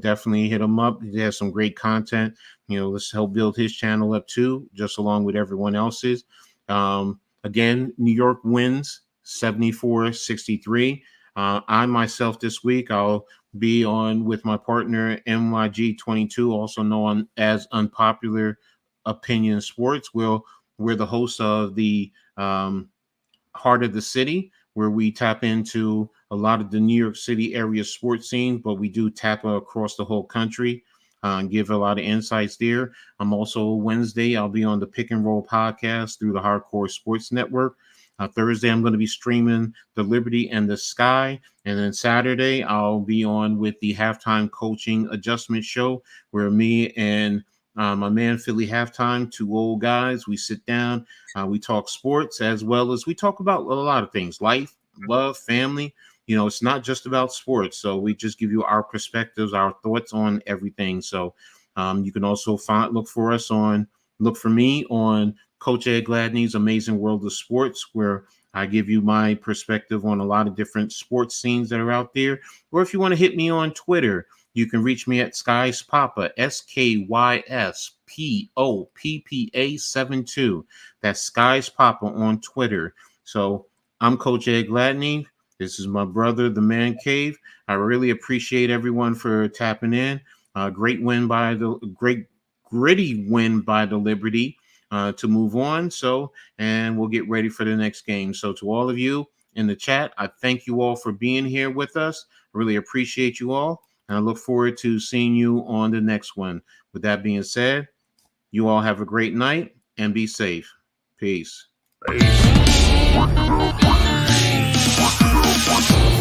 Definitely hit him up. He has some great content. Let's help build his channel up too, just along with everyone else's. Again, New York wins 74-63. I myself this week, I'll be on with my partner NYG22, also known as Unpopular Opinion Sports. We're the hosts of the Heart of the City, where we tap into a lot of the New York City area sports scene, but we do tap across the whole country and give a lot of insights there. I'm also Wednesday, I'll be on the Pick and Roll podcast through the Hardcore Sports Network. Thursday, I'm going to be streaming the Liberty and the Sky. And then Saturday, I'll be on with the Halftime Coaching Adjustment Show, where me and my man Philly Halftime, two old guys, we sit down, we talk sports as well as we talk about a lot of things, life, love, family. It's not just about sports. So we just give you our perspectives, our thoughts on everything. So you can also look for me on Coach Ed Gladney's Amazing World of Sports, where I give you my perspective on a lot of different sports scenes that are out there. Or if you want to hit me on Twitter, you can reach me at Skies Papa, SKYSPOPPA72. That's Skies Papa on Twitter. So I'm Coach Ed Gladney. This is my brother, the Man Cave. I really appreciate everyone for tapping in. Gritty win by the Liberty to move on. And we'll get ready for the next game. So to all of you in the chat, I thank you all for being here with us. I really appreciate you all. And I look forward to seeing you on the next one. With that being said, you all have a great night and be safe. Peace. Peace.